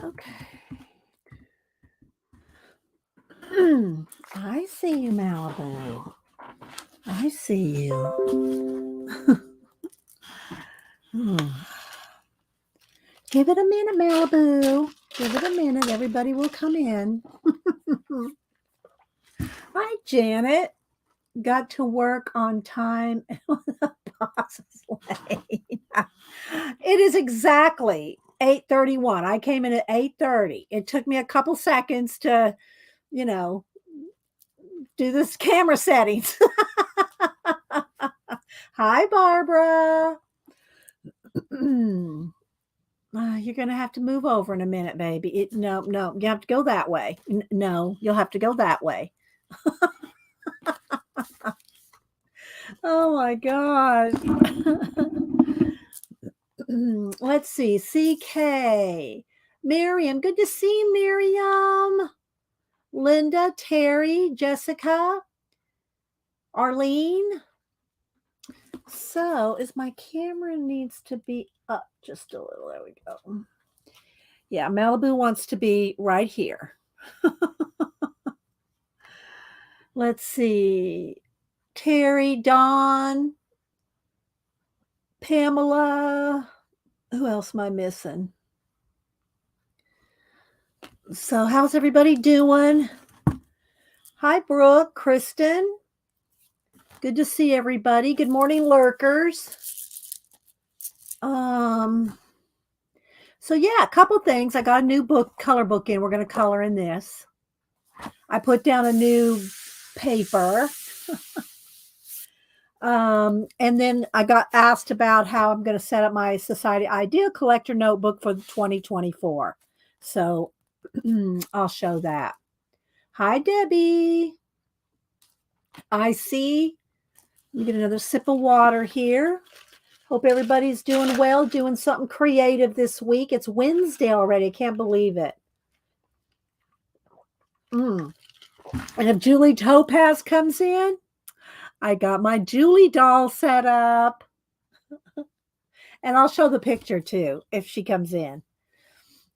Okay. I see you, Malibu. I see you. Give it a minute, Malibu. Give it a minute. Everybody will come in. Hi, Janet. Got to work on time with the boss is late. It is exactly 8:31. I came in at 8:30. It took me a couple seconds to, you know, do this camera settings. Hi, Barbara. You're going to have to move over in a minute, baby. No, you have to go that way. No, you'll have to go that way. Oh my God. Let's see. CK. Miriam. Good to see Miriam. Linda, Terry, Jessica, Arlene. So, is my camera needs to be up just a little. There we go. Yeah, Malibu wants to be right here. Let's see. Terry, Dawn, Pamela. Who else am I missing? So, how's everybody doing? Hi, Brooke, Kristen. Good to see everybody. Good morning, lurkers. So yeah, a couple things. I got a new color book in. We're going to color in this. I put down a new paper. And then I got asked about how I'm going to set up my Society Idea Collector notebook for 2024. So I'll show that. Hi, Debbie. I see. Let me get another sip of water here. Hope everybody's doing well, doing something creative this week. It's Wednesday already. I can't believe it. And if Julie Topaz comes in, I got my Julie doll set up. And I'll show the picture too if she comes in.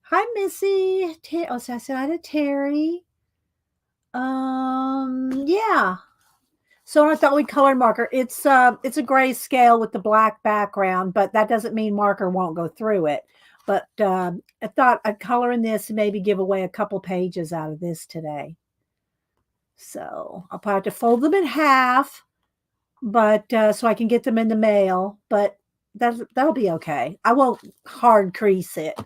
Hi, Missy. Oh, so I said hi to Terry. Yeah. So I thought we'd color marker. It's a gray scale with the black background, but that doesn't mean marker won't go through it. But I thought I'd color in this and maybe give away a couple pages out of this today. So I'll probably have to fold them in half, but so I can get them in the mail. But that'll be okay. I won't hard crease it.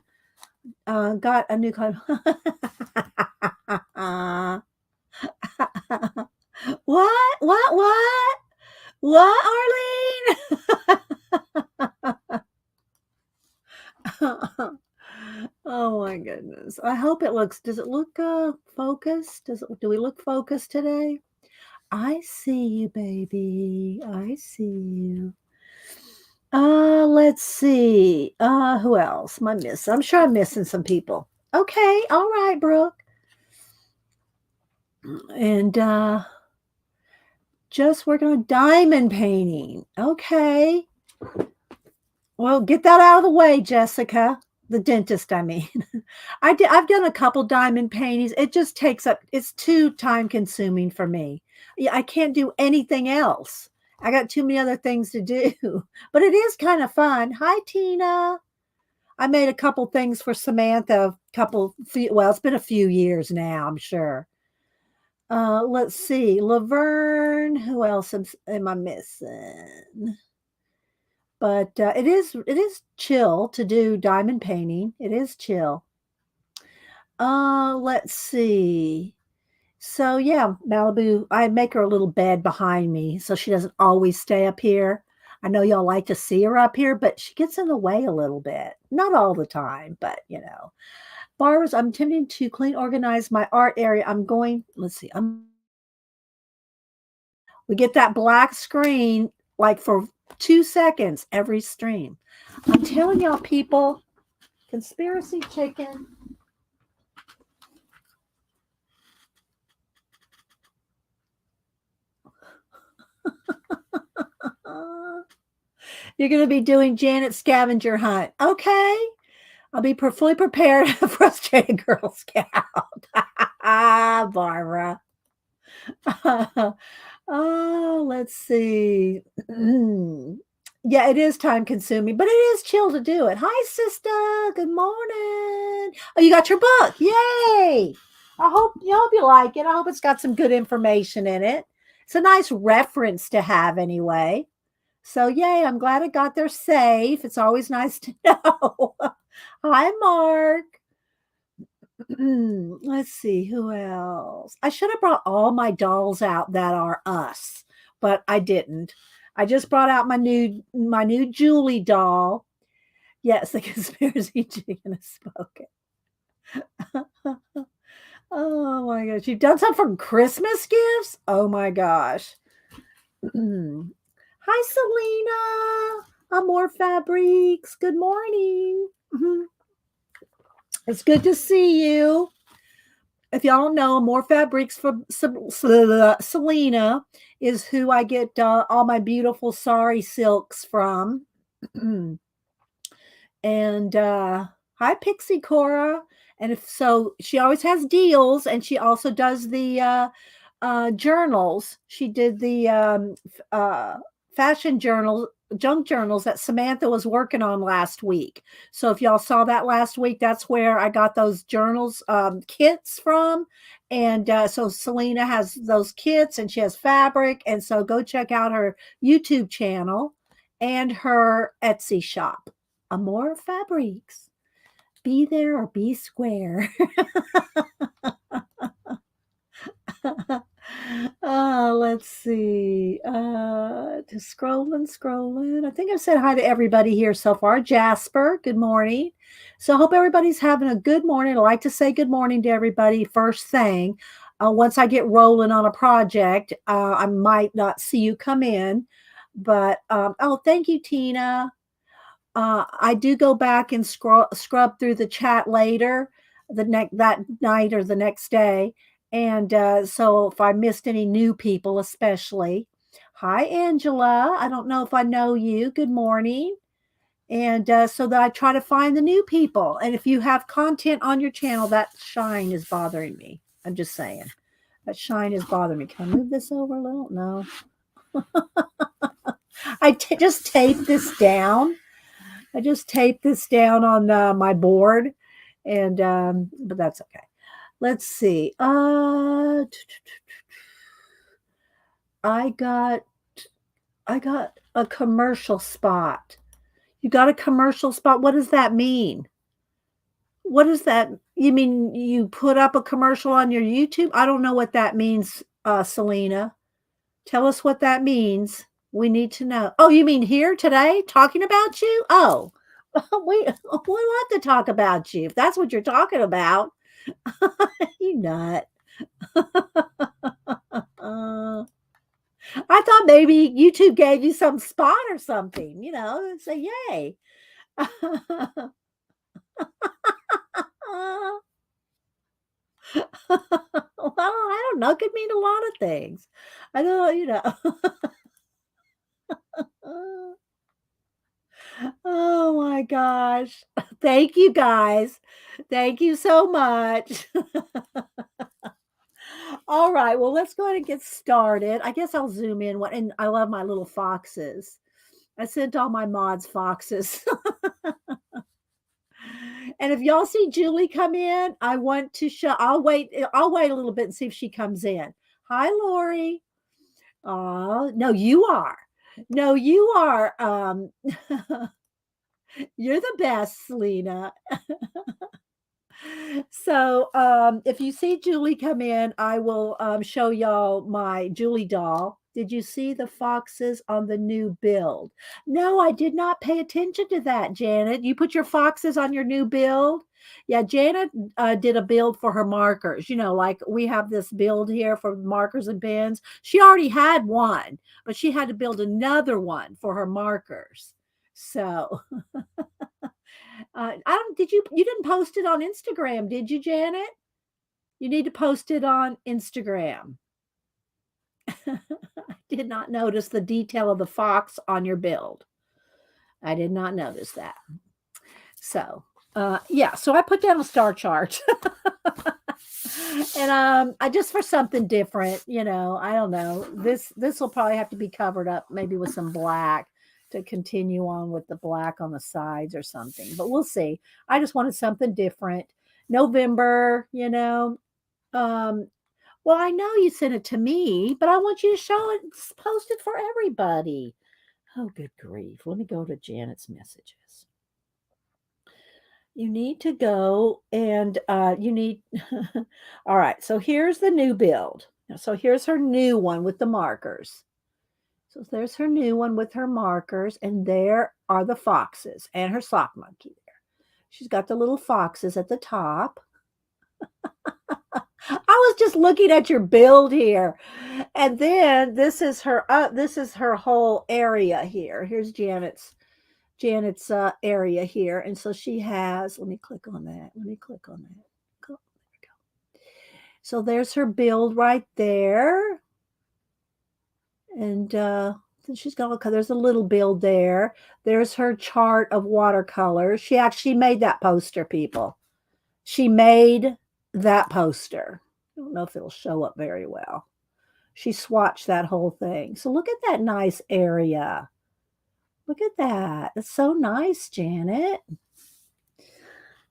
Got a new color. What, Arlene? Oh my goodness. I hope it looks, does it look focused? Do we look focused today? I see you, baby. I see you. Let's see. Who else am I missing? I'm sure I'm missing some people. Okay, all right, Brooke. And just working on diamond painting. Okay. Well, get that out of the way, Jessica. The dentist, I mean. I've done a couple diamond paintings. It just takes up, it's too time consuming for me. Yeah, I can't do anything else. I got too many other things to do, but it is kind of fun. Hi, Tina. I made a couple things for Samantha, well, it's been a few years now, I'm sure. Let's see. Laverne, who else am I missing? But it is chill to do diamond painting. It is chill. Let's see. So yeah, Malibu, I make her a little bed behind me so she doesn't always stay up here. I know y'all like to see her up here, but she gets in the way a little bit. Not all the time, but you know. Barbara's, I'm attempting to clean, organize my art area. Let's see. We get that black screen like for 2 seconds every stream. I'm telling y'all, people, conspiracy chicken. You're going to be doing Janet scavenger hunt. Okay. I'll be fully prepared, frustrated Girl Scout. Barbara. Oh, let's see. Yeah, it is time consuming, but it is chill to do it. Hi, sister. Good morning. Oh, you got your book. Yay. I hope you like it. I hope it's got some good information in it. It's a nice reference to have anyway. So yay, I'm glad it got there safe. It's always nice to know. Hi, Mark. Let's see who else. I should have brought all my dolls out that are us, but I didn't. I just brought out my new Julie doll. Yes, the conspiracy chicken has spoken. Oh my gosh, you've done some from Christmas gifts? Oh my gosh. Hi, Selena. Amore Fabrics. Good morning. It's good to see you. If y'all don't know, More Fabrics for Selena is who I get all my beautiful sari silks from. And hi, Pixie Cora. And if so, she always has deals, and she also does the journals. She did the fashion journal, junk journals that Samantha was working on last week. So if y'all saw that last week, that's where I got those journals kits from. And so Selena has those kits, and she has fabric. And so go check out her YouTube channel and her Etsy shop. Amore Fabrics. Be there or be square. Let's see. Just scrolling. I think I've said hi to everybody here so far. Jasper, good morning. So I hope everybody's having a good morning. I like to say good morning to everybody first thing. Once I get rolling on a project, I might not see you come in. But oh, thank you, Tina. I do go back and scrub through the chat later, that night or the next day, and so if I missed any new people, especially, hi Angela. I don't know if I know you. Good morning, and so that I try to find the new people. And if you have content on your channel, that shine is bothering me. I'm just saying that shine is bothering me. Can I move this over a little? No. Just tape this down. I just taped this down on my board, and but that's okay. Let's see. I got a commercial spot. You got a commercial spot. What does that mean? What does that? You mean you put up a commercial on your YouTube? I don't know what that means, Selena. Tell us what that means. We need to know. Oh, you mean here today talking about you? Oh, we want to talk about you if that's what you're talking about. You nut. I thought maybe YouTube gave you some spot or something, and say yay. Well, I don't know. It could mean a lot of things. I don't. Oh my gosh. Thank you guys. Thank you so much. All right. Well, let's go ahead and get started. I guess I'll zoom in. And I love my little foxes. I sent all my mods foxes. And if y'all see Julie come in, I want to show. I'll wait. I'll wait a little bit and see if she comes in. Hi, Lori. Oh no, you are. No, you are. You're the best, Selena. So, if you see Julie come in, I will show y'all my Julie doll. Did you see the foxes on the new build? No, I did not pay attention to that, Janet. You put your foxes on your new build? Yeah, Janet did a build for her markers. Like we have this build here for markers and pens. She already had one, but she had to build another one for her markers. So I don't. You didn't post it on Instagram, did you, Janet? You need to post it on Instagram. I did not notice the detail of the fox on your build. I did not notice that. So, Yeah, so I put down a star chart. And I just for something different, I don't know. This will probably have to be covered up maybe with some black to continue on with the black on the sides or something. But we'll see. I just wanted something different. November. Um well, I know you sent it to me, but I want you to show it, post it for everybody. Oh, good grief. Let me go to Janet's messages. You need to go and you need. All right. So here's the new build. So here's her new one with the markers. So there's her new one with her markers, and there are the foxes and her sock monkey there. She's got the little foxes at the top. I was just looking at your build here. And then this is her whole area here. Here's Janet's area here. And so she has, let me click on that. Let me click on that. There we go. So there's her build right there. And then she's got, there's a little build there. There's her chart of watercolors. She actually made that poster, people. She made that poster. I don't know if it'll show up very well. She swatched that whole thing. So look at that nice area. Look at that. It's so nice, Janet.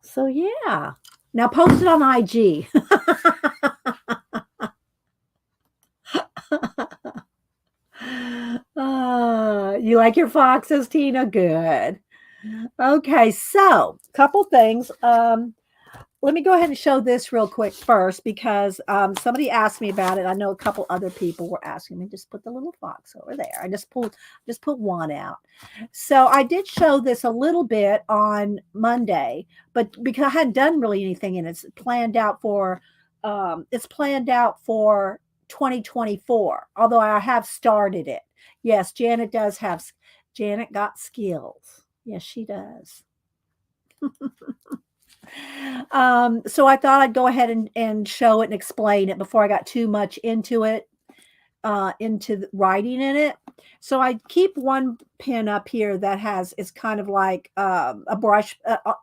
So yeah. Now post it on IG. You like your foxes, Tina? Good. Okay, so couple things. Let me go ahead and show this real quick first because somebody asked me about it. I know a couple other people were asking me. Just put the little fox over there. I just put one out. So I did show this a little bit on Monday, but because I hadn't done really anything in it, it's planned out for 2024. Although I have started it. Yes, Janet got skills. Yes, she does. So I thought I'd go ahead and show it and explain it before I got too much into it, into the writing in it. So I keep one pen up here that is kind of like a brush.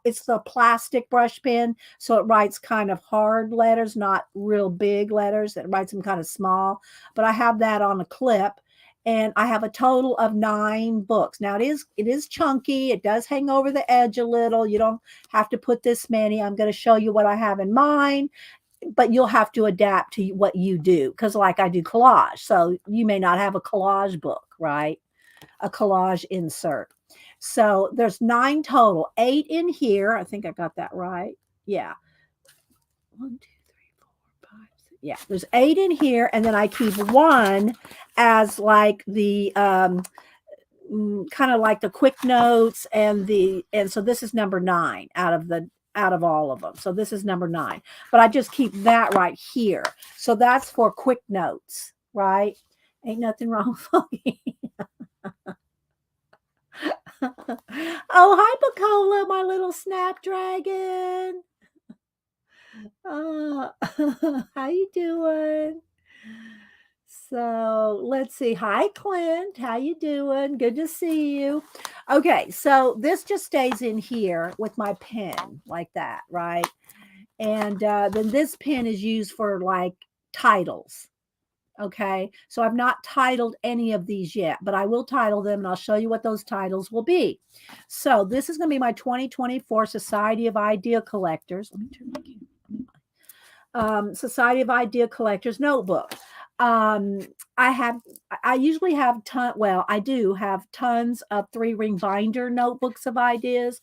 It's the plastic brush pen, so it writes kind of hard letters, not real big letters. It writes them kind of small. But I have that on a clip. And I have a total of 9 books. Now it is chunky. It does hang over the edge a little. You don't have to put this many. I'm going to show you what I have in mind, but you'll have to adapt to what you do. Because like I do collage. So you may not have a collage book, right? A collage insert. So there's 9 total, 8 in here. I think I got that right. Yeah. 1, 2, 3, 4, 5, 6. Yeah, there's 8 in here, and then I keep one as like the kind of like the quick notes and so this is number 9 out of all of them. So this is number 9, but I just keep that right here. So that's for quick notes, right? Ain't nothing wrong with me. Oh, hi, Bacola, my little snapdragon. How you doing? So let's see. Hi, Clint. How you doing? Good to see you. Okay, so this just stays in here with my pen like that, right? And then this pen is used for like titles. Okay, so I've not titled any of these yet, but I will title them and I'll show you what those titles will be. So this is going to be my 2024 Society of Idea Collectors. Let me turn my camera. Society of Idea Collectors notebook. I usually have I do have tons of 3-ring binder notebooks of ideas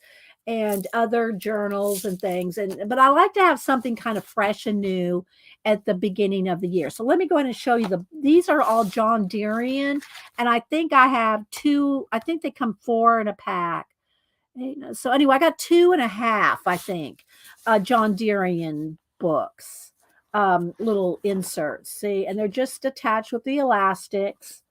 and other journals and things. But I like to have something kind of fresh and new at the beginning of the year. So let me go ahead and show you these are all John Deerean. And I think I have 2, I think they come 4 in a pack. So anyway, I got 2.5, I think, John Deerean books. Little inserts, see, and they're just attached with the elastics,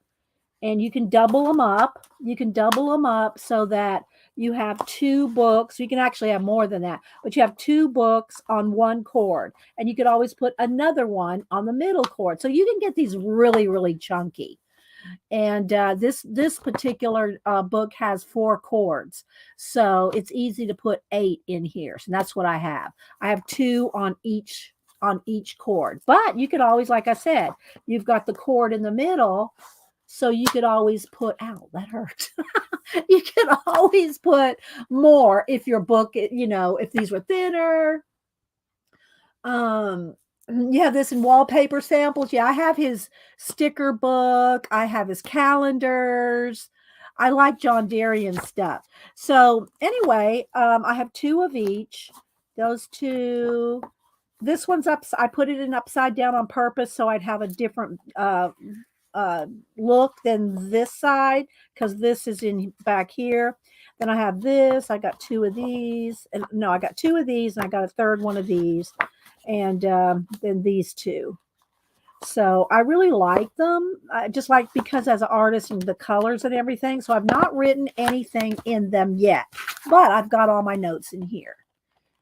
and you can double them up. You can double them up so that you have 2 books. You can actually have more than that, but you have 2 books on one cord, and you could always put another one on the middle cord. So you can get these really, really chunky. And this particular book has 4 cords, so it's easy to put 8 in here. So that's what I have. I have 2 on each cord. But you could always, like I said, you've got the cord in the middle, so you could always put, ow, that hurt. You could always put more if your book, if these were thinner. Um, yeah, this in wallpaper samples. Yeah, I have his sticker book. I have his calendars. I like John Darien stuff. So anyway, I have 2 of each. Those 2. This one's up. I put it in upside down on purpose so I'd have a different look than this side, because this is in back here. Then I have this. I got 2 of these, and no, I got 2 of these, and I got a third one of these, and then these 2. So I really like them. I just like, because as an artist and the colors and everything. So I've not written anything in them yet, but I've got all my notes in here.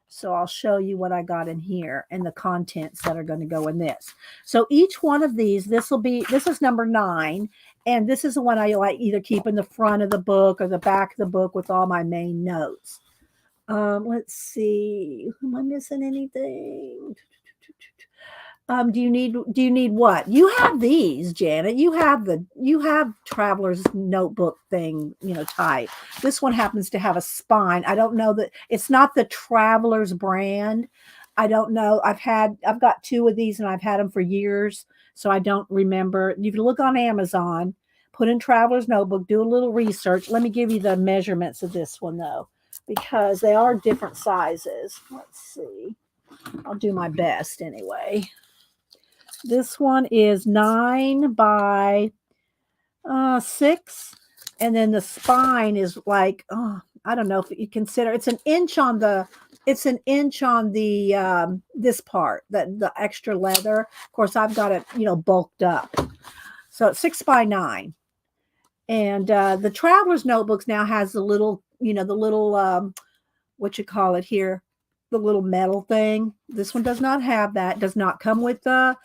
So I'll show you what I got in here and the contents that are going to go in this. So each one of these, this is number 9. And this is the one I like either keep in the front of the book or the back of the book with all my main notes. Let's see. Am I missing anything? Do you need what? You have these, Janet. You have Traveler's Notebook thing, type. This one happens to have a spine. I don't know that it's not the Traveler's brand. I don't know. I've got 2 of these and I've had them for years, so I don't remember. You can look on Amazon, put in Traveler's Notebook, do a little research. Let me give you the measurements of this one though, because they are different sizes. Let's see. I'll do my best anyway. This one is 9 by 6, and then the spine is like, I don't know if you consider it's an inch on the this part, the extra leather. Of course, I've got it bulked up, so it's 6 by 9. And the Traveler's Notebooks now has the little what you call it here, the little metal thing. This one does not have that. Does not come with the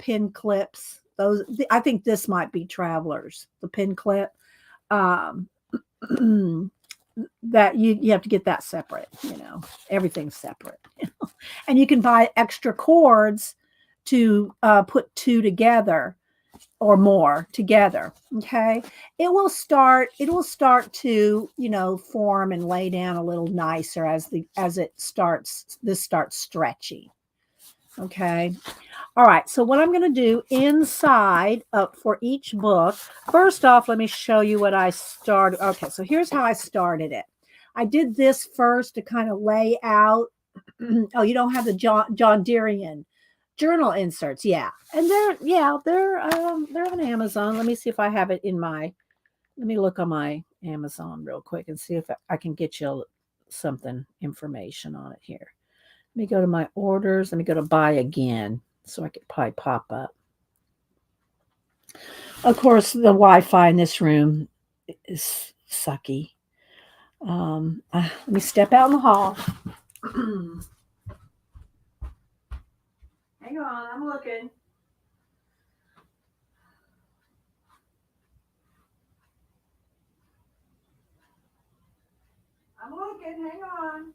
pin clips. Those, I think this might be Travelers, the pin clip. That you have to get that separate. Everything's separate. And you can buy extra cords to put 2 together or more together. Okay. It will start to, form and lay down a little nicer as it starts stretching. Okay. All right. So what I'm going to do inside for each book, first off, let me show you what I started. Okay. So here's how I started it. I did this first to kind of lay out. Oh, you don't have the John Darien journal inserts. Yeah. And they're on Amazon. Let me see if I have it let me look on my Amazon real quick and see if I can get you information on it here. Let me go to my orders. Let me go to buy again so I could probably pop up. Of course, the Wi-Fi in this room is sucky. Let me step out in the hall. Hang on, I'm looking. Hang on.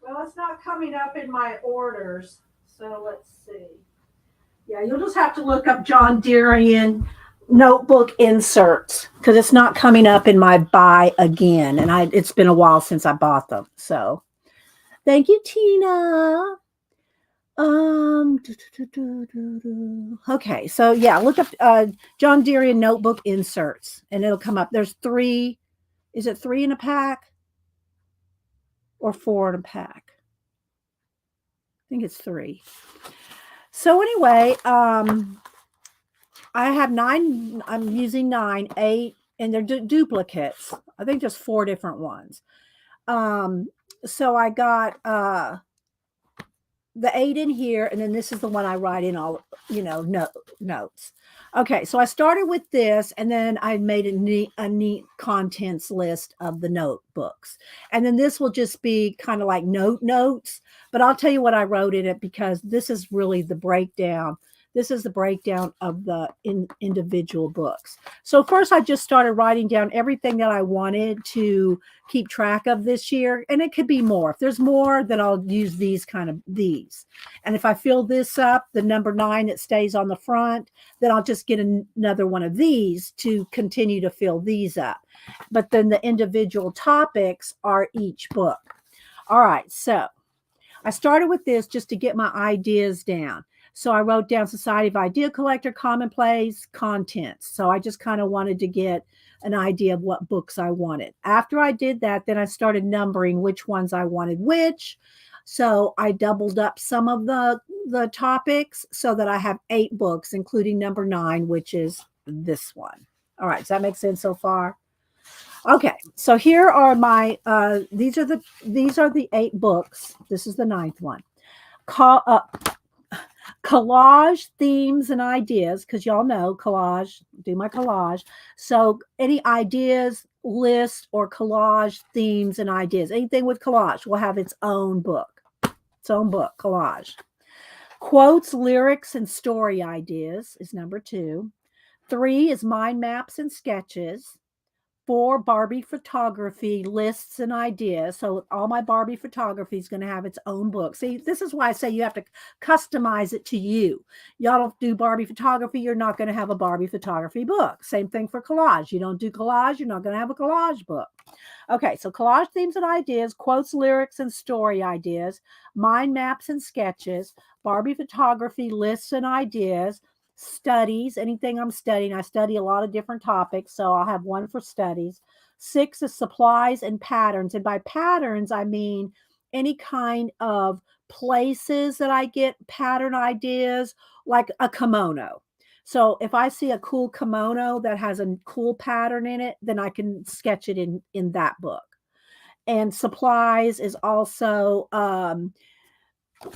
Well, it's not coming up in my orders, so let's see. Yeah, you'll just have to look up John Darien notebook inserts because it's not coming up in my buy again, and it's been a while since I bought them. So, thank you, Tina. Okay, so yeah, look up John Darien notebook inserts, and it'll come up. There's 3. Is it 3 in a pack or 4 in a pack? I think it's 3. So anyway, I have 9. I'm using 9, 8, and they're duplicates. I think there's 4 different ones. So I got the 8 in here, and then this is the one I write in all, notes. Okay, so I started with this, and then I made a neat contents list of the notebooks. And then this will just be kind of like notes, but I'll tell you what I wrote in it because this is really the breakdown. This is the breakdown of the individual books. So first I just started writing down everything that I wanted to keep track of this year, and it could be more. If there's more, then I'll use these. And if I fill this up, the number 9 that stays on the front, then I'll just get another one of these to continue to fill these up. But then the individual topics are each book. All right, so I started with this just to get my ideas down. So I wrote down Society of Idea Collector, Commonplace, Contents. So I just kind of wanted to get an idea of what books I wanted. After I did that, then I started numbering which ones I wanted which. So I doubled up some of the topics so that I have 8 books, including number 9, which is this one. All right, does that make sense so far? Okay, so here are my these are the 8 books. This is the 9th one. Collage themes and ideas, because y'all know collage, do my collage. So any ideas, list, or collage themes and ideas, anything with collage will have its own book, collage. Quotes, lyrics, and story ideas is number 2. 3 is mind maps and sketches. 4, Barbie photography lists and ideas. So all my Barbie photography is going to have its own book. See, this is why I say you have to customize it to you. Y'all don't do Barbie photography, you're not going to have a Barbie photography book. Same thing for collage. You don't do collage, you're not going to have a collage book. Okay, so collage themes and ideas, quotes, lyrics, and story ideas, mind maps and sketches, Barbie photography lists and ideas, studies, anything I'm studying. I study a lot of different topics, so I'll have one for studies. 6 is supplies and patterns. And by patterns, I mean any kind of places that I get pattern ideas, like a kimono. So if I see a cool kimono that has a cool pattern in it, then I can sketch it in that book. And supplies is also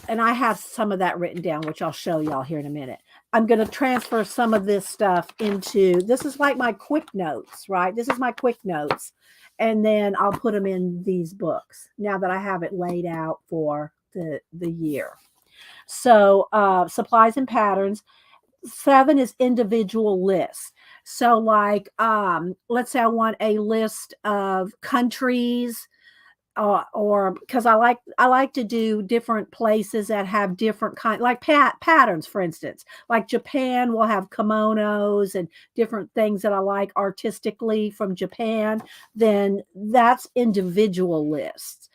and I have some of that written down, which I'll show y'all here in a minute. I'm going to transfer some of this stuff into, this is like my quick notes, right? This is my quick notes. And then I'll put them in these books now that I have it laid out for the year. So supplies and patterns. 7 is individual lists. So like, let's say I want a list of countries, or because I like to do different places that have different kind, like patterns, for instance. Like Japan will have kimonos and different things that I like artistically from Japan. Then that's individual lists.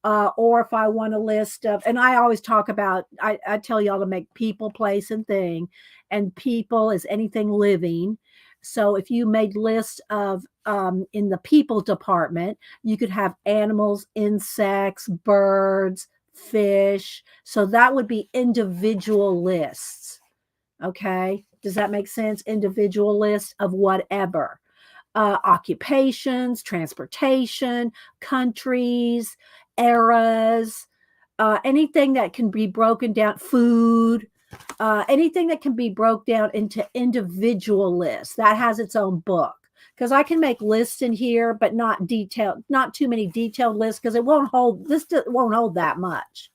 Or if I want a list of, and I always talk about, I tell y'all to make people, place, and thing, and people is anything living. So if you made lists of in the people department, you could have animals, insects, birds, fish. So that would be individual lists. Okay. Does that make sense? Individual lists of whatever. Occupations, transportation, countries, eras, anything that can be broken down, food, anything that can be broke down into individual lists that has its own book. Because I can make lists in here, but not too many detailed lists, because it won't hold that much.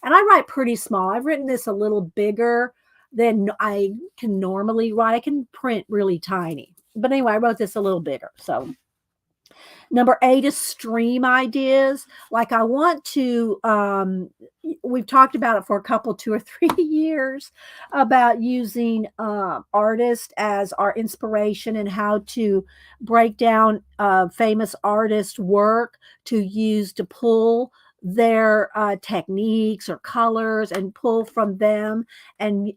And I write pretty small. I've written this a little bigger than I can normally write. I can print really tiny. But anyway, I wrote this a little bigger. So number 8 is stream ideas. Like I want to, we've talked about it for a couple, 2 or 3 years, about using artists as our inspiration and how to break down famous artist work to use to pull their techniques or colors and pull from them and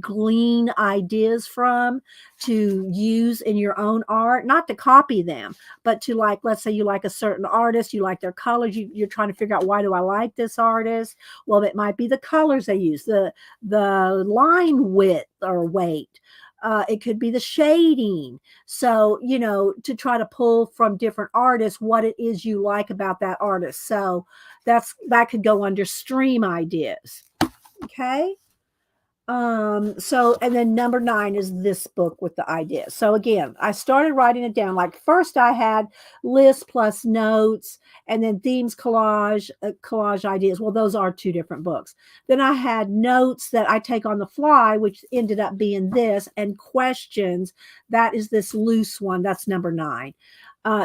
glean ideas from to use in your own art, not to copy them, but to, like, let's say you like a certain artist, you like their colors, you're trying to figure out, why do I like this artist? Well, it might be the colors they use, the line width or weight, It could be the shading. So, to try to pull from different artists what it is you like about that artist. So that could go under stream ideas. Okay. So, and then number 9 is this book with the ideas. So again, I started writing it down. Like first I had lists plus notes, and then themes, collage ideas. Well, those are 2 different books. Then I had notes that I take on the fly, which ended up being this, and questions. That is this loose one. That's number 9.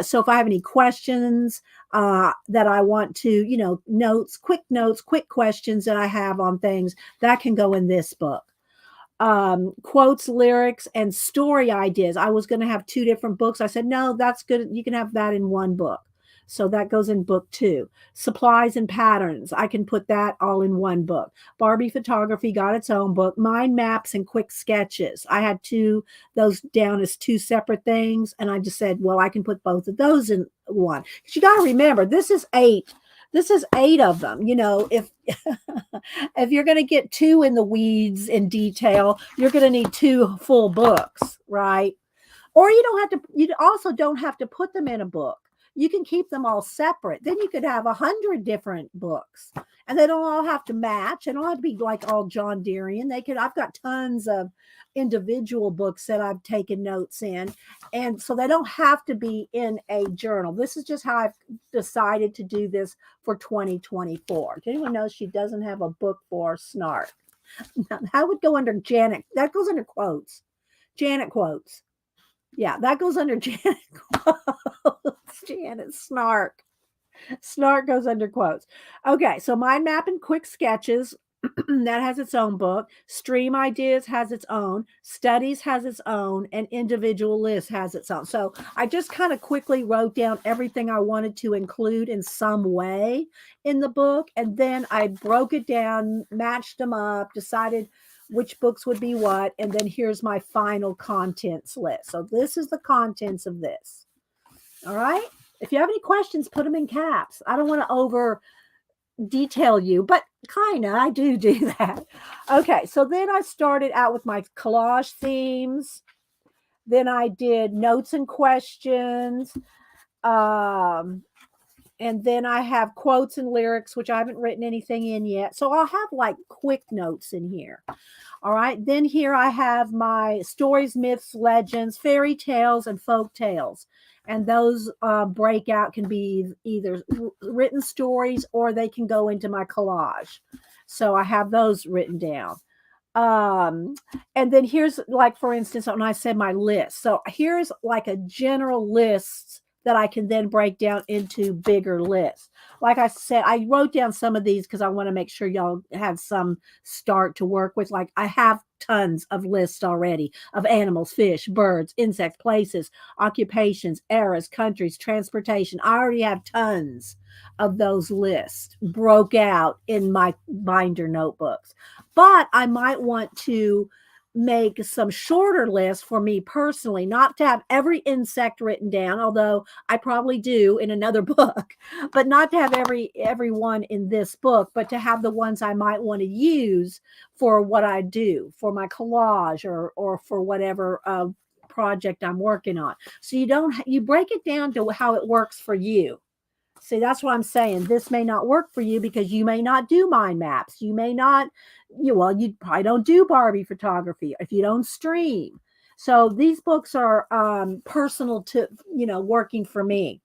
So if I have any questions that I want to, notes, quick questions that I have on things, that can go in this book. Quotes, lyrics, and story ideas. I was going to have 2 different books. I said, no, that's good. You can have that in one book. So that goes in book 2. Supplies and patterns. I can put that all in one book. Barbie photography got its own book. Mind maps and quick sketches. I had those down as 2 separate things. And I just said, well, I can put both of those in one. Because you got to remember, this is 8. This is 8 of them. If if you're going to get 2 in the weeds in detail, you're going to need 2 full books, right? Or you also don't have to put them in a book. You can keep them all separate. Then you could have 100 different books, and they don't all have to match. They don't have to be like all John Deerean. I've got tons of individual books that I've taken notes in. And so they don't have to be in a journal. This is just how I've decided to do this for 2024. Does anyone know she doesn't have a book for snark? That would go under Janet. That goes under quotes. Janet quotes. Yeah, that goes under Janet quotes. Janet snark. Snark goes under quotes. Okay, so mind map and quick sketches. That has its own book. Stream ideas has its own. Studies has its own. And individual list has its own. So I just kind of quickly wrote down everything I wanted to include in some way in the book. And then I broke it down, matched them up, decided which books would be what. And then here's my final contents list. So this is the contents of this. All right. If you have any questions, put them in caps. I don't want to over detail you, but kind of, I do that. Okay, so then I started out with my collage themes. Then I did notes and questions. And then I have quotes and lyrics, which I haven't written anything in yet. So I'll have like quick notes in here. All right. Then here I have my stories, myths, legends, fairy tales, and folk tales. And those breakout can be either written stories or they can go into my collage. So I have those written down. And then here's like, for instance, when I said my list. So here's like a general list that I can then break down into bigger lists. Like I said, I wrote down some of these because I want to make sure y'all have some start to work with. Like I have tons of lists already of animals, fish, birds, insects, places, occupations, eras, countries, transportation. I already have tons of those lists broke out in my binder notebooks. But I might want to make some shorter lists for me personally, not to have every insect written down, although I probably do in another book, but not to have every one in this book, but to have the ones I might want to use for what I do, for my collage or for whatever project I'm working on. So you break it down to how it works for you. See, that's what I'm saying. This may not work for you because you may not do mind maps. You may not, you probably don't do Barbie photography if you don't stream. So these books are personal to, working for me.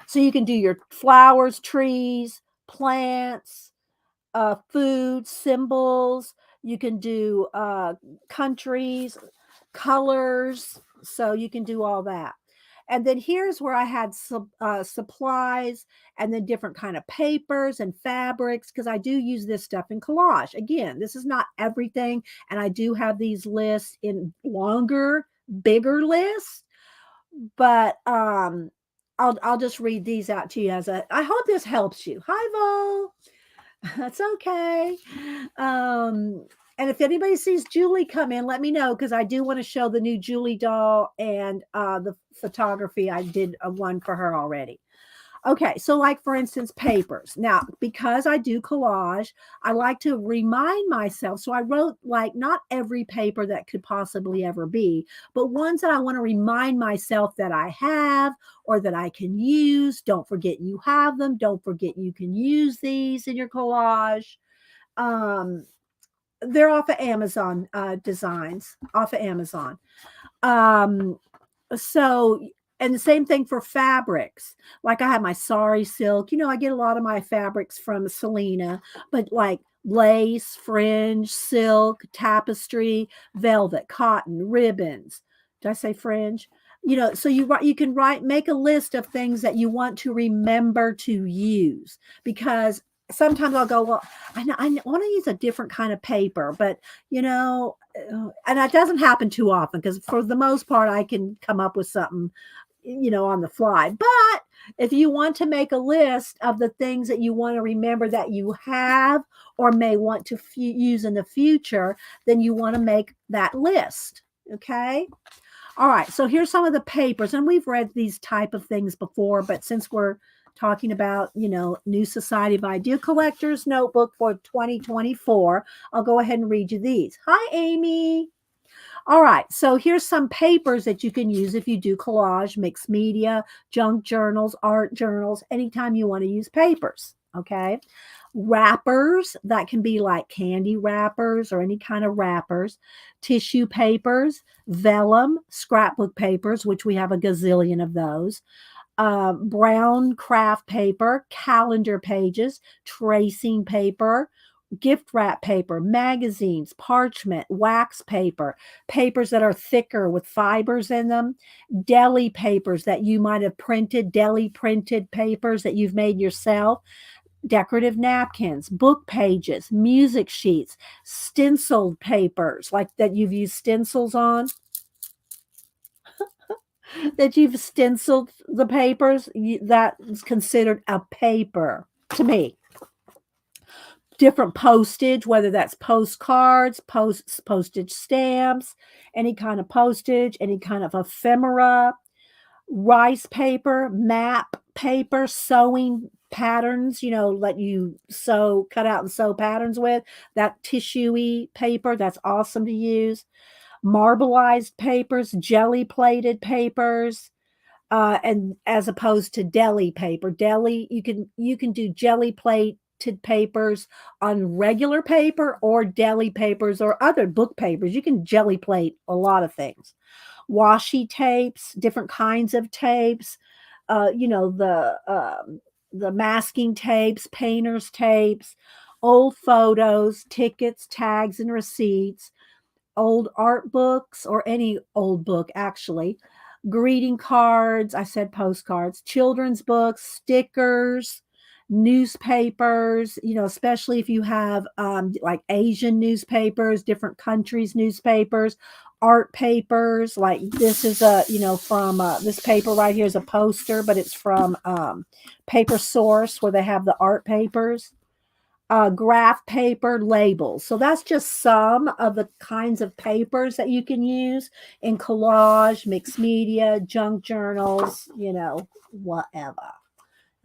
So you can do your flowers, trees, plants, food, symbols. You can do countries, colors. So you can do all that. And then here's where I had supplies and then different kind of papers and fabrics, because I do use this stuff in collage. Again, this is not everything. And I do have these lists in longer, bigger lists. But I'll just read these out to you I hope this helps you. Hi, Vol. That's okay. And if anybody sees Julie come in, let me know, because I do want to show the new Julie doll and the photography. I did one for her already. Okay, so like for instance, papers. Now, because I do collage, I like to remind myself. So I wrote like not every paper that could possibly ever be, but ones that I want to remind myself that I have or that I can use. Don't forget you have them. Don't forget you can use these in your collage. Um, they're off of Amazon designs, off of Amazon. Um, so and the same thing for fabrics. Like I have my sari silk. I get a lot of my fabrics from Selena, but like lace, fringe, silk, tapestry, velvet, cotton, ribbons. Did I say fringe? So you can make a list of things that you want to remember to use because sometimes I'll go, well, I want to use a different kind of paper, but and that doesn't happen too often because for the most part I can come up with something on the fly. But if you want to make a list of the things that you want to remember that you have or may want to use in the future, then you want to make that list. Okay. All right. So here's some of the papers, and we've read these type of things before, but since we're talking about, New Society of Idea Collectors notebook for 2024, I'll go ahead and read you these. Hi, Amy. All right, so here's some papers that you can use if you do collage, mixed media, junk journals, art journals, anytime you want to use papers, okay? Wrappers, that can be like candy wrappers or any kind of wrappers, tissue papers, vellum, scrapbook papers, which we have a gazillion of those, brown craft paper, calendar pages, tracing paper, gift wrap paper, magazines, parchment, wax paper, papers that are thicker with fibers in them, deli papers that you might have printed, deli printed papers that you've made yourself, decorative napkins, book pages, music sheets, stenciled papers like that you've used stencils on, that you've stenciled the papers, that is considered a paper to me. Different postage, whether that's postcards, postage stamps, any kind of postage, any kind of ephemera, rice paper, map paper, sewing patterns, let you cut out and sew patterns with. That tissuey paper, that's awesome to use. Marbleized papers, jelly plated papers, and as opposed to deli paper. Deli, you can do jelly plated papers on regular paper or deli papers or other book papers. You can jelly plate a lot of things. Washi tapes, different kinds of tapes, the masking tapes, painter's tapes, old photos, tickets, tags, and receipts, old art books or any old book actually, greeting cards, I said postcards, children's books, stickers, newspapers, especially if you have like Asian newspapers, different countries newspapers, art papers, like this is from this paper right here is a poster, but it's from Paper Source where they have the art papers, graph paper, labels. So that's just some of the kinds of papers that you can use in collage, mixed media, junk journals, whatever.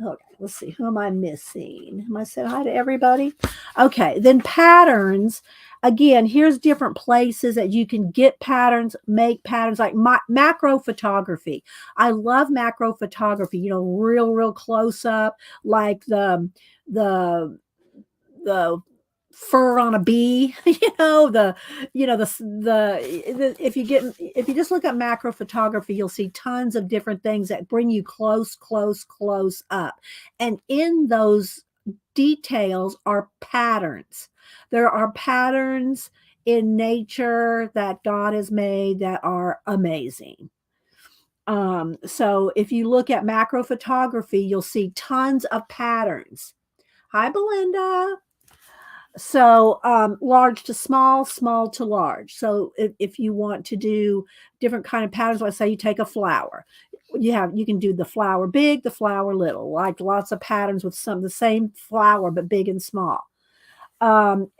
Okay, let's see. Who am I missing? Am I said hi to everybody? Okay, then patterns. Again, here's different places that you can get patterns, make patterns like macro photography. I love macro photography, real close up, like the fur on a bee, if you just look at macro photography, you'll see tons of different things that bring you close up. And in those details are patterns. There are patterns in nature that God has made that are amazing. So if you look at macro photography, you'll see tons of patterns. Hi, Belinda. So large to small, small to large. So if you want to do different kind of patterns, let's say you take a flower, you can do the flower big, the flower little, like lots of patterns with the same flower but big and small.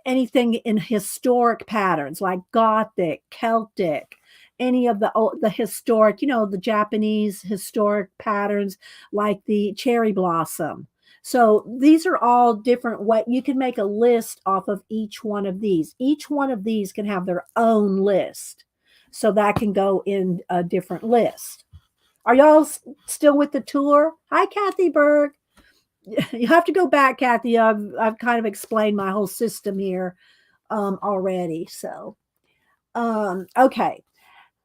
Anything in historic patterns like Gothic, Celtic, any of the historic, the Japanese historic patterns like the cherry blossom. So these are all different what you can make a list off of each one of these. Each one of these can have their own list. So that can go in a different list. Are y'all still with the tour? Hi, Kathy Berg. You have to go back, Kathy. I've kind of explained my whole system here already. So, okay.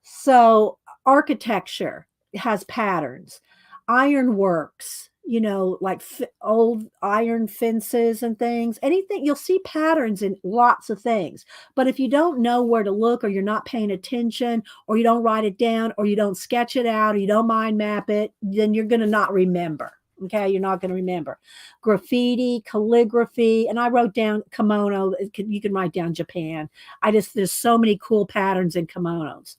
So architecture has patterns. Ironworks, like old iron fences and things. Anything you'll see patterns in lots of things. But if you don't know where to look, or you're not paying attention, or you don't write it down, or you don't sketch it out, or you don't mind map it, then you're going to not remember. Okay, you're not going to remember. Graffiti, calligraphy, and I wrote down kimono. You can write down Japan. There's so many cool patterns in kimonos.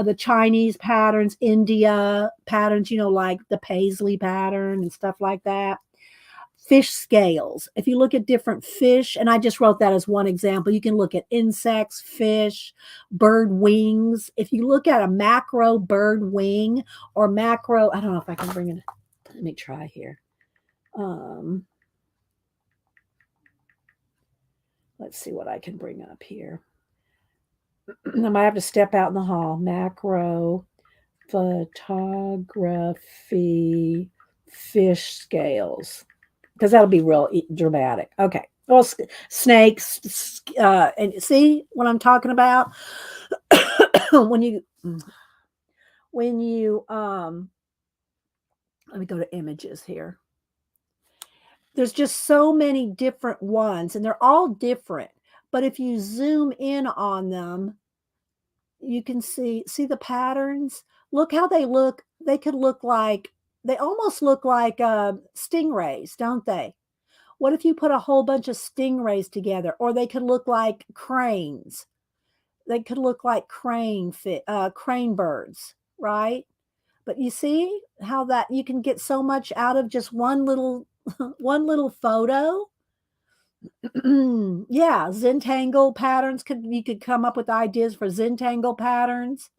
The Chinese patterns, India patterns, like the paisley pattern and stuff like that. Fish scales. If you look at different fish, and I just wrote that as one example, you can look at insects, fish, bird wings. If you look at a macro bird wing or macro, I don't know if I can bring it. Let me try here. Let's see what I can bring up here. I might have to step out in the hall. Macro photography fish scales, because that'll be real dramatic. Okay. Well, snakes, and see what I'm talking about? when you let me go to images here. There's just so many different ones, and they're all different. But if you zoom in on them, you can see the patterns. Look how they look. They almost look like stingrays, don't they? What if you put a whole bunch of stingrays together? Or they could look like cranes. They could look like crane birds, right? But you see how that you can get so much out of just one little one little photo. Yeah, Zentangle patterns you could come up with ideas for Zentangle patterns.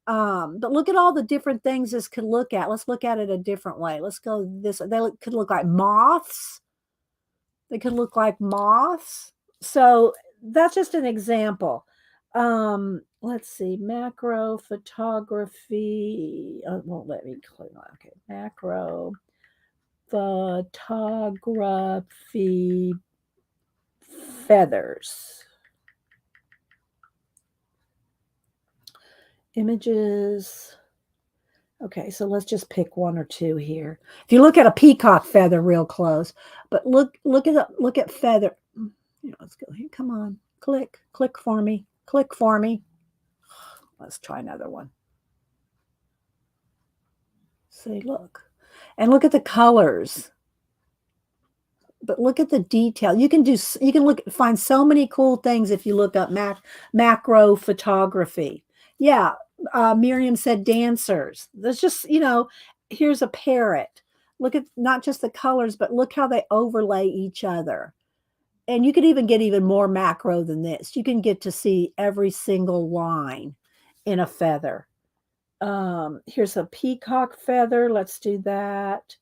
But look at all the different things this could look at. Let's look at it a different way. Let's go this. Could look like moths. They could look like moths. So that's just an example. Let's see. Macro photography. It won't let me click on. Okay. Macro photography feathers. Images. Okay, so let's just pick one or two here. If you look at a peacock feather real close, but look at feather. Let's go here. Come on, click for me. Click for me. Let's try another one. See, look, and look at the colors. But look at the detail. You can find so many cool things if you look up macro photography. Yeah, Miriam said dancers. There's just, here's a parrot. Look at not just the colors, but look how they overlay each other. And you could even get even more macro than this. You can get to see every single line in a feather. Here's a peacock feather. Let's do that.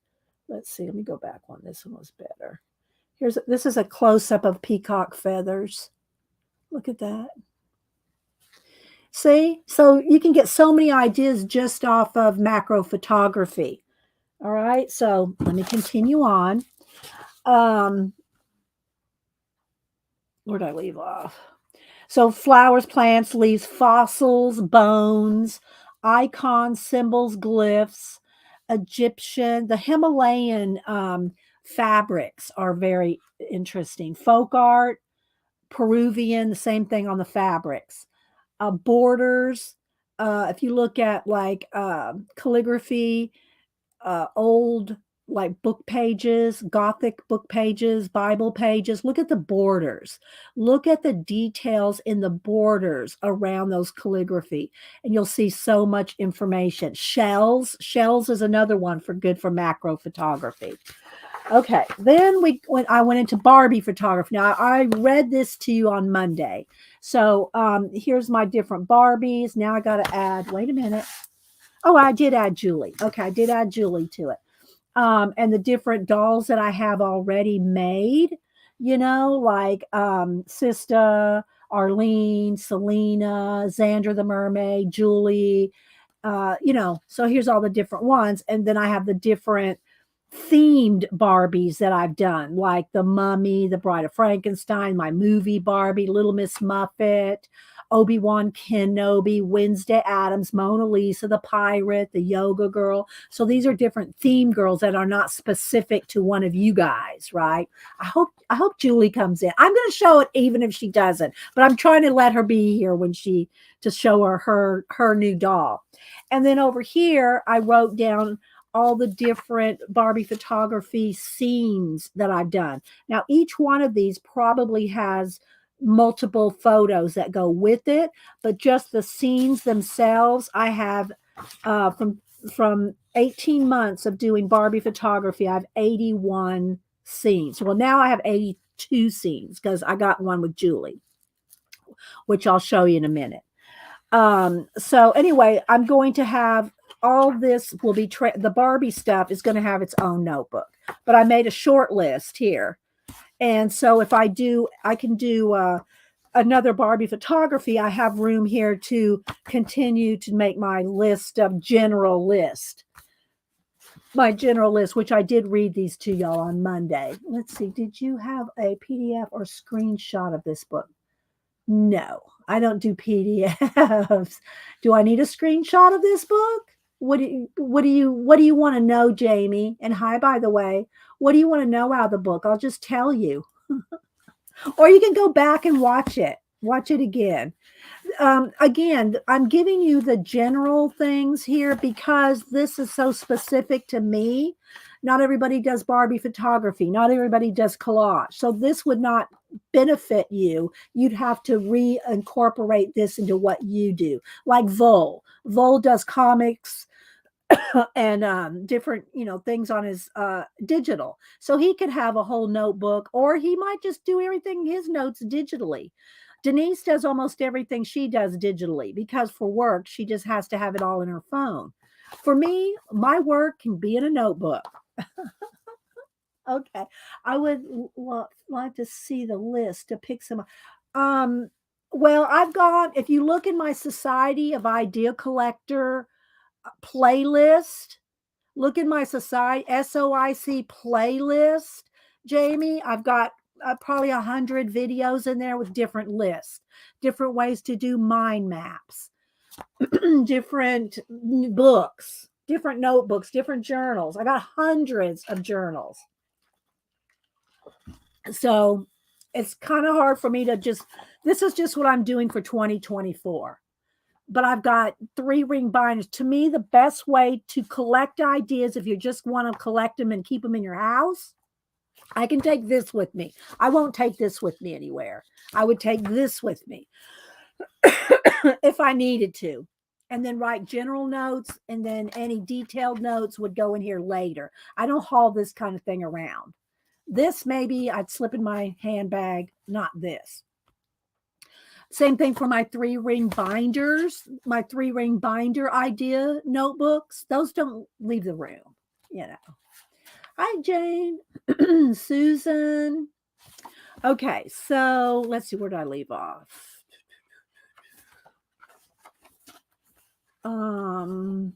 Let's see. Let me go back one. This one was better. This is a close-up of peacock feathers. Look at that. See? So you can get so many ideas just off of macro photography. All right. So let me continue on. Where did I leave off? So flowers, plants, leaves, fossils, bones, icons, symbols, glyphs, the Himalayan fabrics are very interesting. Folk art, Peruvian, the same thing on the fabrics. Borders, if you look at like calligraphy, old like book pages, Gothic book pages, Bible pages, look at the borders. Look at the details in the borders around those calligraphy, and you'll see so much information. Shells is another one good for macro photography. Okay, then when I went into Barbie photography. Now I read this to you on Monday. So here's my different Barbies. Now I got to add. Wait a minute. Oh, I did add Julie. Okay, I did add Julie to it. And the different dolls that I have already made. Like Sista, Arlene, Selena, Xander the Mermaid, Julie. So here's all the different ones, and then I have the different themed Barbies that I've done, like the Mummy, the Bride of Frankenstein, my movie Barbie, Little Miss Muffet, Obi-Wan Kenobi, Wednesday Addams, Mona Lisa, the pirate, the yoga girl. So these are different theme girls that are not specific to one of you guys, right? I hope Julie comes in. I'm going to show it even if she doesn't, but I'm trying to let her be here when she to show her new doll. And then over here, I wrote down all the different Barbie photography scenes that I've done. Now, each one of these probably has multiple photos that go with it, but just the scenes themselves, I have from 18 months of doing Barbie photography, I have 81 scenes. Well, now I have 82 scenes because I got one with Julie, which I'll show you in a minute. So anyway, I'm going to have all this will be the Barbie stuff is going to have its own notebook, but I made a short list here. And so if I can do another Barbie photography, I have room here to continue to make my list of my general list, which I did read these to y'all on Monday. Let's see. Did you have a PDF or screenshot of this book? No, I don't do PDFs. Do I need a screenshot of this book? What do you want to know, Jamie? And hi, by the way, what do you want to know out of the book? I'll just tell you. Or you can go back and watch it. Watch it again. Again, I'm giving you the general things here because this is so specific to me. Not everybody does Barbie photography. Not everybody does collage. So this would not benefit you. You'd have to reincorporate this into what you do. Like Vol. Vol does comics and different things on his digital, so he could have a whole notebook, or he might just do everything his notes digitally. Denise does almost everything she does digitally because for work she just has to have it all in her phone. For me, my work can be in a notebook. Okay, I would like to see the list to pick some. um well, I've got, if you look in my Society of Idea Collector playlist. Look in my SOIC playlist, Jamie. I've got probably 100 videos in there with different lists, different ways to do mind maps, different books, different notebooks, different journals. I got hundreds of journals. So it's kind of hard for me to this is just what I'm doing for 2024. But I've got 3-ring binders. To me, the best way to collect ideas, if you just want to collect them and keep them in your house, I can take this with me. I won't take this with me anywhere. I would take this with me if I needed to, and then write general notes, and then any detailed notes would go in here later. I don't haul this kind of thing around. This maybe I'd slip in my handbag, not this. Same thing for my 3-ring binders, my 3-ring binder idea notebooks. Those don't leave the room. Hi, Jane. Susan. Okay, so let's see, where did I leave off? All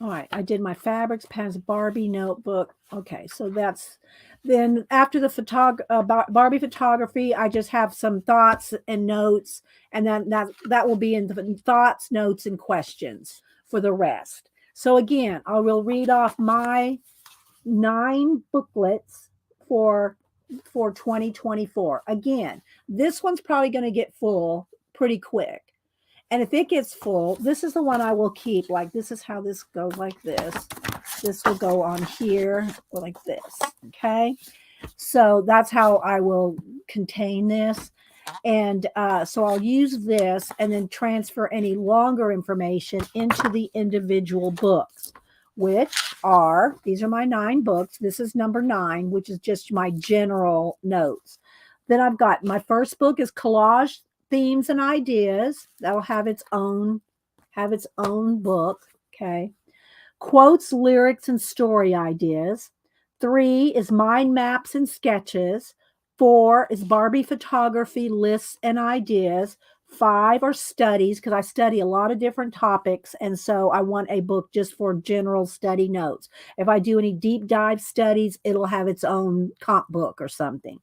right, I did my fabrics, pens, Barbie notebook. Okay, so that's then after the Barbie photography, I just have some thoughts and notes, and then that will be in the thoughts, notes, and questions for the rest. So again, I will read off my 9 booklets for 2024. Again, this one's probably going to get full pretty quick. And if it gets full, this is the one I will keep. Like, this is how this goes, like this. This will go on here like this. Okay. So that's how I will contain this. And so I'll use this and then transfer any longer information into the individual books. which these are my 9 books. This is number 9, which is just my general notes. Then I've got my first book is Collage Themes and Ideas. That'll have its own book. Okay. Quotes, lyrics, and story ideas. 3 is mind maps and sketches. 4 is Barbie photography, lists, and ideas. 5 are studies because I study a lot of different topics. And so I want a book just for general study notes. If I do any deep dive studies, it'll have its own comp book or something.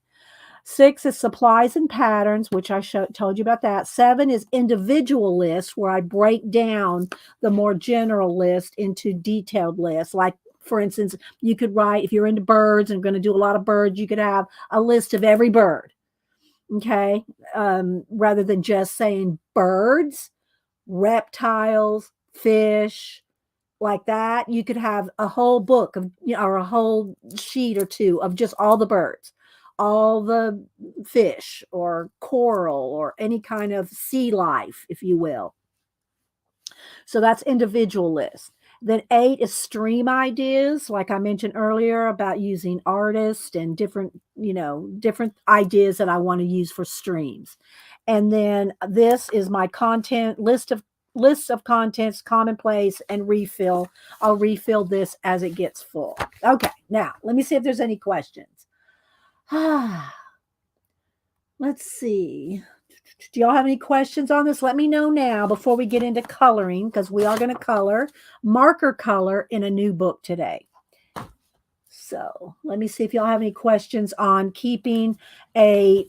6 is supplies and patterns, which I told you about that. 7 is individual lists, where I break down the more general list into detailed lists. Like, for instance, you could write, if you're into birds and going to do a lot of birds, you could have a list of every bird. Okay. Rather than just saying birds, reptiles, fish, like that, you could have a whole book of, or a whole sheet or two of just all the birds, all the fish or coral or any kind of sea life, if you will. So that's individual list. Then 8 is stream ideas, like I mentioned earlier about using artists and different, different ideas that I want to use for streams. And then this is my content lists of contents, commonplace, and refill. I'll refill this as it gets full. Okay, now let me see if there's any questions. Let's see. Do y'all have any questions on this? Let me know now before we get into coloring, because we are going to color marker color in a new book today. So let me see if y'all have any questions on keeping I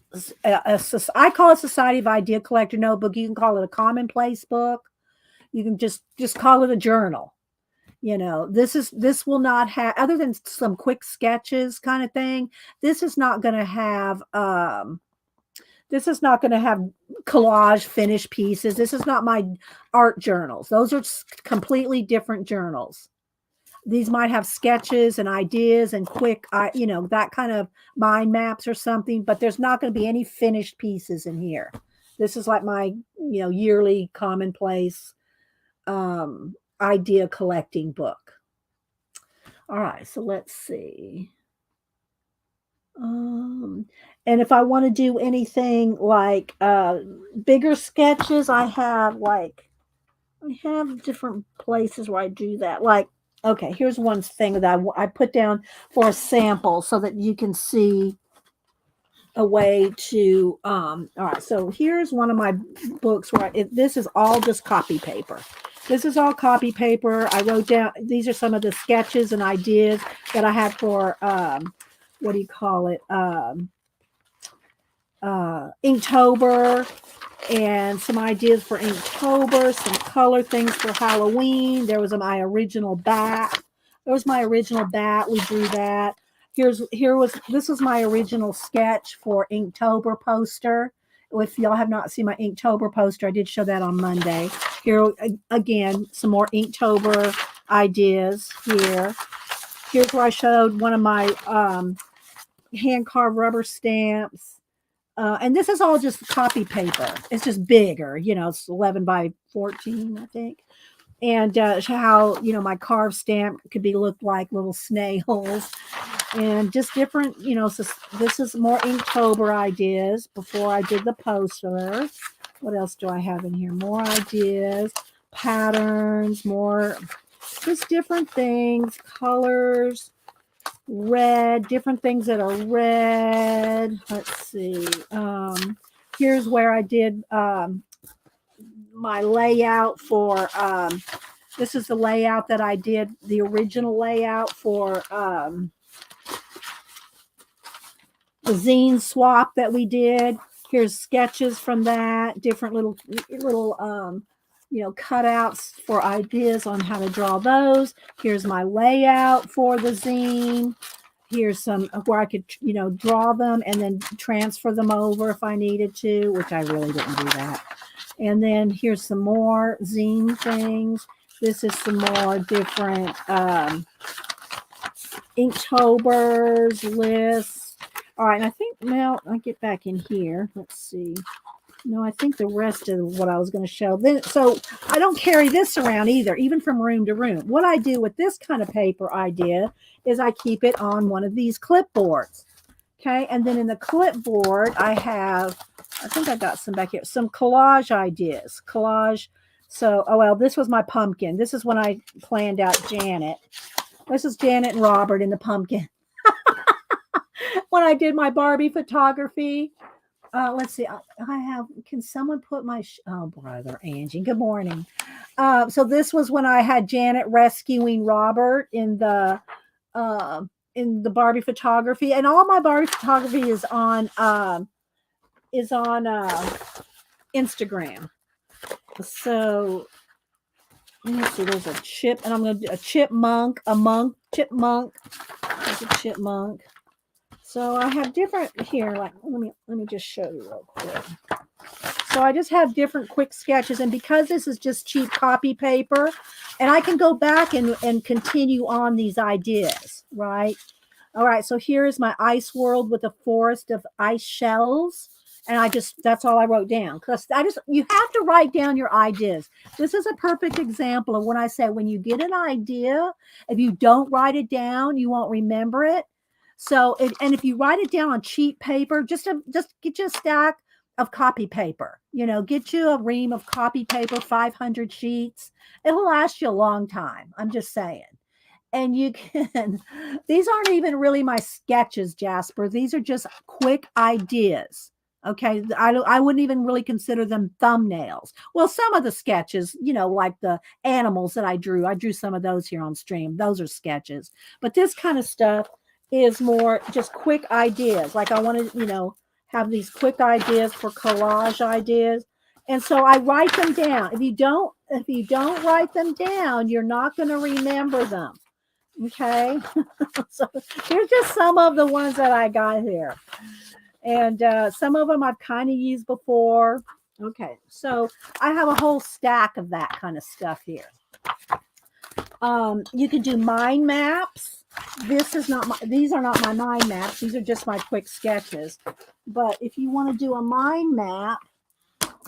call it Society of Idea Collector notebook. You can call it a commonplace book. You can just call it a journal. This will not have, other than some quick sketches kind of thing, this is not going to have collage finished pieces. This is not my art journals. Those are completely different journals. These might have sketches and ideas and quick, that kind of mind maps or something, but there's not going to be any finished pieces in here. This is like my, yearly commonplace idea collecting book. All right, so let's see. And if I want to do anything like bigger sketches, I have different places where I do that. Like, okay, here's one thing that I put down for a sample so that you can see a way to, all right, so here's one of my books where this is all just copy paper. This is all copy paper. I wrote down, these are some of the sketches and ideas that I had for, what do you call it? Inktober, and some ideas for Inktober, some color things for Halloween. There was my original bat. We drew that. This was my original sketch for Inktober poster. If y'all have not seen my Inktober poster, I did show that on Monday. Here again, some more Inktober ideas here. Here's where I showed one of my hand carved rubber stamps. And this is all just copy paper. It's just bigger, it's 11 by 14, I think. And how, my carved stamp could be looked like little snails and just different, so this is more Inktober ideas before I did the poster. What else do I have in here? More ideas, patterns, more, just different things, colors, red, different things that are red. Let's see. Here's where I did my layout for, this is the layout that I did, the original layout for the zine swap that we did. Here's sketches from that, different little cutouts for ideas on how to draw those. Here's my layout for the zine. Here's some where I could, draw them and then transfer them over if I needed to, which I really didn't do that. And then here's some more zine things. This is some more different Inktober's lists. All right, and I think, Mel, I'll get back in here. Let's see. No, I think the rest of what I was going to show. Then, so I don't carry this around either, even from room to room. What I do with this kind of paper idea is I keep it on one of these clipboards. Okay, and then in the clipboard, I have, I think I got some back here, some collage ideas. Collage. So, oh well, this was my pumpkin. This is when I planned out Janet. This is Janet and Robert in the pumpkin. When I did my Barbie photography. Let's see. I have. Can someone put my? Oh, brother Angie. Good morning. So this was when I had Janet rescuing Robert uh, in the Barbie photography, and all my Barbie photography is on Instagram. So let me see. There's a chip, and I'm gonna do a chipmunk, chipmunk. There's a chipmunk. So I have different here. Like let me just show you real quick. So I just have different quick sketches, and because this is just cheap copy paper, and I can go back and continue on these ideas, right? All right, so here is my ice world with a forest of ice shells. And that's all I wrote down. Because you have to write down your ideas. This is a perfect example of when I say when you get an idea, if you don't write it down, you won't remember it. So, if you write it down on cheap paper, just get you a stack of copy paper. Get you a ream of copy paper, 500 sheets. It'll last you a long time. I'm just saying. And you can, these aren't even really my sketches, Jasper. These are just quick ideas. Okay. I wouldn't even really consider them thumbnails. Well, some of the sketches, like the animals that I drew some of those here on stream. Those are sketches. But this kind of stuff is more just quick ideas. Like I want to, have these quick ideas for collage ideas. And so I write them down. If you don't write them down, you're not going to remember them. Okay. So here's just some of the ones that I got here. And some of them I've kind of used before. Okay. So I have a whole stack of that kind of stuff here. You can do mind maps. These are not my mind maps. These are just my quick sketches. But if you want to do a mind map,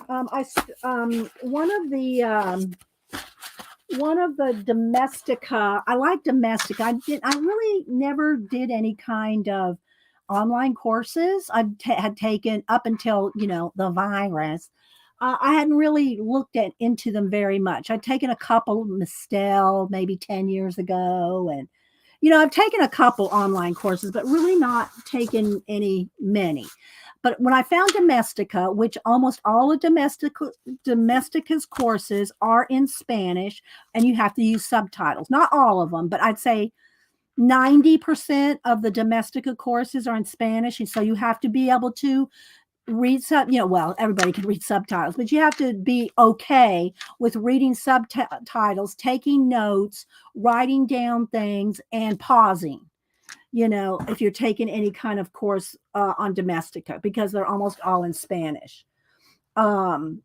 one of the Domestica, I like Domestica. I really never did any kind of online courses. Had taken up until, the virus. I hadn't really looked into them very much. I'd taken a couple, Pastel, maybe 10 years ago. And, I've taken a couple online courses, but really not taken many. But when I found Domestica, which almost all of Domestica's courses are in Spanish, and you have to use subtitles. Not all of them, but I'd say 90% of the Domestica courses are in Spanish. And so you have to be able to read well, everybody can read subtitles, but you have to be okay with reading subtitles, taking notes, writing down things, and pausing. If you're taking any kind of course on Domestica, because they're almost all in Spanish. And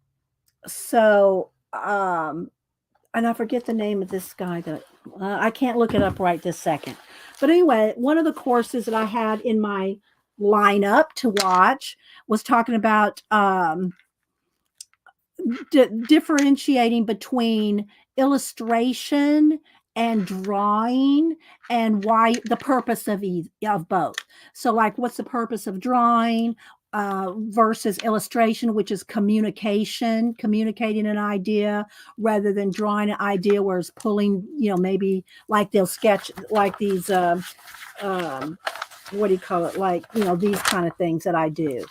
I forget the name of this guy that I can't look it up right this second. But anyway, one of the courses that I had in my lineup to watch was talking about differentiating between illustration and drawing, and why the purpose of both. So like, what's the purpose of drawing versus illustration, which is communicating an idea, rather than drawing an idea where it's pulling, maybe like they'll sketch like these what do you call it, like these kind of things that I do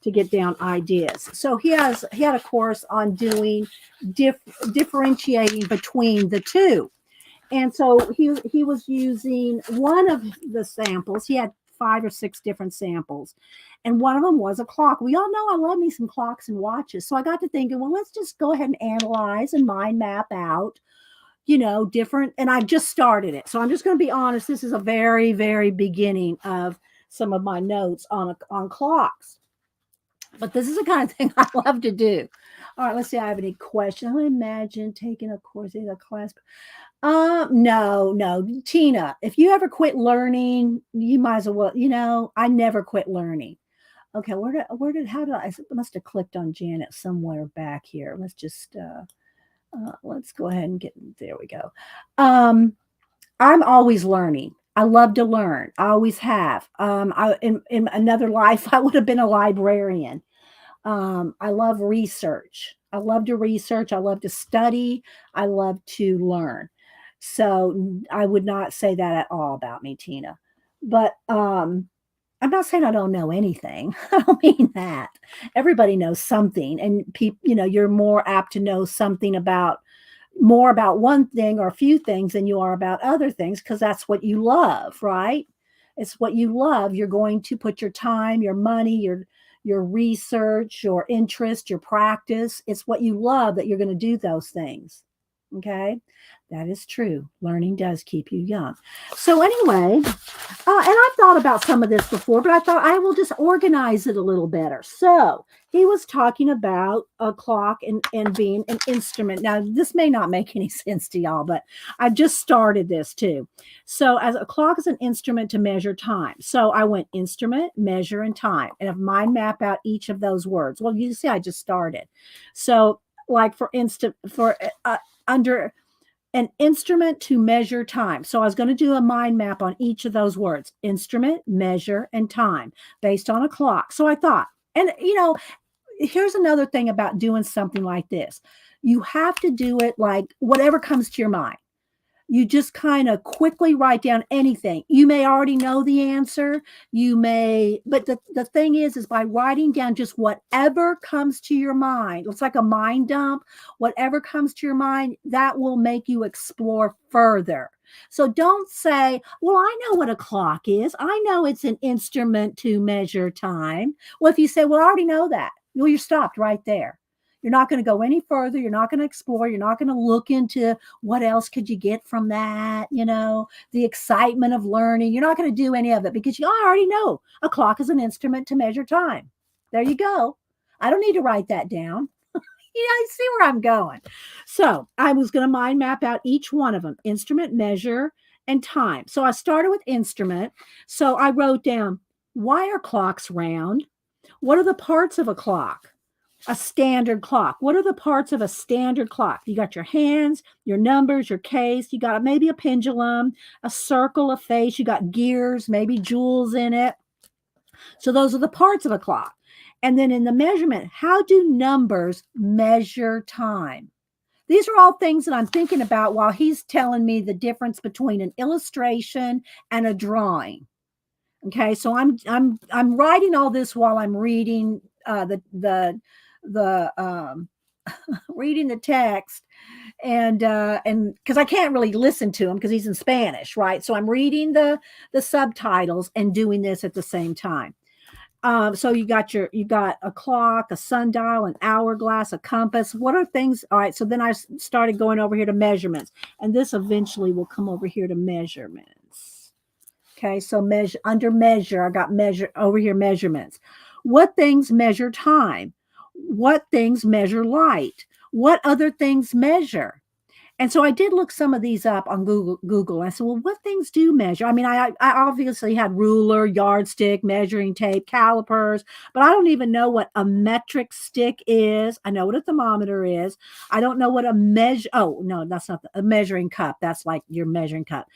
to get down ideas. So he had a course on doing differentiating between the two. And so he was using one of the samples. He had 5 or 6 different samples. And one of them was a clock. We all know I love me some clocks and watches. So I got to thinking, well, let's just go ahead and analyze and mind map out, different. And I just started it. So I'm just going to be honest. This is a very, very beginning of some of my notes on clocks. But this is the kind of thing I love to do. All right, let's see. I have any questions. I would imagine taking a course in a class. No, Tina, if you ever quit learning, you might as well, I never quit learning. Okay, how did I must have clicked on Janet somewhere back here. Let's go ahead and get, there we go. Um, I'm always learning. I love to learn. I always have. In another life, I would have been a librarian. I love research. I love to research. I love to study. I love to learn. So I would not say that at all about me, Tina. But I'm not saying I don't know anything. I don't mean that. Everybody knows something, and people, you're more apt to know something about more about one thing or a few things than you are about other things because that's what you love, right? It's what you love. You're going to put your time, your money, your research, your interest, your practice. It's what you love that you're going to do those things. Okay? That is true. Learning does keep you young. So anyway, and I've thought about some of this before, but I thought I will just organize it a little better. So he was talking about a clock and being an instrument. Now, this may not make any sense to y'all, but I just started this too. So, as a clock is an instrument to measure time. So, I went instrument, measure, and time, and I've mind map out each of those words. Well, you see, I just started. So, like for instance, for under an instrument to measure time. So I was going to do a mind map on each of those words: instrument, measure, and time based on a clock. So I thought, and here's another thing about doing something like this: you have to do it like whatever comes to your mind. You just kind of quickly write down anything. You may already know the answer. But the thing is by writing down just whatever comes to your mind. It's like a mind dump. Whatever comes to your mind, that will make you explore further. So don't say, well, I know what a clock is. I know it's an instrument to measure time. Well, if you say, well, I already know that, well, you're stopped right there. You're not going to go any further. You're not going to explore. You're not going to look into what else could you get from that, the excitement of learning. You're not going to do any of it because I already know a clock is an instrument to measure time. There you go. I don't need to write that down. You see where I'm going. So I was going to mind map out each one of them: instrument, measure, and time. So I started with instrument. So I wrote down, why are clocks round? What are the parts of a clock? A standard clock. What are the parts of a standard clock? You got your hands, your numbers, your case. You got maybe a pendulum, a circle, a face. You got gears, maybe jewels in it. So those are the parts of a clock. And then in the measurement, how do numbers measure time? These are all things that I'm thinking about while he's telling me the difference between an illustration and a drawing. Okay, so I'm writing all this while I'm reading the reading the text, and because I can't really listen to him because he's in Spanish, right? So I'm reading the subtitles and doing this at the same time. So you got a clock, a sundial, an hourglass, a compass. What are things? All right. So then I started going over here to measurements, and this eventually will come over here to measurements. Okay. So under measure, I got measure over here, measurements. What things measure time? What things measure light? What other things measure? And so I did look some of these up on Google. I said, well, what things do measure? I mean, I obviously had ruler, yardstick, measuring tape, calipers, but I don't even know what a metric stick is. I know what a thermometer is. I don't know what a measure. Oh, no, that's not a measuring cup. That's like your measuring cup.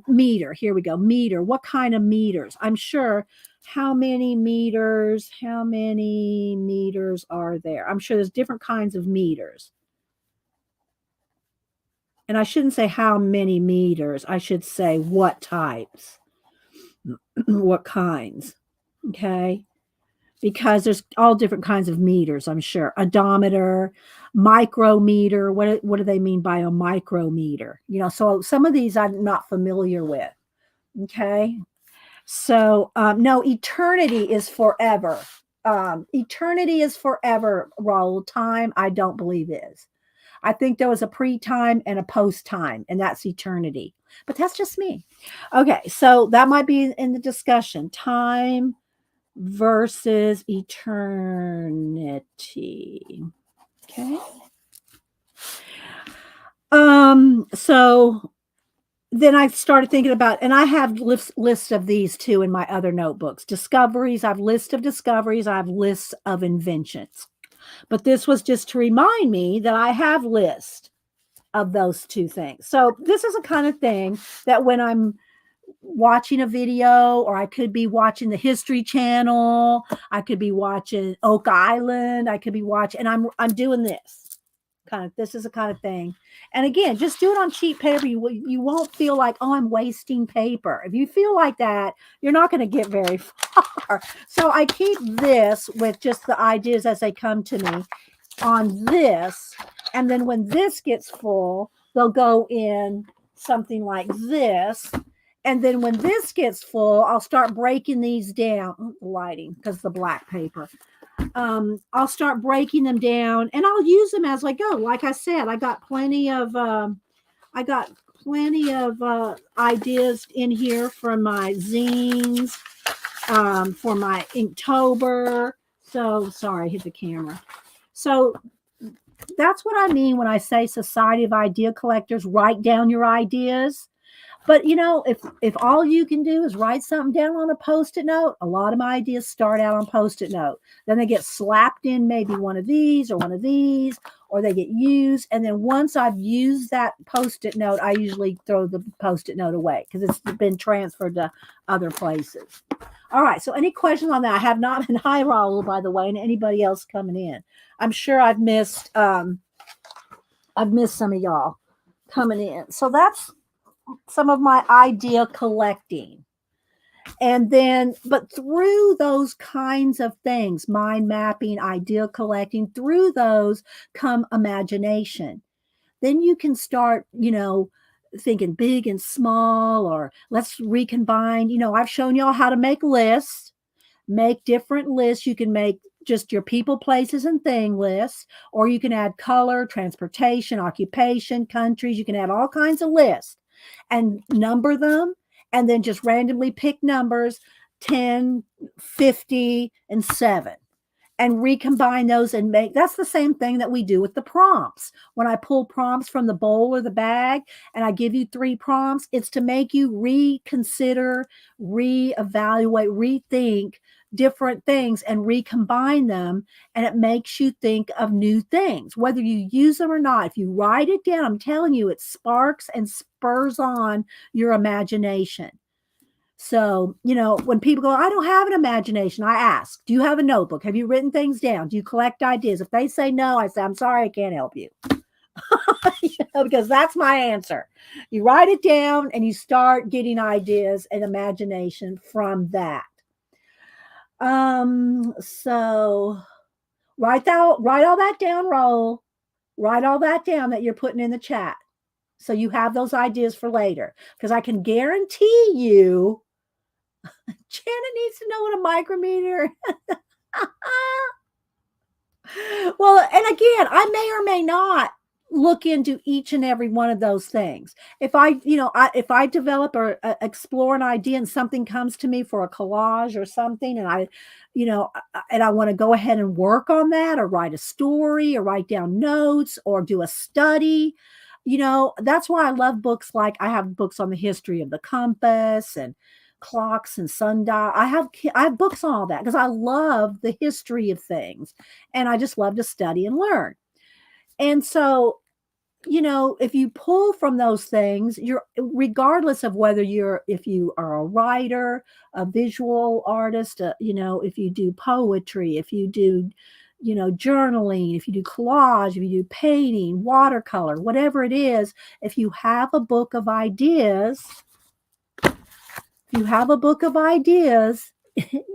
Meter. Here we go. Meter. What kind of meters? I'm sure. How many meters? How many meters are there? I'm sure there's different kinds of meters. And I shouldn't say how many meters. I should say what types, what kinds. Okay. Because there's all different kinds of meters, I'm sure. Odometer, micrometer. What do they mean by a micrometer? So some of these I'm not familiar with. Okay. So, no, eternity is forever. Eternity is forever, Raul. Time, I don't believe is. I think there was a pre-time and a post-time, and that's eternity. But that's just me. Okay, so that might be in the discussion. Time versus eternity. Okay. So then I started thinking about, and I have lists of these too in my other notebooks. Discoveries, I've list of discoveries, I have lists of inventions. But this was just to remind me that I have lists of those two things. So this is a kind of thing that when I'm watching a video, or I could be watching the History Channel, I could be watching Oak Island, I could be watching, and I'm doing this kind of, this is a kind of thing. And again, just do it on cheap paper. You won't feel like, oh, I'm wasting paper. If you feel like that, you're not going to get very far. So I keep this with just the ideas as they come to me on this, and then when this gets full, they'll go in something like this. And then when this gets full, I'll start breaking these down. Lighting, because the black paper. I'll start breaking them down, and I'll use them as I go. Like I said, I got plenty of ideas in here from my zines, for my Inktober. So sorry, I hit the camera. So that's what I mean when I say Society of Idea Collectors. Write down your ideas. But if all you can do is write something down on a post-it note, a lot of my ideas start out on post-it note. Then they get slapped in maybe one of these, or they get used. And then once I've used that post-it note, I usually throw the post-it note away because it's been transferred to other places. All right. So any questions on that? I have not been, hi, Raul, by the way, and anybody else coming in. I'm sure I've missed some of y'all coming in. So that's some of my idea collecting. And then, but through those kinds of things, mind mapping, idea collecting, through those come imagination. Then you can start, thinking big and small, or let's recombine. I've shown y'all how to make lists, make different lists. You can make just your people, places, and thing lists, or you can add color, transportation, occupation, countries. You can add all kinds of lists and number them, and then just randomly pick numbers 10, 50, and 7, and recombine those and make. That's the same thing that we do with the prompts. When I pull prompts from the bowl or the bag and I give you 3 prompts, it's to make you reconsider, reevaluate, rethink different things and recombine them, and it makes you think of new things, whether you use them or not. If you write it down, I'm telling you, it sparks and spurs on your imagination. So, when people go, I don't have an imagination, I ask, do you have a notebook? Have you written things down? Do you collect ideas? If they say no, I say, I'm sorry, I can't help you. Because that's my answer. You write it down and you start getting ideas and imagination from that. So write all that down, Raul. Write all that down that you're putting in the chat. So you have those ideas for later. Because I can guarantee you, Janet needs to know what a micrometer. Well, and again, I may or may not look into each and every one of those things. If I develop or explore an idea and something comes to me for a collage or something, and I want to go ahead and work on that, or write a story, or write down notes, or do a study, that's why I love books. Like I have books on the history of the compass and clocks and sundial. I have books on all that because I love the history of things, and I just love to study and learn. And so, if you pull from those things, regardless of if you are a writer, a visual artist, if you do poetry, if you do, journaling, if you do collage, if you do painting, watercolor, whatever it is, if you have a book of ideas,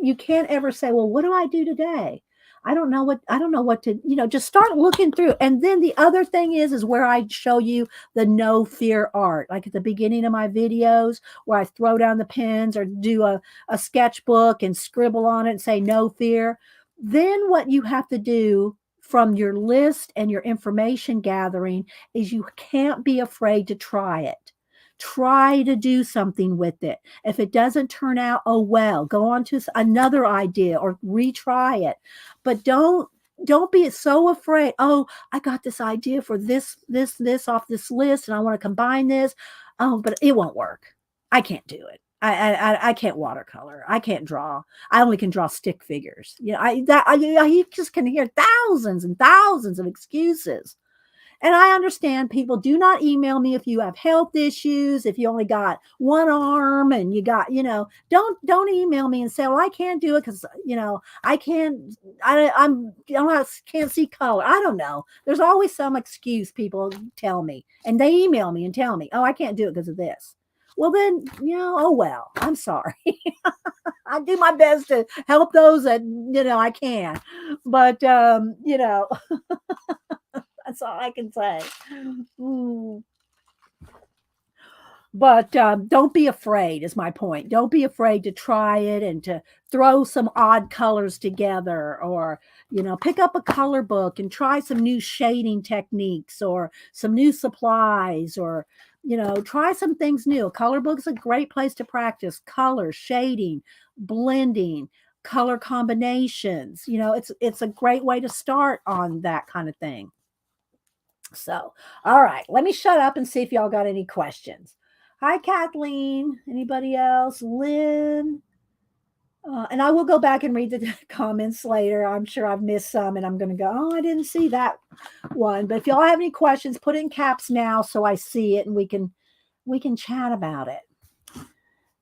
you can't ever say, well, what do I do today? I don't know what to, just start looking through. And then the other thing is where I show you the no fear art, like at the beginning of my videos, where I throw down the pens or do a sketchbook and scribble on it and say no fear. Then what you have to do from your list and your information gathering is you can't be afraid to try it. Try to do something with it. If it doesn't turn out, oh well, go on to another idea or retry it. But don't don't be so afraid. Oh, I got this idea for this off this list, and I want to combine this. Oh, but it won't work. I can't do it. I can't watercolor. I can't draw. I only can draw stick figures. You just can hear thousands and thousands of excuses. And I understand people do not email me if you have health issues, if you only got one arm and you got, don't email me and say, well, I can't do it because, I can't, I don't have, can't see color. I don't know. There's always some excuse people tell me, and they email me and tell me, oh, I can't do it because of this. Well, then, oh, well, I'm sorry. I do my best to help those that, I can. But, that's all I can say. Mm. But don't be afraid, is my point. Don't be afraid to try it and to throw some odd colors together, or, pick up a color book and try some new shading techniques or some new supplies, or, try some things new. A color book is a great place to practice color, shading, blending, color combinations. It's a great way to start on that kind of thing. So, all right, let me shut up and see if y'all got any questions. Hi, Kathleen. Anybody else? Lynn? And I will go back and read the comments later. I'm sure I've missed some, and I'm going to go, oh, I didn't see that one. But if y'all have any questions, put in caps now so I see it and we can chat about it.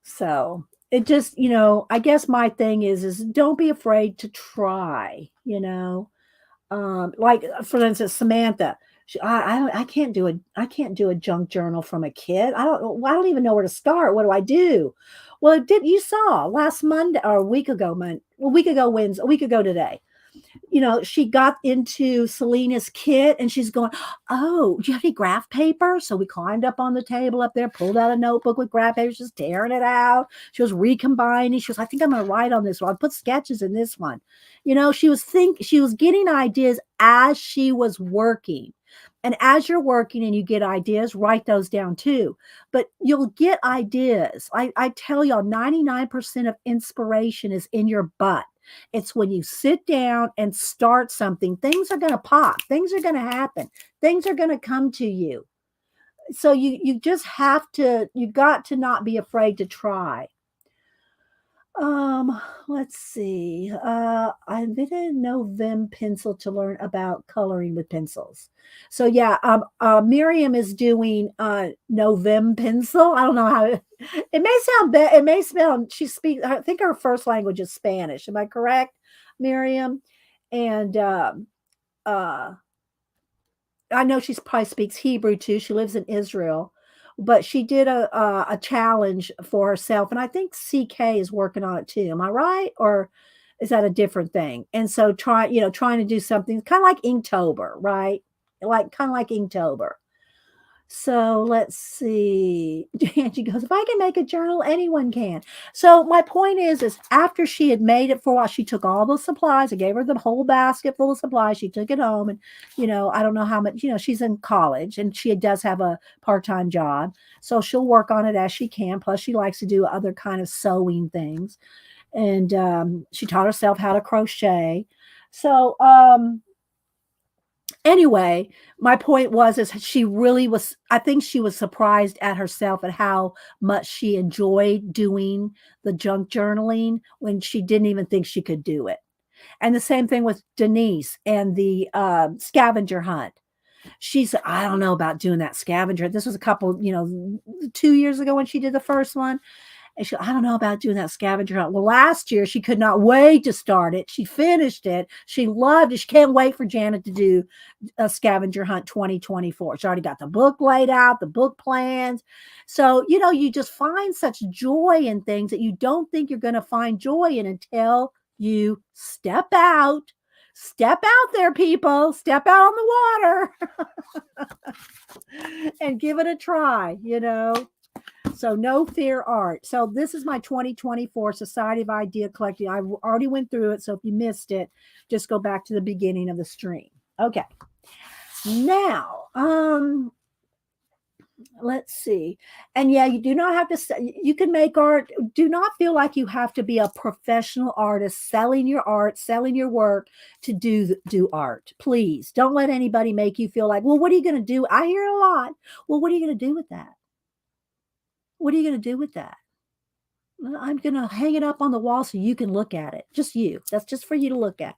So it just, I guess my thing is don't be afraid to try. Like for instance, Samantha. I can't do a junk journal from a kid. I don't even know where to start. What do I do? Well, you saw last Monday or a week ago, Wednesday, a week ago today. She got into Selena's kit and she's going, oh, do you have any graph paper? So we climbed up on the table up there, pulled out a notebook with graph paper, just tearing it out. She was recombining. She was, I think I'm going to write on this one. I'll put sketches in this one. She was getting ideas as she was working. And as you're working and you get ideas, write those down too. But you'll get ideas. I tell y'all, 99% of inspiration is in your butt. It's when you sit down and start something, things are going to pop, things are going to happen, things are going to come to you. So you just you got to not be afraid to try. Let's see. I invented no Vim pencil to learn about coloring with pencils. So yeah, Miriam is doing no Vim pencil. I don't know how it may sound bad. It may spell. She speaks. I think her first language is Spanish. Am I correct, Miriam? And uh, I know she probably speaks Hebrew too. She lives in Israel, but she did a challenge for herself, and I think CK is working on it too. Am I right, or is that a different thing? And so trying to do something kind of like Inktober, right? Kind of like Inktober. So let's see. Angie goes, if I can make a journal, anyone can. So my point is after she had made it for a while, she took all the supplies. I gave her the whole basket full of supplies. She took it home, and I don't know how much. She's in college and she does have a part-time job, so she'll work on it as she can. Plus, she likes to do other kind of sewing things, and she taught herself how to crochet. So anyway, my point is she really was, I think she was surprised at herself at how much she enjoyed doing the junk journaling when she didn't even think she could do it. And the same thing with Denise and the scavenger hunt. She said, I don't know about doing that scavenger. This was a couple, 2 years ago when she did the first one. And I don't know about doing that scavenger hunt. Well, last year she could not wait to start it. She finished it. She loved it. She can't wait for Janet to do a scavenger hunt 2024. She already got the book laid out, the book plans. So, you just find such joy in things that you don't think you're going to find joy in until you step out. Step out there, people. Step out on the water and give it a try, So no fear art. So this is my 2024 Society of Idea Collecting. I already went through it. So if you missed it, just go back to the beginning of the stream. Okay. Now, Let's see. And yeah, you do not have to you can make art. Do not feel like you have to be a professional artist selling your art, selling your work to do art. Please don't let anybody make you feel like, well, what are you going to do? I hear a lot. Well, what are you going to do with that? What are you going to do with that? "Well, I'm going to hang it up on the wall so you can look at it. Just you. That's just for you to look at.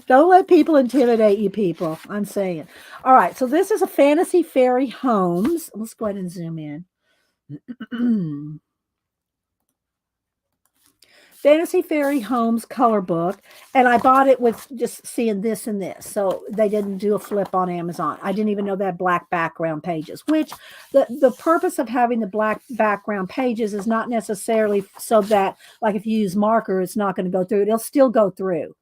Don't let people intimidate you, people. I'm saying. All right. So this is a Fantasy Fairy Homes. Let's go ahead and zoom in. Fantasy Fairy Homes color book, and I bought it with just seeing this and this. So they didn't do a flip on Amazon. I didn't even know that black background pages, which the purpose of having the black background pages is not necessarily so that, like, if you use marker, it's not going to go through. It'll still go through.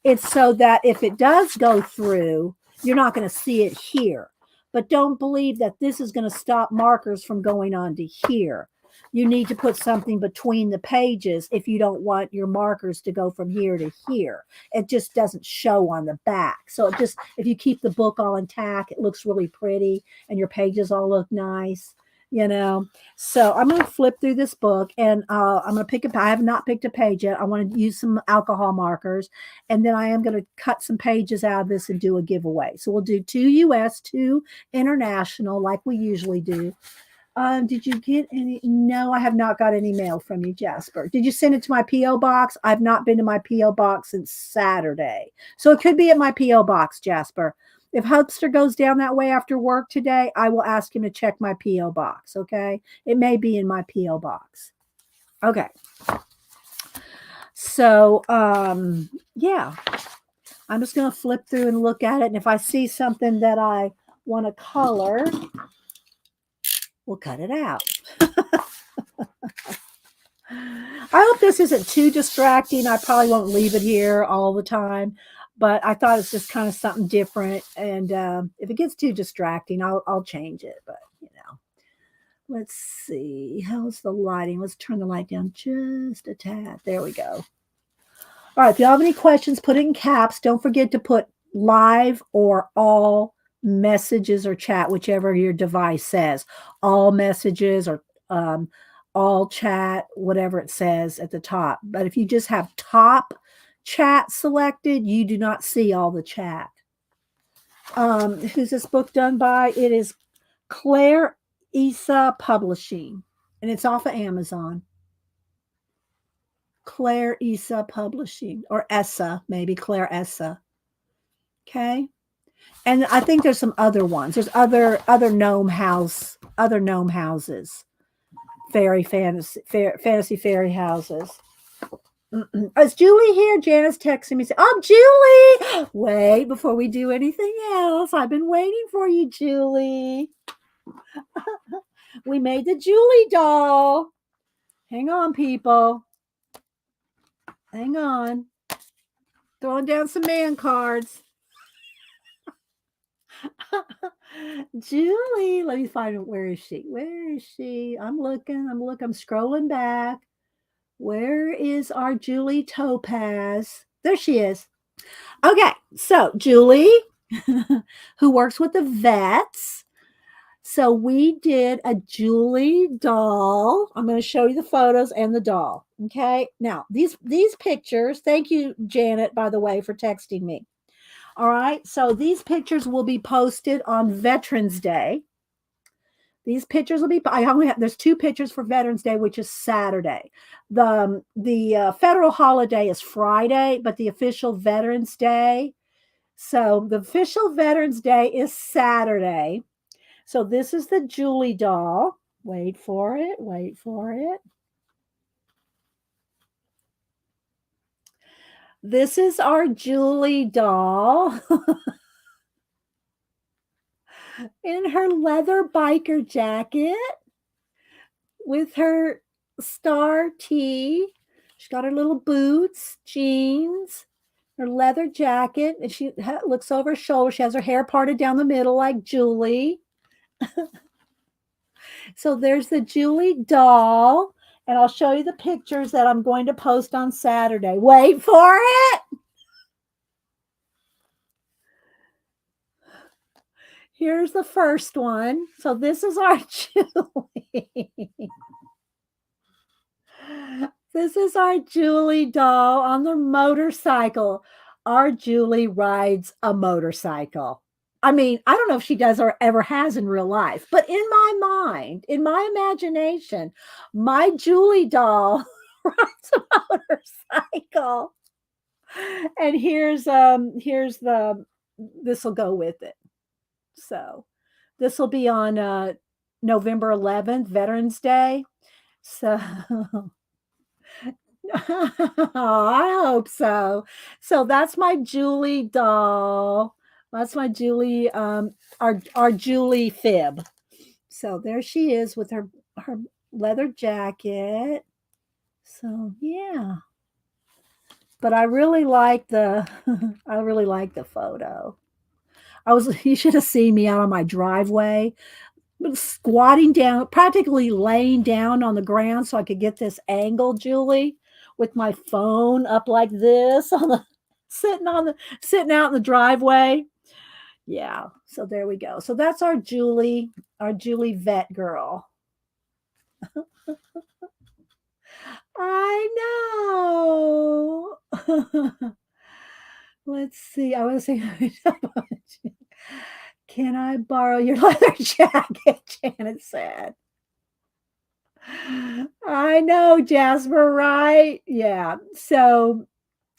It's so that if it does go through, you're not going to see it here. But don't believe that this is going to stop markers from going on to here. You need to put something between the pages if you don't want your markers to go from here to here. It just doesn't show on the back. So it just, if you keep the book all intact, it looks really pretty and your pages all look nice, you know. So I'm going to flip through this book, and I'm going to pick up. I have not picked a page yet. I want to use some alcohol markers, and then I am going to cut some pages out of this and do a giveaway. So we'll do 2 US, 2 international, like we usually do. Did you get any? No, I have not got any mail from you, Jasper. Did you send it to my P.O. box? I've not been to my P.O. box since Saturday. So it could be at my P.O. box, Jasper. If Hubster goes down that way after work today, I will ask him to check my P.O. box, okay? It may be in my P.O. box. Okay. So, yeah. I'm just going to flip through and look at it. And if I see something that I want to color, we'll cut it out. I hope this isn't too distracting. I probably won't leave it here all the time, but I thought it's just kind of something different. And if it gets too distracting, I'll change it. But you know, let's see. How's the lighting? Let's turn the light down just a tad. There we go. All right. If you have any questions, put it in caps. Don't forget to put live or all messages or chat, whichever your device says. All messages or all chat, whatever it says at the top. But if you just have top chat selected, you do not see all the chat. Who's this book done by? It is Claire Issa Publishing, and it's off of Amazon. Claire Issa Publishing, or Essa, maybe Claire Essa. Okay. And I think there's some other ones. There's other gnome houses, fantasy fairy houses. Is Julie here? Janice texting me. Oh, Julie! Wait, before we do anything else, I've been waiting for you, Julie. We made the Julie doll. Hang on, people. Hang on. Throwing down some man cards. Julie, let me find, where is she? Where is she? I'm looking, I'm scrolling back. Where is our Julie Topaz? There she is. Okay, so Julie, who works with the vets. So we did a Julie doll. I'm going to show you the photos and the doll. Okay, now these pictures. Thank you, Janet, by the way, for texting me. All right, so these pictures will be posted on Veterans Day. These pictures will be. I only have. There's 2 pictures for Veterans Day, which is Saturday. The federal holiday is Friday, but the official Veterans Day. So the official Veterans Day is Saturday. So this is the Julie doll. Wait for it. Wait for it. This is our Julie doll in her leather biker jacket with her star tee. She's got her little boots, jeans, her leather jacket, and she looks over her shoulder. She has her hair parted down the middle like Julie. So there's the Julie doll, and I'll show you the pictures that I'm going to post on Saturday. Wait for it. Here's the first one. So this is our Julie. This is our Julie doll on the motorcycle. Our Julie rides a motorcycle. I mean, I don't know if she does or ever has in real life, but in my mind, in my imagination, my Julie doll rides a motorcycle. And here's the this will go with it. So this will be on November 11th, Veterans Day. So I hope so. So that's my Julie doll. That's my Julie, our Julie fib. So there she is with her leather jacket. So yeah. But I really like the I really like the photo. You should have seen me out on my driveway, squatting down, practically laying down on the ground so I could get this angle, Julie, with my phone up like this on the sitting out in the driveway. Yeah. So there we go. So that's our Julie vet girl. I know. Let's see. I want to say, can I borrow your leather jacket? Janet said. I know, Jasper, right? Yeah. So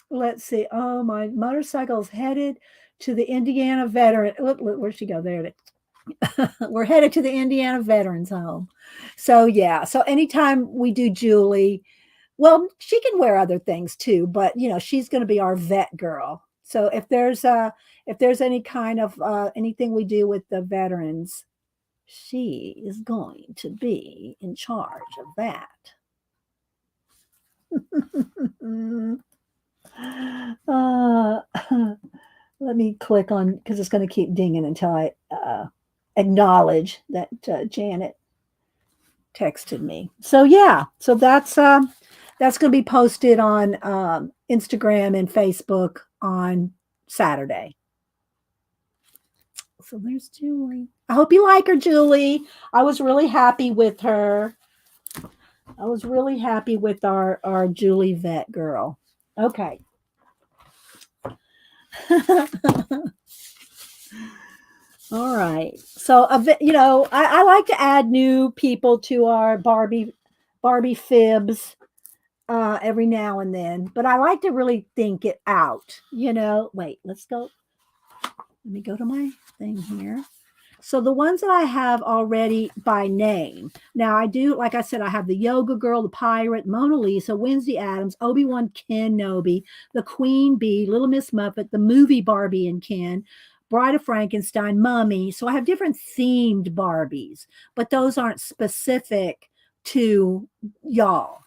let's see. Oh, my motorcycle's headed to the Indiana veteran. Where'd she go? There. We're headed to the Indiana Veterans Home. So yeah. So anytime we do Julie, well, she can wear other things too, but she's going to be our vet girl. So if there's any kind of anything we do with the veterans, she is going to be in charge of that. Let me click on because it's going to keep dinging until I acknowledge that Janet texted me. So yeah, so that's going to be posted on Instagram and Facebook on Saturday. So there's Julie. I hope you like her, Julie. I was really happy with her. I was really happy with our Julie vet girl. Okay. All right. So, I like to add new people to our Barbie fibs every now and then, but I like to really think it out. Wait, let's go. Let me go to my thing here. So the ones that I have already by name. Now I do, like I said, I have the Yoga Girl, the Pirate, Mona Lisa, Wednesday Addams, Obi-Wan Kenobi, the Queen Bee, Little Miss Muffet, the movie Barbie and Ken, Bride of Frankenstein, Mummy. So I have different themed Barbies, but those aren't specific to y'all.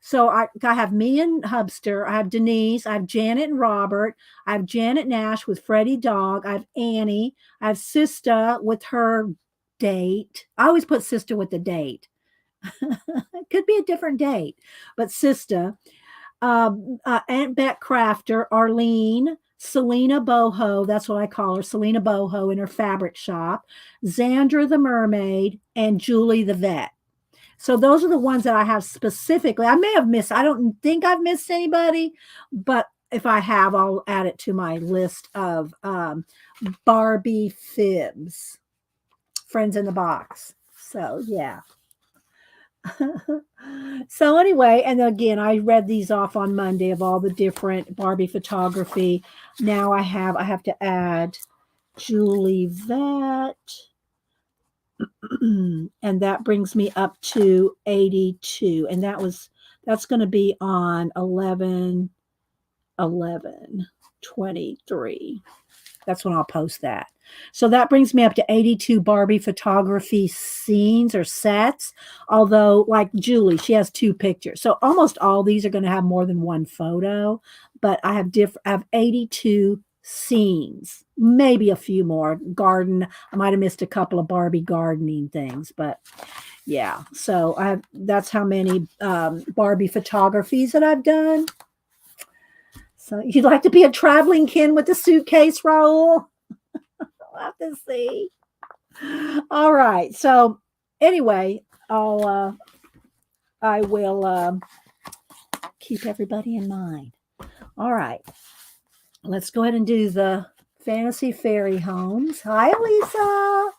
So I have me and Hubster. I have Denise. I have Janet and Robert. I have Janet Nash with Freddie Dog. I have Annie. I have Sista with her date. I always put Sista with the date. It could be a different date, but Sista. Aunt Bet Crafter, Arlene, Selena Boho. That's what I call her. Selena Boho in her fabric shop. Xandra the Mermaid and Julie the Vet. So those are the ones that I have specifically. I may have missed, I don't think I've missed anybody, but if I have, I'll add it to my list of Barbie fibs, friends in the box. So yeah. So anyway, and again, I read these off on Monday of all the different Barbie photography. Now I have to add Julie Vet. And that brings me up to 82, and that's going to be on 11/11/23. That's when I'll post that. So that brings me up to 82 Barbie photography scenes or sets, although like Julie, she has 2 pictures, so almost all these are going to have more than one photo, but I have 82 scenes, maybe a few more. Garden, I might have missed a couple of Barbie gardening things, but yeah. So that's how many Barbie photographies that I've done. So you'd like to be a traveling Ken with a suitcase, Raul? I'll have to see. All right. So anyway, I will keep everybody in mind. All right. Let's go ahead and do the fantasy fairy homes. Hi, Lisa.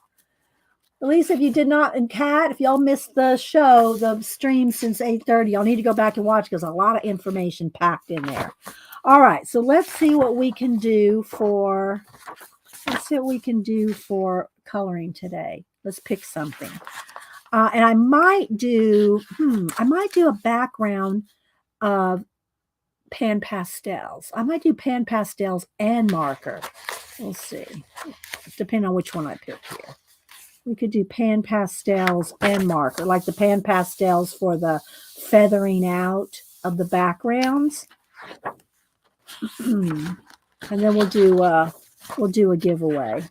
Elisa, if you did not, and Kat, if y'all missed the show, the stream since 8:30, y'all need to go back and watch because a lot of information packed in there. All right, so let's see what we can do for coloring today. Let's pick something. And I might do a background of pan pastels. I might do pan pastels and marker. We'll see. Depending on which one I pick here. We could do pan pastels and marker, like the pan pastels for the feathering out of the backgrounds. And then we'll do a giveaway.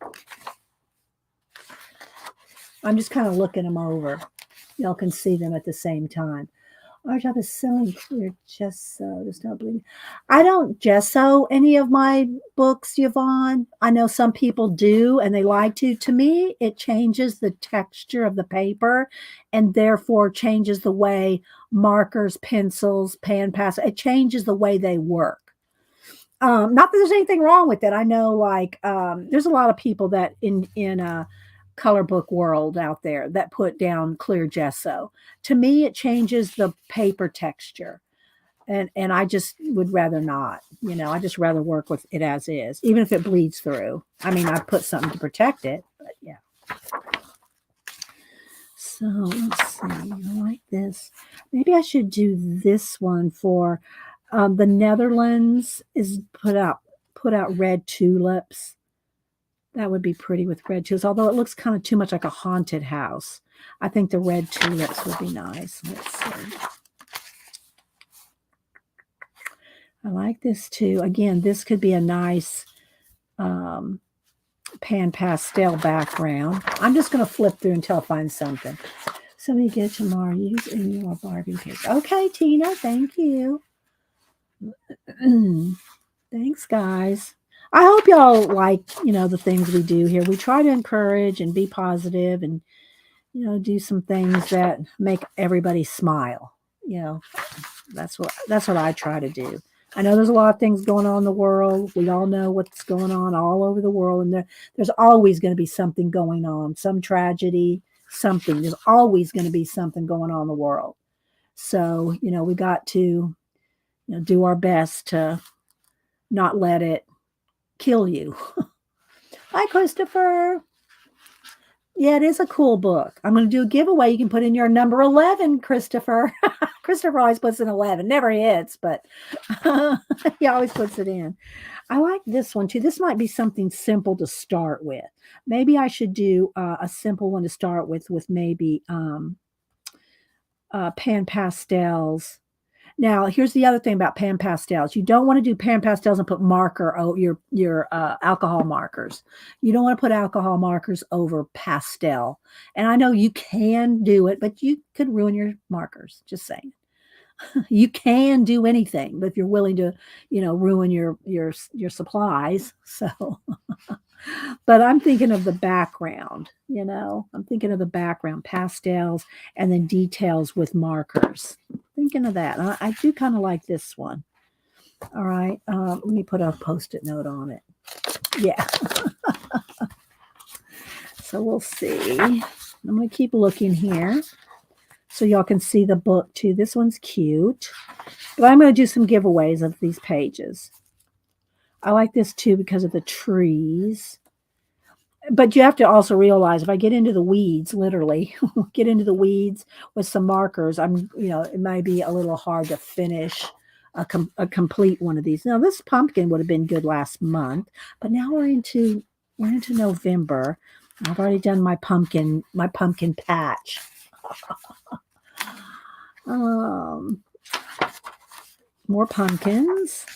I'm just kind of looking them over. Y'all can see them at the same time. Our job is selling clear gesso. Just don't believe me. I don't gesso any of my books, Yvonne. I know some people do and they like to. To me, it changes the texture of the paper and therefore changes the way markers, pencils, pan pastel, it changes the way they work. Not that there's anything wrong with it. I know like there's a lot of people that in a color book world out there that put down clear gesso. To me, it changes the paper texture. And I just would rather not, I just rather work with it as is, even if it bleeds through. I mean, I put something to protect it, but yeah. So let's see, I like this. Maybe I should do this one for the Netherlands is put out red tulips. That would be pretty with red tulips, although it looks kind of too much like a haunted house. I think the red tulips would be nice. Let's see. I like this too. Again, this could be a nice pan pastel background. I'm just going to flip through until I find something. Somebody get it tomorrow. Use in your Barbie page. Okay, Tina. Thank you. Thanks, guys. I hope y'all like, the things we do here. We try to encourage and be positive and, do some things that make everybody smile. That's what I try to do. I know there's a lot of things going on in the world. We all know what's going on all over the world. And there's always going to be something going on, some tragedy, something. There's always going to be something going on in the world. So, we got to, do our best to not let it kill you. Hi, Christopher. Yeah, it is a cool book. I'm going to do a giveaway. You can put in your number 11, Christopher. Christopher always puts in 11. Never hits, but he always puts it in. I like this one too. This might be something simple to start with. Maybe I should do a simple one to start with maybe pan pastels. Now, here's the other thing about pan pastels. You don't want to do pan pastels and put your alcohol markers. You don't want to put alcohol markers over pastel. And I know you can do it, but you could ruin your markers. Just saying. You can do anything, but if you're willing to, ruin your supplies. So, but I'm thinking of the background. I'm thinking of the background, pastels, and then details with markers. Thinking of that. I do kind of like this one. All right. Let me put a Post-it note on it. Yeah. So we'll see. I'm going to keep looking here so y'all can see the book too. This one's cute. But I'm going to do some giveaways of these pages. I like this too because of the trees. But you have to also realize if I get into the weeds, literally get into the weeds with some markers, it might be a little hard to finish a complete one of these. Now this pumpkin would have been good last month, but now we're into November. I've already done my pumpkin patch. More pumpkins.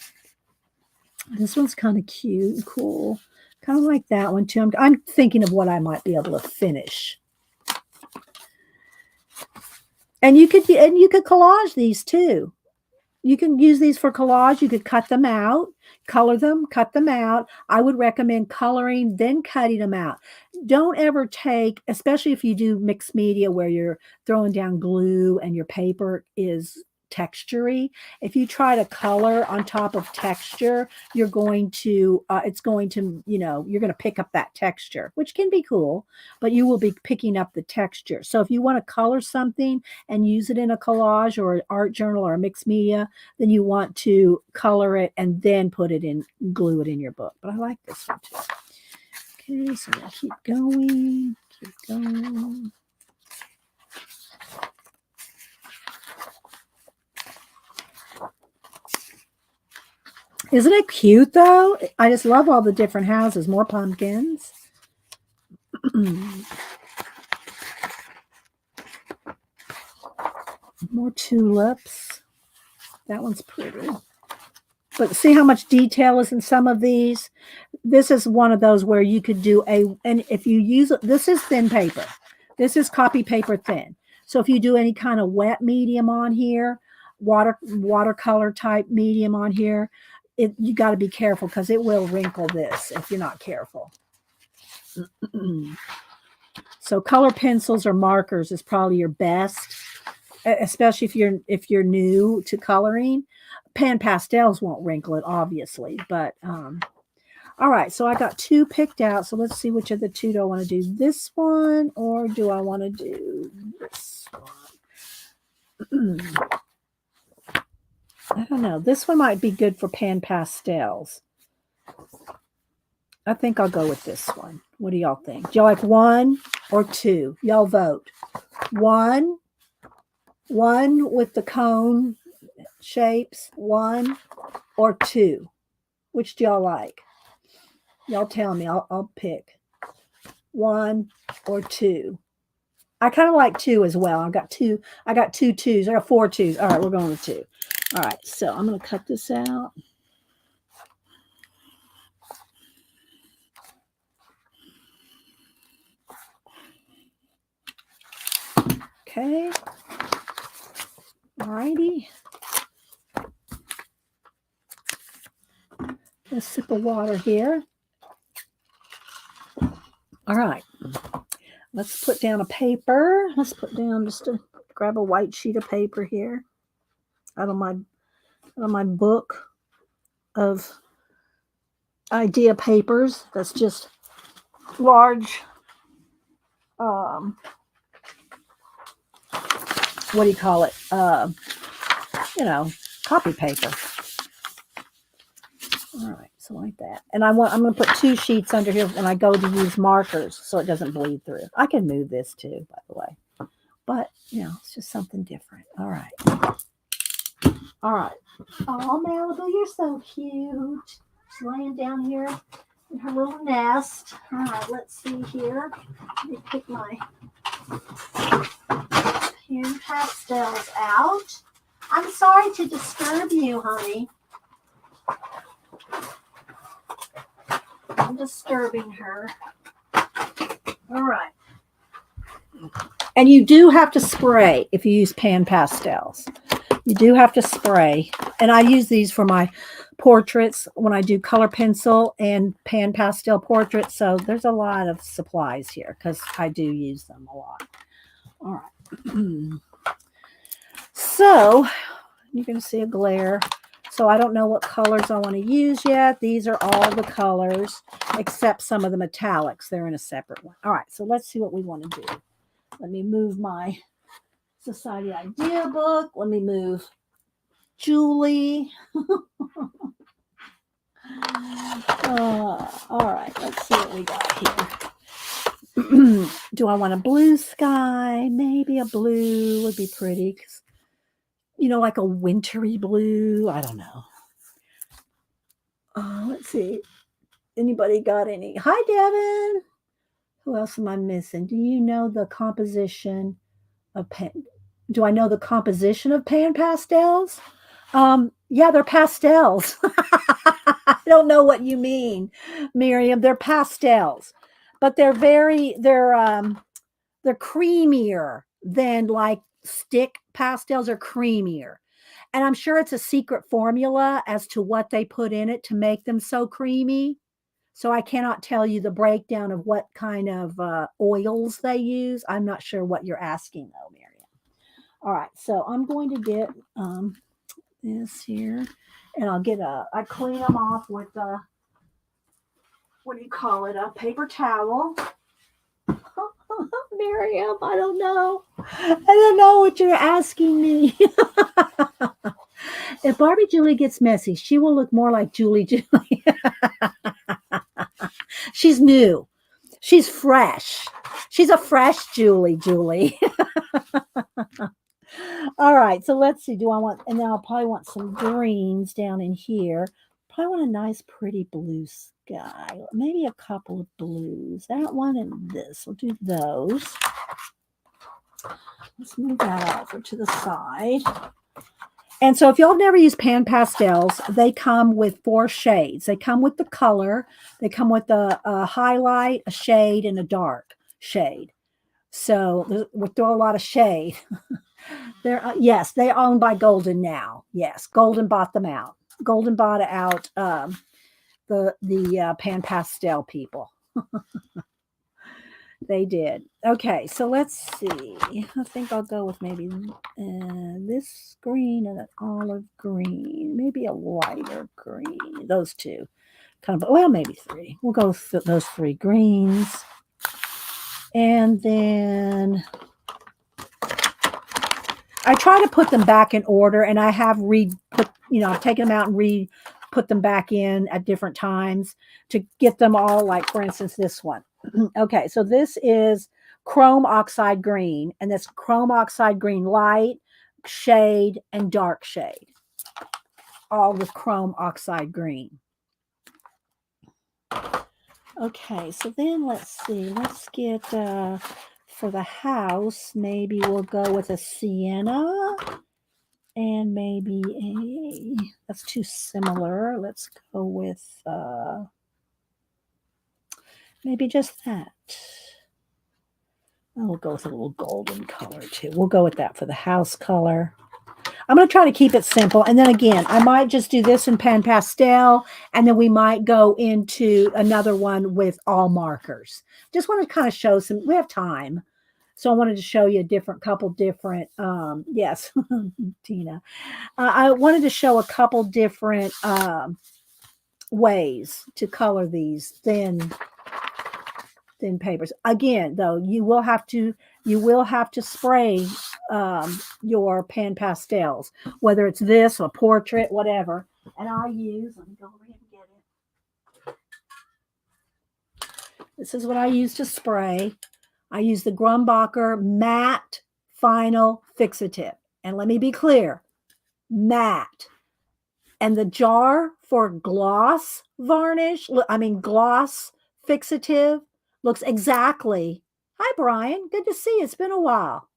This one's kind of cute and cool. Kind of like that one too. I'm thinking of what I might be able to finish. And you could collage these too. You can use these for collage. You could cut them out. color them, cut them out. I would recommend coloring, then cutting them out. Don't ever take, especially if you do mixed media where you're throwing down glue and your paper is textury. If you try to color on top of texture, you're going to, it's going to, you're going to pick up that texture, which can be cool, but you will be picking up the texture. So if you want to color something and use it in a collage or an art journal or a mixed media, then you want to color it and then put it in, glue it in your book. But I like this one too. Okay, so we'll keep going, keep going. Isn't it cute though? I just love all the different houses. More pumpkins. More tulips. That one's pretty. But see how much detail is in some of these? This is one of those where you could do and if you use, this is thin paper. This is copy paper thin. So if you do any kind of wet medium on here, watercolor type medium on here, you got to be careful because it will wrinkle this if you're not careful. So color pencils or markers is probably your best, especially if you're new to coloring. Pan pastels won't wrinkle it, obviously, but all right. So I got 2 picked out. So let's see which of the 2 do I want to do. This one or do I want to do this one? I don't know. This one might be good for pan pastels. I think I'll go with this one. What do y'all think? Do y'all like 1 or 2? Y'all vote. 1 with the cone shapes, 1 or 2. Which do y'all like? Y'all tell me. I'll pick 1 or 2. I kind of like 2 as well. I got 2 2s. I got 4 2s. All right, we're going with 2. All right, so I'm going to cut this out. Okay. All righty. A sip of water here. All right. Let's put down a paper. Let's put down grab a white sheet of paper here out of my book of idea papers. That's just large. What do you call it? Copy paper. All right, so like that. And I'm going to put 2 sheets under here when I go to use markers so it doesn't bleed through. I can move this too, by the way. But, it's just something different. All right. All right. Oh, Malibu, you're so cute. She's laying down here in her little nest. All right, let's see here. Let me pick my pan pastels out. I'm sorry to disturb you, honey. I'm disturbing her. All right. And you do have to spray if you use pan pastels. You do have to spray. And I use these for my portraits when I do color pencil and pan pastel portraits. So there's a lot of supplies here because I do use them a lot. All right. So you're going to see a glare. So I don't know what colors I want to use yet. These are all the colors except some of the metallics. They're in a separate one. All right, so let's see what we want to do. Let me move my Society Idea book. Let me move Julie. All right, let's see what we got here. Do I want a blue sky? Maybe a blue would be pretty. Like a wintry blue. I don't know. Let's see. Anybody got any? Hi, Devin. Who else am I missing? Do you know the composition of Do I know the composition of pan pastels? Yeah, they're pastels. I don't know what you mean, Miriam. They're pastels, but they're creamier than like stick pastels are creamier. And I'm sure it's a secret formula as to what they put in it to make them so creamy. So I cannot tell you the breakdown of what kind of oils they use. I'm not sure what you're asking though, Miriam. All right, so I'm going to get this here, and I clean them off with what do you call it? A paper towel. Miriam, I don't know. I don't know what you're asking me. If Barbie Julie gets messy, she will look more like Julie Julie. She's new. She's fresh. She's a fresh Julie Julie. All right, so let's see. Do I want, and then I'll probably want some greens down in here. Probably want a nice, pretty blue sky. Maybe a couple of blues. That one and this. We'll do those. Let's move that over to the side. And so if y'all have never used pan pastels, they come with 4 shades. They come with the color. They come with a highlight, a shade, and a dark shade. So we'll throw a lot of shade. They're yes, they're owned by Golden now. Yes, Golden bought them out. Golden bought out the pan pastel people. They did. Okay, so let's see. I think I'll go with maybe this green and an olive green, maybe a lighter green. Those two, kind of. Well, maybe 3. We'll go with those 3 greens, and then I try to put them back in order, and I have I've taken them out and put them back in at different times to get them all, like for instance, this one. Okay, so this is chrome oxide green, and that's chrome oxide green light, shade, and dark shade, all with chrome oxide green. Okay, so then let's see. Let's get, for the house, maybe we'll go with a sienna, and maybe that's too similar. Let's go with maybe just that. We'll go with a little golden color too. We'll go with that for the house color. I'm going to try to keep it simple. And then again, I might just do this in pan pastel, and then we might go into another one with all markers. Just want to kind of show we have time. So I wanted to show you couple different, yes, Tina. I wanted to show a couple different ways to color these thin papers. Again, though, you will have to spray your pan pastels, whether it's this or portrait, whatever. And let me go over here and get it. This is what I use to spray. I use the Grumbacher Matte Final Fixative. And let me be clear, matte. And the jar for gloss fixative looks exactly. Hi, Brian. Good to see you. It's been a while.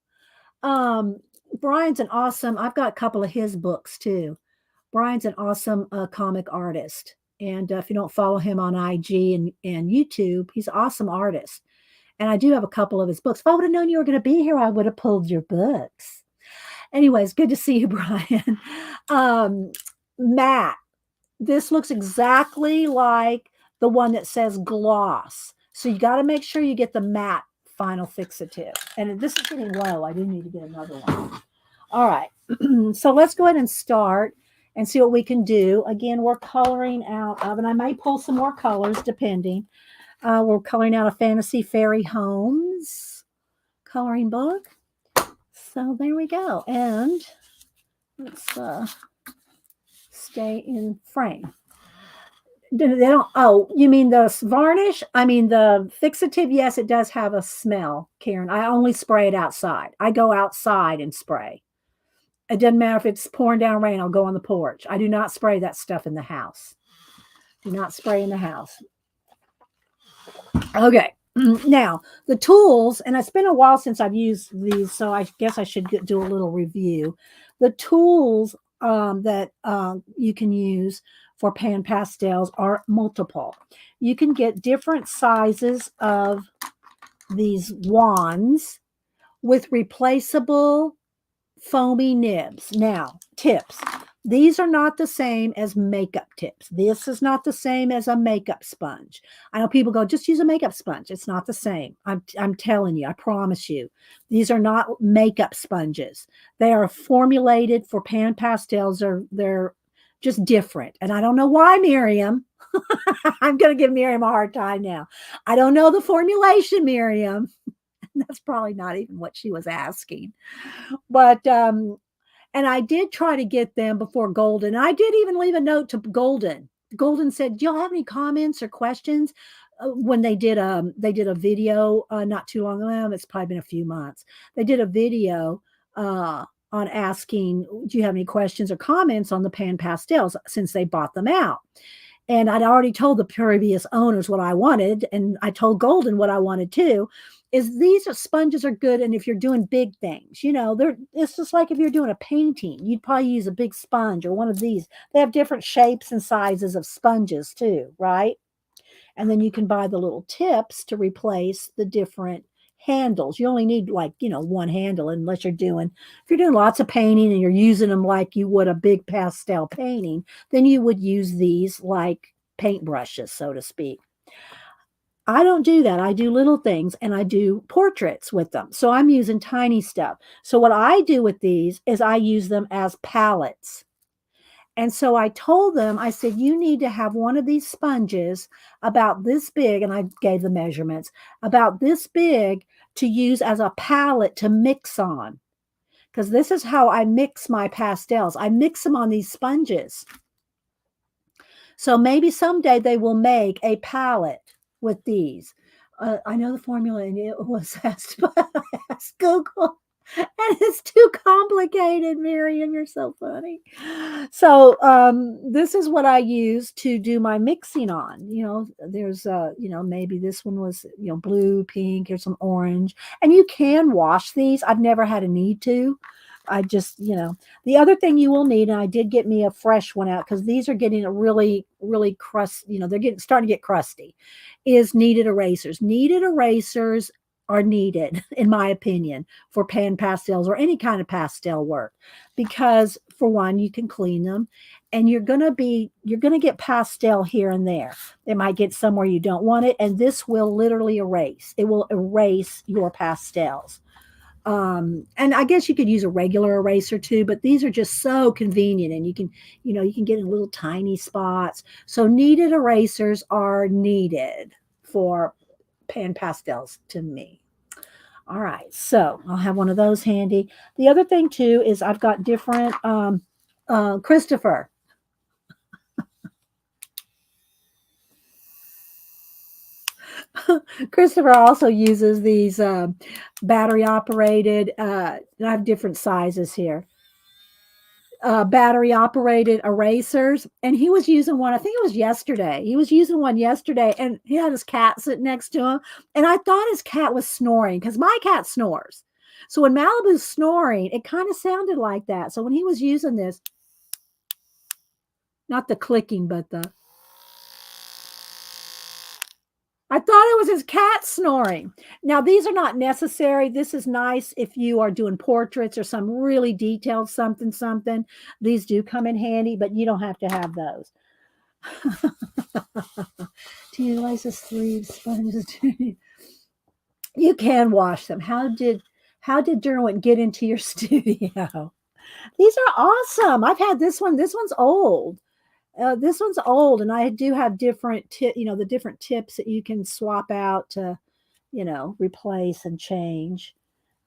Brian's an awesome, I've got a couple of his books too. Brian's an awesome comic artist. And if you don't follow him on IG and YouTube, he's an awesome artist. And I do have a couple of his books. If I would have known you were going to be here, I would have pulled your books. Anyways, good to see you, Brian. Matte. This looks exactly like the one that says gloss. So you got to make sure you get the matte final fixative. And this is getting low. I do need to get another one. All right. So let's go ahead and start and see what we can do. Again, we're coloring out of, and I may pull some more colors depending. We're coloring out a Fantasy Fairy Homes coloring book. So there we go. And let's stay in frame. They don't, oh, you mean the varnish? I mean the fixative? Yes, it does have a smell, Karen. I only spray it outside. I go outside and spray. It doesn't matter if it's pouring down rain, I'll go on the porch. I do not spray that stuff in the house. Do not spray in the house. Okay. Now, the tools, and it's been a while since I've used these, so I guess I should do a little review. The tools that you can use for pan pastels are multiple. You can get different sizes of these wands with replaceable foamy nibs. Now, tips. These are not the same as makeup tips. This is not the same as a makeup sponge. I know people go, just use a makeup sponge. It's not the same. I'm telling you, I promise you. These are not makeup sponges. They are formulated for pan pastels. They're just different. And I don't know why, Miriam. I'm going to give Miriam a hard time now. I don't know the formulation, Miriam. That's probably not even what she was asking. But and I did try to get them before Golden. I did even leave a note to Golden. Golden said, "Do y'all have any comments or questions?" When they did a video not too long ago. It's probably been a few months. They did a video on asking, "Do you have any questions or comments on the pan pastels?" Since they bought them out. And I'd already told the previous owners what I wanted, and I told Golden what I wanted too. Is these are sponges are good, and if you're doing big things, it's just like if you're doing a painting, you'd probably use a big sponge or one of these. They have different shapes and sizes of sponges too, right? And then you can buy the little tips to replace the different handles. You only need like, one handle unless if you're doing lots of painting and you're using them like you would a big pastel painting, then you would use these like paintbrushes, so to speak. I don't do that. I do little things and I do portraits with them. So I'm using tiny stuff. So what I do with these is I use them as palettes. And so I told them, I said, you need to have one of these sponges about this big, and I gave the measurements, about this big to use as a palette to mix on. Because this is how I mix my pastels. I mix them on these sponges. So maybe someday they will make a palette with these. I know the formula, and it was asked Google. And it's too complicated, Miriam. You're so funny. So this is what I use to do my mixing on. There's maybe this one was blue, pink, here's some orange. And you can wash these. I've never had a need to. I just, the other thing you will need, and I did get me a fresh one out because these are getting a really, really crusty, they're starting to get crusty, is kneaded erasers. Kneaded erasers are needed, in my opinion, for pan pastels or any kind of pastel work, because for one, you can clean them, and you're going to get pastel here and there. They might get somewhere you don't want it, and this will literally erase. It will erase your pastels. And I guess you could use a regular eraser too, but these are just so convenient, and you can get in little tiny spots. So kneaded erasers are needed for pan pastels to me. All right, so I'll have one of those handy. The other thing too is I've got different Christopher. Christopher also uses these battery operated. I have different sizes here. Battery operated erasers, and he was using one. I think it was yesterday. He was using one yesterday, and he had his cat sitting next to him, and I thought his cat was snoring because my cat snores. So when Malibu's snoring, it kind of sounded like that. So when he was using this, not the clicking, but I thought it was his cat snoring. Now, these are not necessary. This is nice if you are doing portraits or some really detailed something. These do come in handy, but you don't have to have those. To utilize the sleeve sponges. You can wash them. How did Derwent get into your studio? These are awesome. I've had this one. This one's old. This one's old, and I do have different the different tips that you can swap out to, replace and change.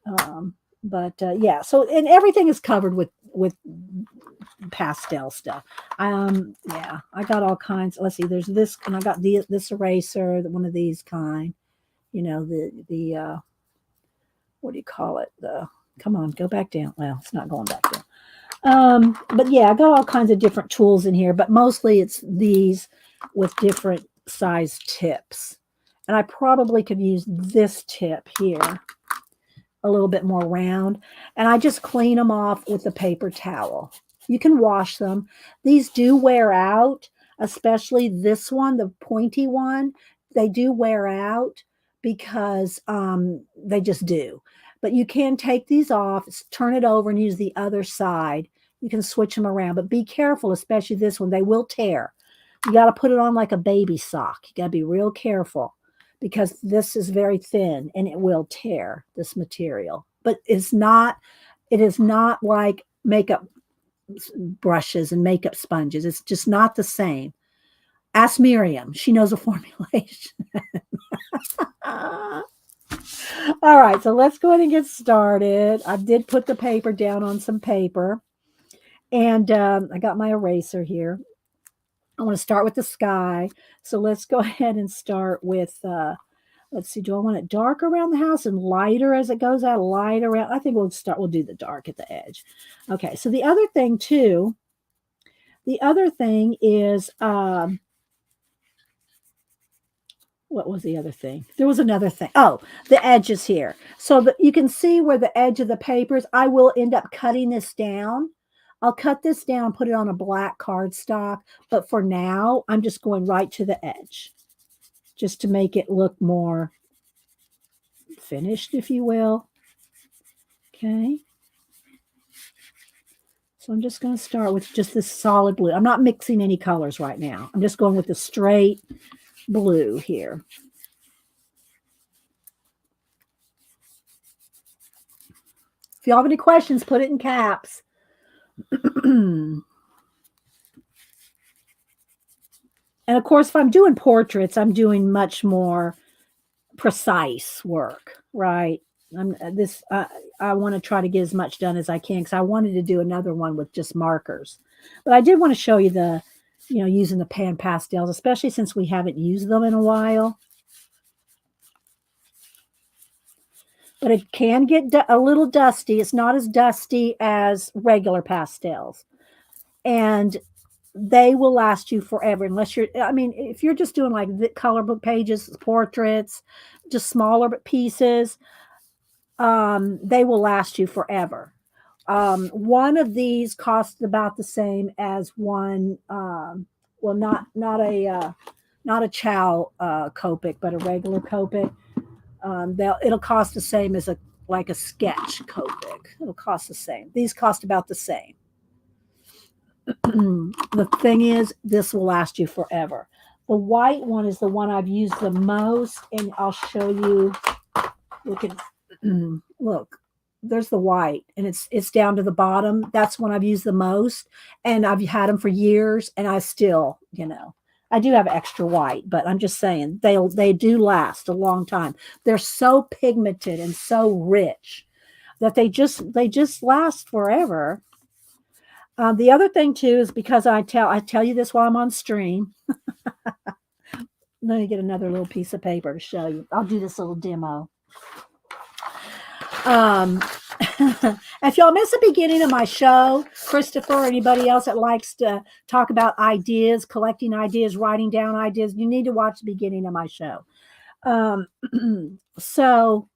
Yeah, so, and everything is covered with pastel stuff. Yeah, I got all kinds. Let's see, there's this, and I got this eraser, one of these kind, the what do you call it? Come on, go back down. Well, it's not going back down. But yeah, I got all kinds of different tools in here, but mostly it's these with different size tips. And I probably could use this tip here, a little bit more round, and I just clean them off with a paper towel. You can wash them. These do wear out, especially this one, the pointy one. They do wear out because they just do. But you can take these off, turn it over, and use the other side. You can switch them around, but be careful, especially this one. They will tear. You got to put it on like a baby sock. You got to be real careful because this is very thin and it will tear this material. But it is not like makeup brushes and makeup sponges. It's just not the same. Ask Miriam. She knows a formulation. All right, so let's go ahead and get started. I did put the paper down on some paper, and I got my eraser here. I want to start with the sky. So let's go ahead and start with, let's see, do I want it dark around the house and lighter as it goes out, light around? I think we'll do the dark at the edge. Okay, so the other thing is, what was the other thing? There was another thing. Oh, the edges here. So that you can see where the edge of the papers, I will end up cutting this down. I'll cut this down, put it on a black cardstock. But for now, I'm just going right to the edge just to make it look more finished, if you will. Okay. So I'm just going to start with just this solid blue. I'm not mixing any colors right now. I'm just going with the straight blue here. If you have any questions, put it in caps. And of course, if I'm doing portraits, I'm doing much more precise work, right? I want to try to get as much done as I can because I wanted to do another one with just markers. But I did want to show you using the pan pastels, especially since we haven't used them in a while. But it can get a little dusty. It's not as dusty as regular pastels. And they will last you forever unless if you're just doing like the color book pages, portraits, just smaller pieces, they will last you forever. One of these costs about the same as one, well, not a chow Copic, but a regular Copic. It'll cost the same as like a sketch Copic. It'll cost the same. These cost about the same. The thing is, this will last you forever. The white one is the one I've used the most, and I'll show you. Look, there's the white, and it's down to the bottom. That's one I've used the most, and I've had them for years, and I still, I do have extra white, but I'm just saying they do last a long time. They're so pigmented and so rich that they just last forever. The other thing too is because I tell you this while I'm on stream. Let me get another little piece of paper to show you. I'll do this little demo. If y'all miss the beginning of my show, Christopher or anybody else that likes to talk about ideas, collecting ideas, writing down ideas, you need to watch the beginning of my show. So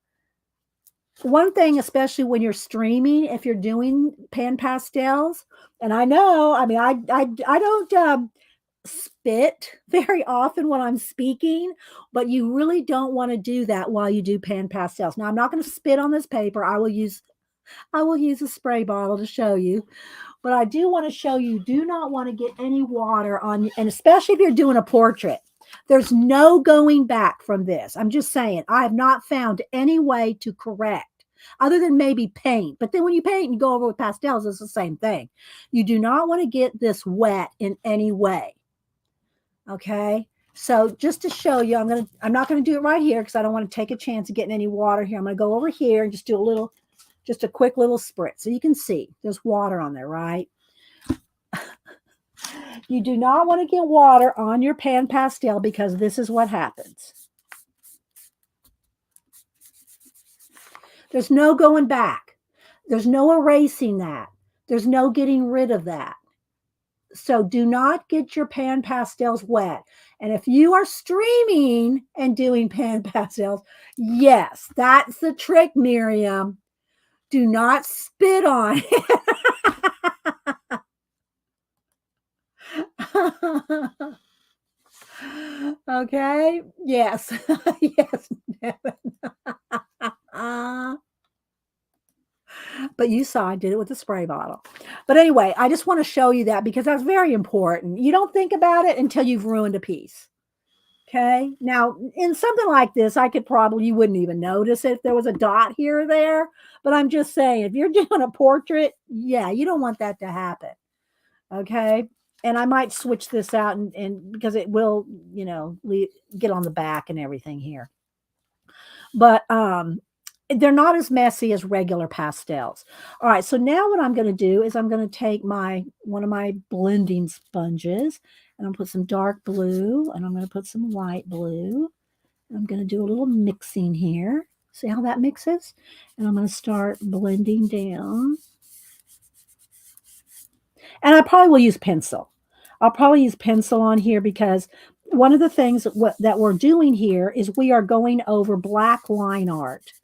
one thing, especially when you're streaming, if you're doing pan pastels, and I know, I don't spit very often when I'm speaking, but you really don't want to do that while you do pan pastels. Now, I'm not going to spit on this paper. I will use a spray bottle to show you, but I do want to show you do not want to get any water on, and especially if you're doing a portrait. There's no going back from this. I'm just saying, I have not found any way to correct other than maybe paint. But then when you paint and you go over with pastels, it's the same thing. You do not want to get this wet in any way. Okay. So just to show you, I'm not going to do it right here because I don't want to take a chance of getting any water here. I'm going to go over here and just do just a quick little spritz. So you can see there's water on there, right? You do not want to get water on your pan pastel because this is what happens. There's no going back. There's no erasing that. There's no getting rid of that. So do not get your pan pastels wet. And if you are streaming and doing pan pastels, yes, that's the trick, Miriam. Do not spit on it. Okay. Yes. Yes. But you saw I did it with the spray bottle. But anyway, I just want to show you that because that's very important. You don't think about it until you've ruined a piece. Okay. Now, in something like this, I could probably, you wouldn't even notice if there was a dot here or there. But I'm just saying, if you're doing a portrait, yeah, you don't want that to happen. Okay. And I might switch this out and because it will, get on the back and everything here. But they're not as messy as regular pastels. All right, so now what I'm going to do is I'm going to take one of my blending sponges and I'm going to put some dark blue and I'm going to put some light blue. I'm going to do a little mixing here. See how that mixes? And I'm going to start blending down. And I probably will use pencil. I'll probably use pencil on here because one of the things that we're doing here is we are going over black line art.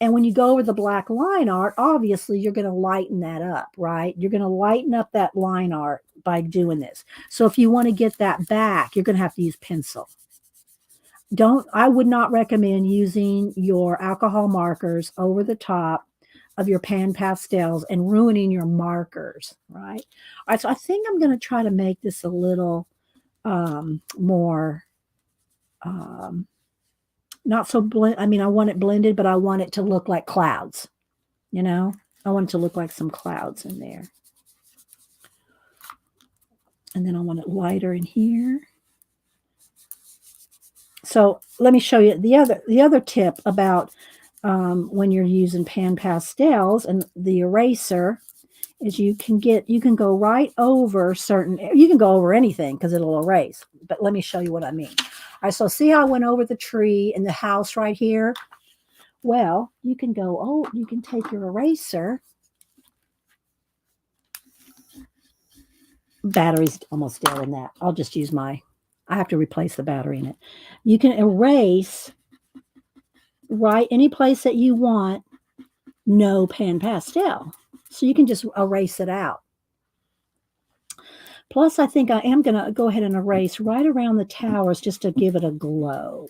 And when you go over the black line art, obviously you're going to lighten that up, right? You're going to lighten up that line art by doing this. So if you want to get that back, you're going to have to use pencil. I would not recommend using your alcohol markers over the top of your pan pastels and ruining your markers, right? All right, so I think I'm going to try to make this a little more, not so blend. I mean, I want it blended, but I want it to look like clouds, I want it to look like some clouds in there. And then I want it lighter in here. So let me show you the other tip about when you're using pan pastels and the eraser is you can go right over you can go over anything because it'll erase. But let me show you what I mean. All right, so see how I went over the tree and the house right here? Well, you can take your eraser. Battery's almost dead in that. I'll just use I have to replace the battery in it. You can erase right any place that you want no pan pastel. So you can just erase it out. Plus, I think I am going to go ahead and erase right around the towers just to give it a glow.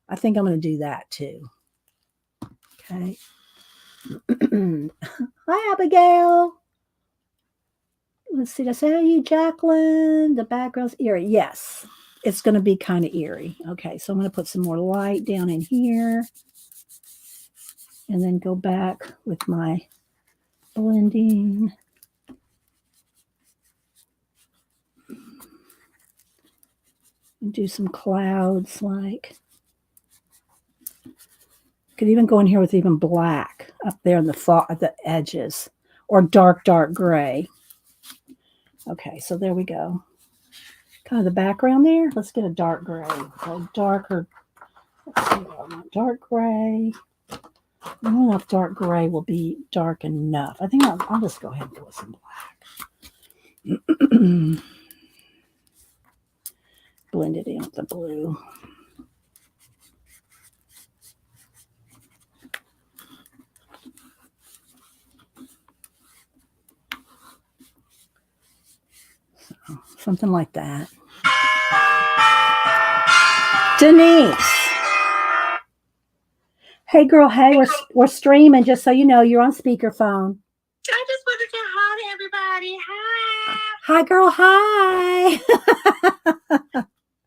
I think I'm going to do that too. Okay. Hi, Abigail. Let's see. Did I say you, Jacqueline? The background's eerie. Yes, it's going to be kind of eerie. Okay, so I'm going to put some more light down in here. And then go back with my blending. And do some clouds like. Could even go in here with even black up there in at the edges or dark gray. Okay, so there we go. Kind of the background there. Let's get a dark gray. So darker. Let's see, dark gray. I don't know if dark gray will be dark enough. I think I'll just go ahead and go with some black. Blend it in with the blue. So, something like that. Denise. Hey girl, hey, we're streaming just so you know you're on speakerphone. I just wanted to say hi to everybody. Hi. Hi girl, hi.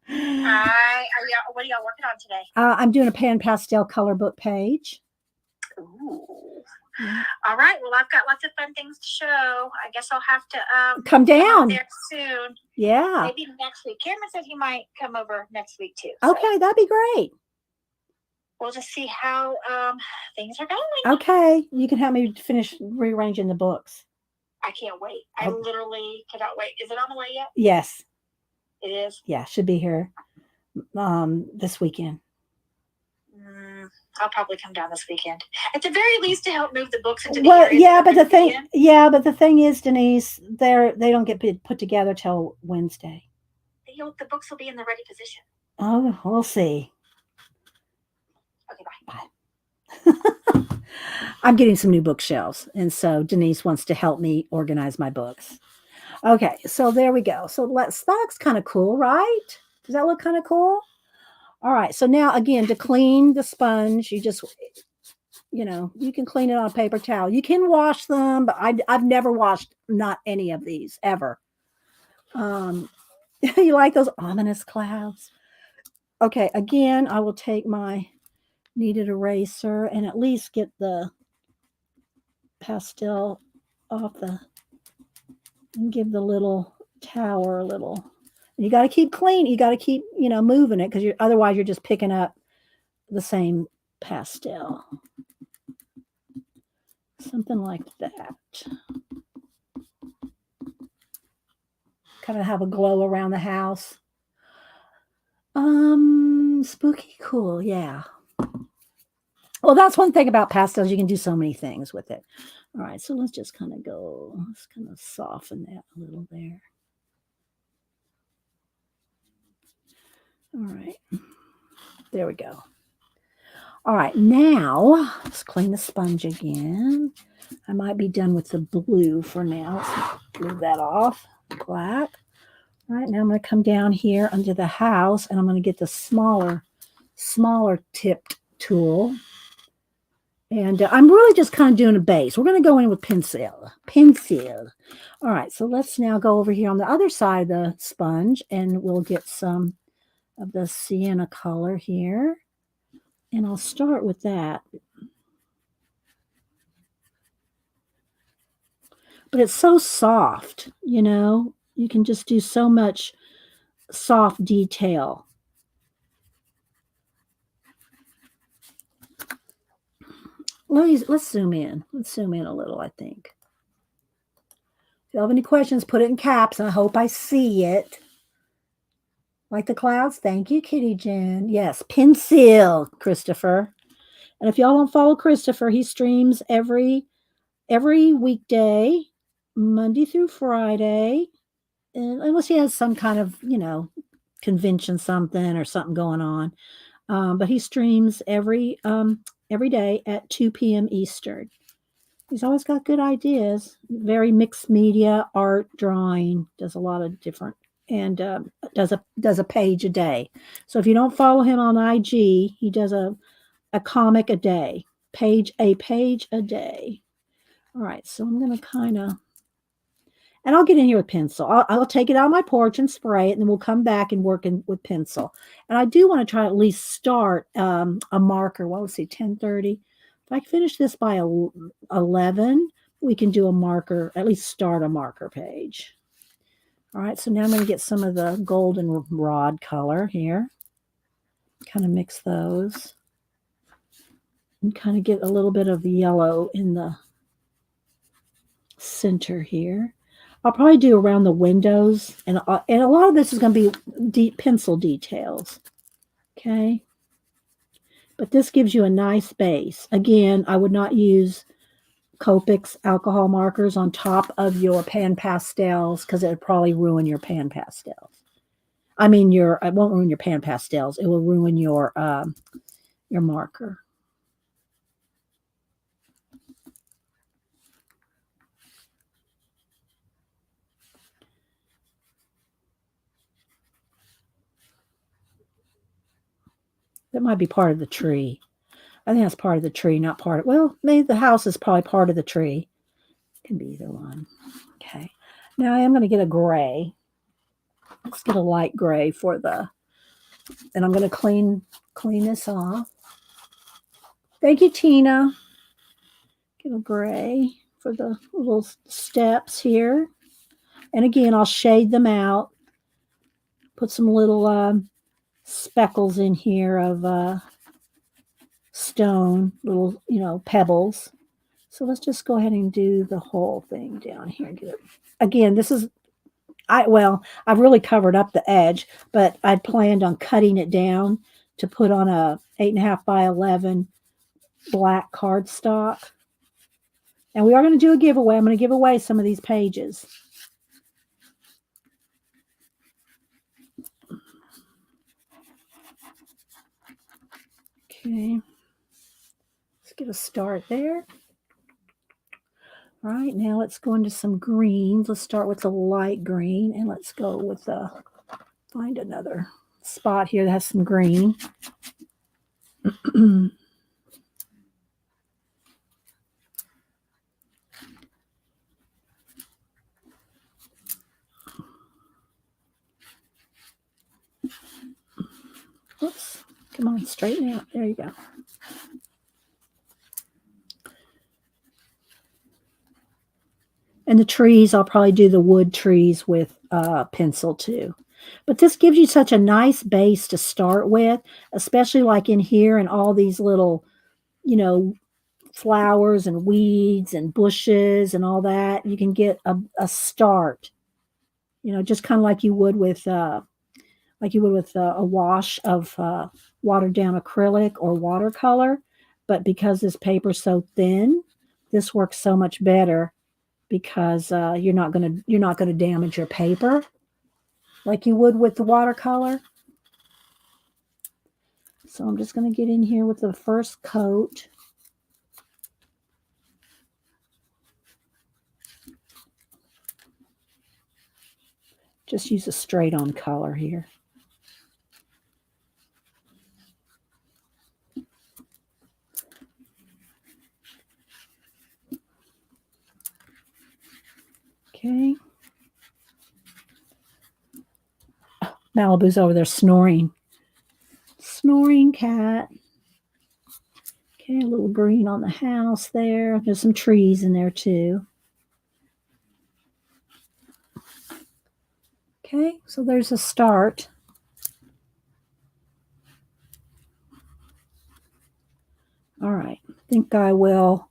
Hi. What are y'all working on today? I'm doing a pan pastel color book page. Ooh. All right. Well, I've got lots of fun things to show. I guess I'll have to come down there soon. Yeah. Maybe next week. Cameron said he might come over next week too. So. Okay, that'd be great. We'll just see how things are going. Okay, you can help me finish rearranging the books. I can't wait. I literally cannot wait. Is it on the way yet? Yes. It is? Yeah, should be here this weekend. I'll probably come down this weekend. At the very least to help move the books into the area. But the thing is, Denise, they don't get put together till Wednesday. The books will be in the ready position. Oh, we'll see. Okay, bye. I'm getting some new bookshelves, and so Denise wants to help me organize my books. Okay, so there we go. So that looks kind of cool, right? Does that look kind of cool? All right, so now again, to clean the sponge, you just you can clean it on a paper towel. You can wash them, but I've never washed not any of these ever. You like those ominous clouds? Okay, again, I will take my kneaded eraser and at least get the pastel off and give the little tower a little. You got to keep clean. You got to keep, moving it because otherwise you're just picking up the same pastel. Something like that. Kind of have a glow around the house. Spooky cool, yeah. Well, that's one thing about pastels. You can do so many things with it. All right, so let's just kind of soften that a little there. All right, there we go. All right, now let's clean the sponge again. I might be done with the blue for now. Let's move that off, black. All right, now I'm going to come down here under the house and I'm going to get the smaller tipped tool. And I'm really just kind of doing a base. We're going to go in with pencil. All right, so let's now go over here on the other side of the sponge and we'll get some of the sienna color here. And I'll start with that. But it's so soft, You can just do so much soft detail. Let's zoom in. Let's zoom in a little, I think. If you have any questions, put it in caps, and I hope I see it. Like the clouds? Thank you, Kitty Jen. Yes, pencil, Christopher. And if y'all don't follow Christopher, he streams every weekday, Monday through Friday, unless he has some kind of, convention something or something going on. But he streams every day at 2 p.m. Eastern. He's always got good ideas. Very mixed media, art, drawing. Does a lot of different, and does a page a day. So if you don't follow him on IG, he does a comic a day, page a day. All right, so I'm gonna kind of, and I'll get in here with pencil. I'll take it out of my porch and spray it, and then we'll come back and work with pencil. And I do want to try to at least start a marker. Well, let's see, 10:30. If I finish this by 11, we can do a marker, at least start a marker page. All right, so now I'm going to get some of the goldenrod color here. Kind of mix those. And kind of get a little bit of yellow in the center here. I'll probably do around the windows, and a lot of this is going to be deep pencil details. Okay. But this gives you a nice base. Again, I would not use Copics alcohol markers on top of your pan pastels because it would probably ruin your pan pastels. I mean, it won't ruin your pan pastels. It will ruin your marker. That might be part of the tree. I think that's part of the tree, not part of, well, maybe the house is probably part of the tree. It can be either one. Okay. Now I am going to get a gray. Let's get a light gray and I'm going to clean this off. Thank you, Tina. Get a gray for the little steps here. And again, I'll shade them out. Put some little speckles in here of stone, little, pebbles. So let's just go ahead and do the whole thing down here. Again, this is, I've really covered up the edge, but I'd planned on cutting it down to put on a 8.5 by 11 black cardstock. And we are going to do a giveaway. I'm going to give away some of these pages. Okay. Let's get a start there. All right, now let's go into some greens. Let's start with the light green, and let's go with find another spot here that has some green. Oops. Come on, straighten out. There you go. And the trees, I'll probably do the wood trees with pencil too. But this gives you such a nice base to start with, especially like in here and all these little, you know, flowers and weeds and bushes and all that. You can get a start, just kind of like you would with a wash of watered down acrylic or watercolor. But because this paper's so thin, this works so much better because you're not gonna damage your paper like you would with the watercolor. So I'm just gonna get in here with the first coat. Just use a straight on color here. Okay. Malibu's over there snoring. Snoring cat. Okay, a little green on the house there. There's some trees in there too. Okay, so there's a start. All right, I think I will.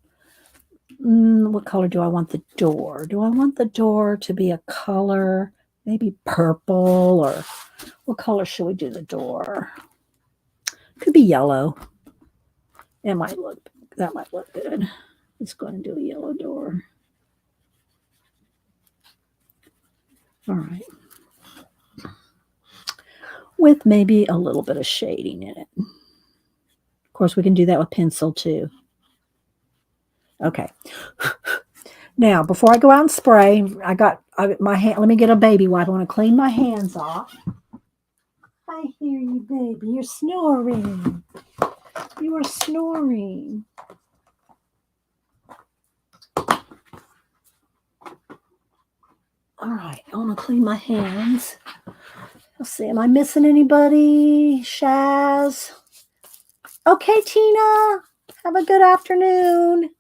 What color do I want the door? Do I want the door to be a color, maybe purple, or what color should we do the door? Could be yellow. That might look good. Let's go ahead and do a yellow door. All right. With maybe a little bit of shading in it. Of course, we can do that with pencil too. Okay. Now, before I go out and spray, my hand. Let me get a baby wipe. I want to clean my hands off. I hear you, baby. You're snoring. You are snoring. All right. I want to clean my hands. Let's see. Am I missing anybody? Shaz. Okay, Tina. Have a good afternoon.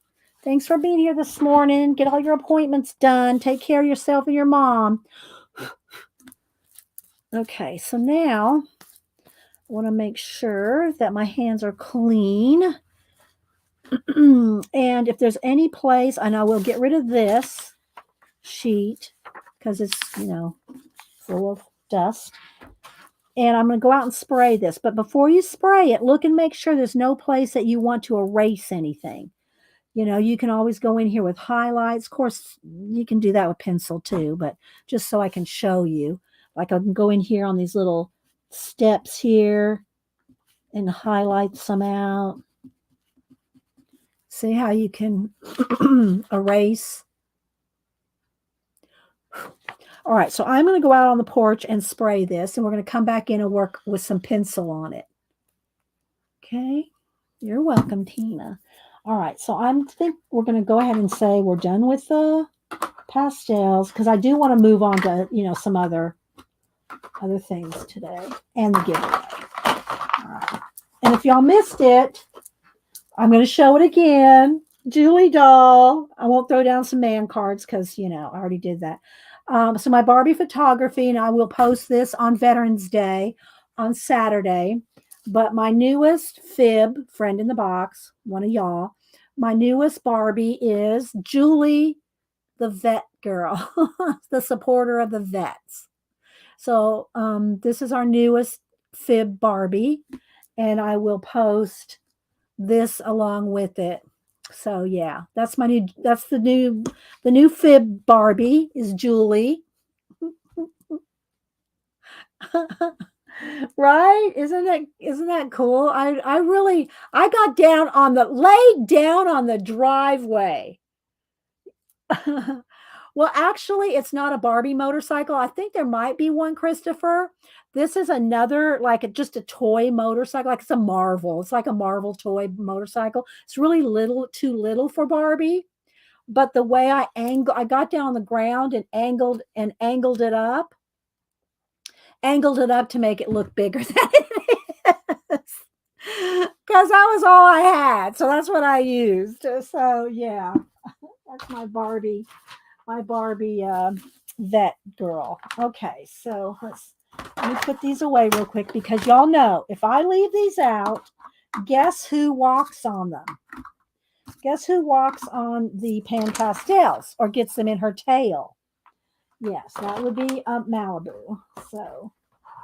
Thanks for being here this morning. Get all your appointments done. Take care of yourself and your mom. Okay, so now I want to make sure that my hands are clean. And if there's any place, and I will get rid of this sheet because it's, full of dust. And I'm going to go out and spray this. But before you spray it, look and make sure there's no place that you want to erase anything. You can always go in here with highlights. Of course, you can do that with pencil too, but just so I can show you. Like I can go in here on these little steps here and highlight some out. See how you can erase. All right, so I'm going to go out on the porch and spray this, and we're going to come back in and work with some pencil on it. Okay, you're welcome, Tina. All right, so I think we're going to go ahead and say we're done with the pastels because I do want to move on to, some other things today and the giveaway. All right. And if y'all missed it, I'm going to show it again. Julie doll. I won't throw down some man cards because, I already did that. So my Barbie photography, and I will post this on Veterans Day on Saturday. But my newest fib, friend in the box, one of y'all, my newest Barbie is Julie, the vet girl, the supporter of the vets. So this is our newest fib Barbie, and I will post this along with it. So yeah, that's the new fib Barbie is Julie. Right? Isn't that cool? I got laid down on the driveway. Well, actually, it's not a Barbie motorcycle. I think there might be one, Christopher. This is another, just a toy motorcycle. Like it's a Marvel. It's like a Marvel toy motorcycle. It's really too little for Barbie. But the way I got down on the ground and angled it up to make it look bigger than it is. because that was all I had. So that's what I used. So yeah, that's my Barbie vet girl. Okay, so let me put these away real quick because y'all know if I leave these out, guess who walks on them? Guess who walks on the pan pastels or gets them in her tail? Yes, that would be Malibu. So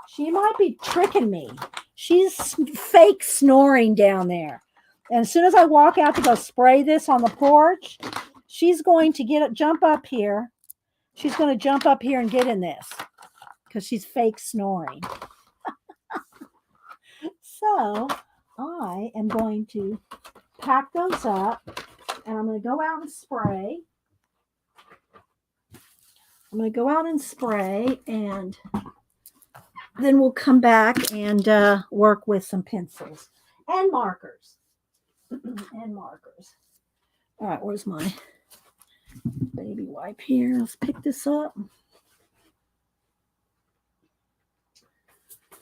she might be tricking me. She's fake snoring down there. And as soon as I walk out to go spray this on the porch, she's going to jump up here. She's going to jump up here and get in this because she's fake snoring. So I am going to pack those up and I'm going to go out and spray. I'm going to go out and spray and then we'll come back and work with some pencils and markers. And markers. All right, where's my baby wipe here? Let's pick this up.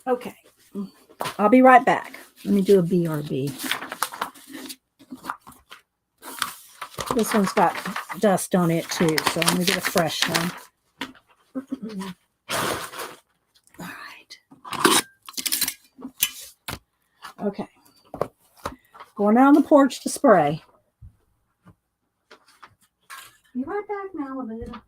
Okay, I'll be right back. Let me do a BRB. This one's got dust on it too, so I'm going to get a fresh one. All right. Okay. Going out on the porch to spray. Be right back, Malibu.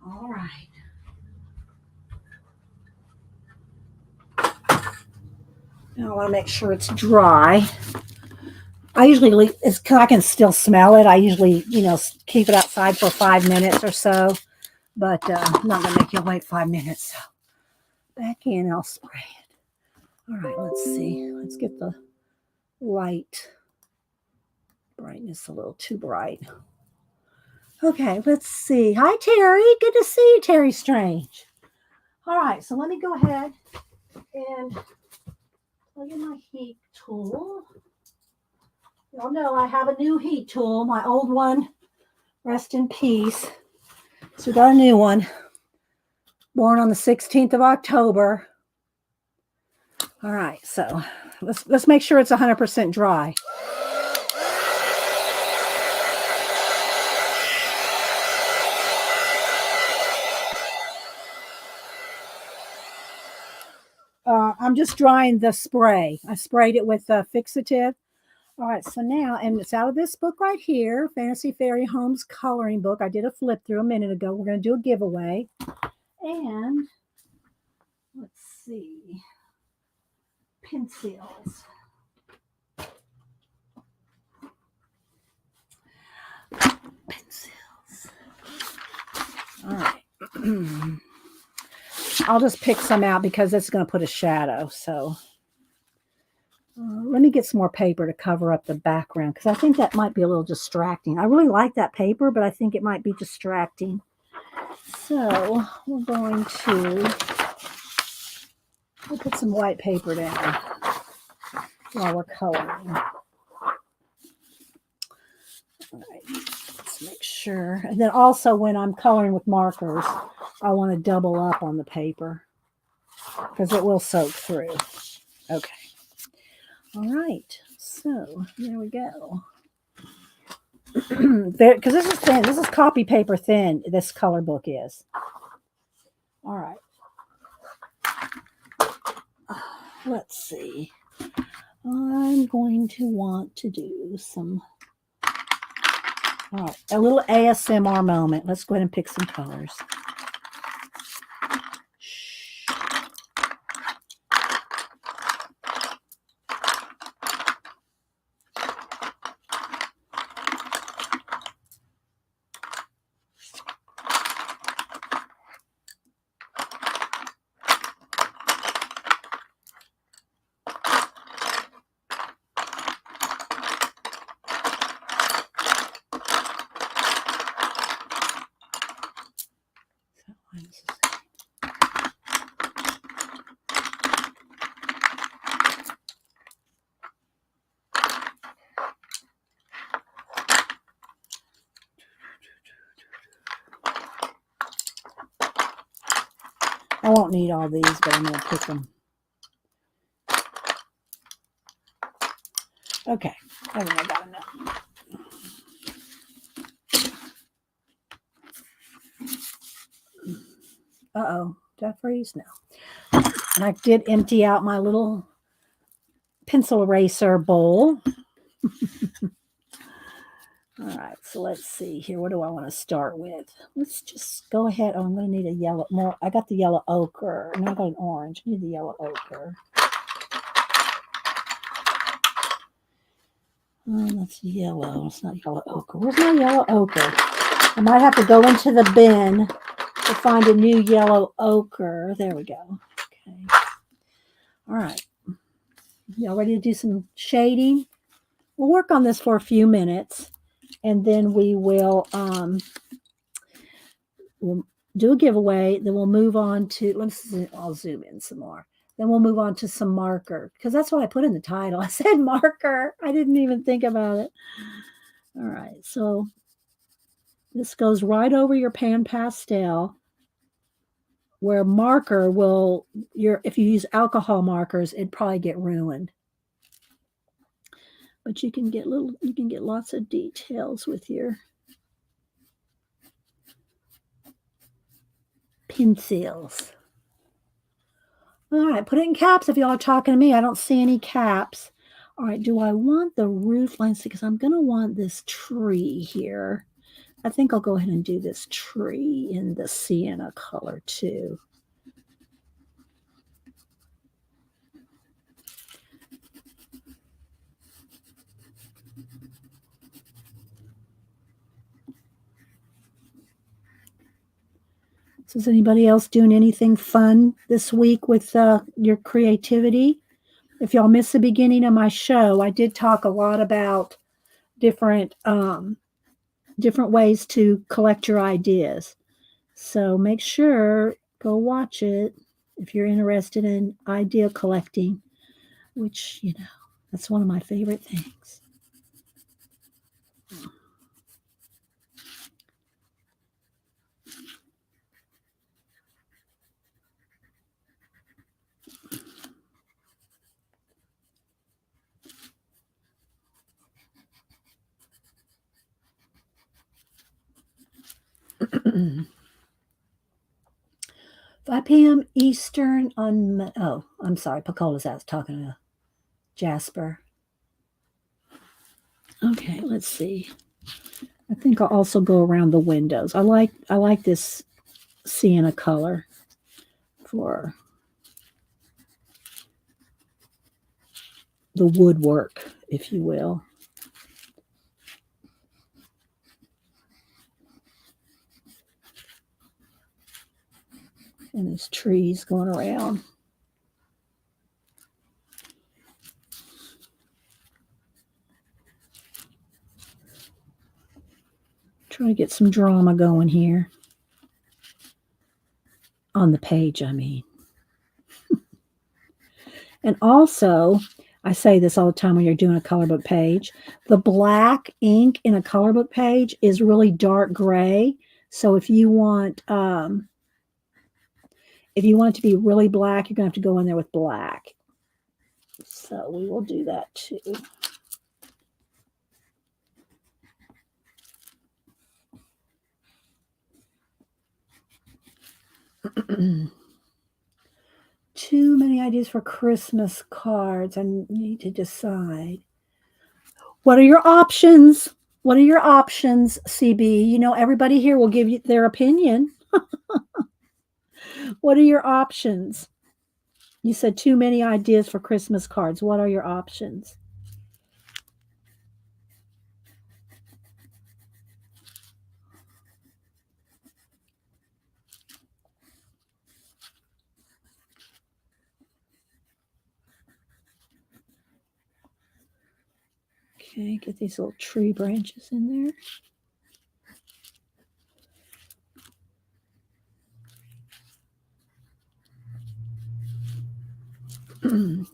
All right. Now I want to make sure it's dry. I usually leave, it's because I can still smell it. I usually, keep it outside for 5 minutes or so, but I'm not going to make you wait 5 minutes. So back in, I'll spray it. All right, let's see. Let's get the light brightness a little too bright. Okay, let's see. Hi, Terry. Good to see you, Terry Strange. All right, so let me go ahead and plug in my heat tool. Y'all know I have a new heat tool. My old one, rest in peace. So we got a new one. Born on the 16th of October. All right, so let's make sure it's 100% dry. I'm just drying the spray. I sprayed it with fixative. All right, so now, and it's out of this book right here, Fantasy Fairy Homes coloring book. I did a flip through a minute ago. We're going to do a giveaway. And let's see. Pencils. Pencils. All right. I'll just pick some out because it's going to put a shadow. So let me get some more paper to cover up the background because I think that might be a little distracting. I really like that paper, but I think it might be distracting. So we're going to put some white paper down while we're coloring. All right, let's make sure. And then also when I'm coloring with markers, I want to double up on the paper because it will soak through. Okay. All right. So there we go. Because this is thin. This is copy paper thin. This color book is. All right. Let's see. I'm going to want to do some. All right. A little ASMR moment. Let's go ahead and pick some colors. I won't need all these, but I'm going to pick them. Okay, I think I got enough. Uh-oh, did I freeze? No. And I did empty out my little pencil eraser bowl. All right, so let's see here. What do I want to start with? Let's just go ahead. Oh, I'm going to need a yellow more. I got the yellow ochre. Now I got an orange. I need the yellow ochre. Oh, that's yellow. It's not yellow ochre. Where's my yellow ochre? I might have to go into the bin to find a new yellow ochre. There we go. Okay. All right. Y'all ready to do some shading? We'll work on this for a few minutes, and then we'll do a giveaway. Then we'll move on to, I'll zoom in some more. Then we'll move on to some marker, because that's what I put in the title. I said marker. I didn't even think about it. All right, so this goes right over your pan pastel, where marker will, if you use alcohol markers, it'd probably get ruined. But you can get lots of details with your pencils. All right, put it in caps if y'all are talking to me. I don't see any caps. All right, do I want the roof line? Because I'm going to want this tree here. I think I'll go ahead and do this tree in the sienna color too. So is anybody else doing anything fun this week with your creativity? If y'all missed the beginning of my show, I did talk a lot about different ways to collect your ideas. So make sure, go watch it if you're interested in idea collecting, which, that's one of my favorite things. $5 p.m. Eastern on, I'm sorry, Pacola's out talking to Jasper. Okay, let's see. I think I'll also go around the windows. I like this sienna color for the woodwork, if you will. And there's trees going around. Trying to get some drama going here. On the page, I mean. And also, I say this all the time when you're doing a color book page, the black ink in a color book page is really dark gray. So if you want it to be really black, you're going to have to go in there with black. So we will do that too. Too many ideas for Christmas cards. I need to decide. What are your options? What are your options, CB? Everybody here will give you their opinion. What are your options? You said too many ideas for Christmas cards. What are your options? Okay, get these little tree branches in there.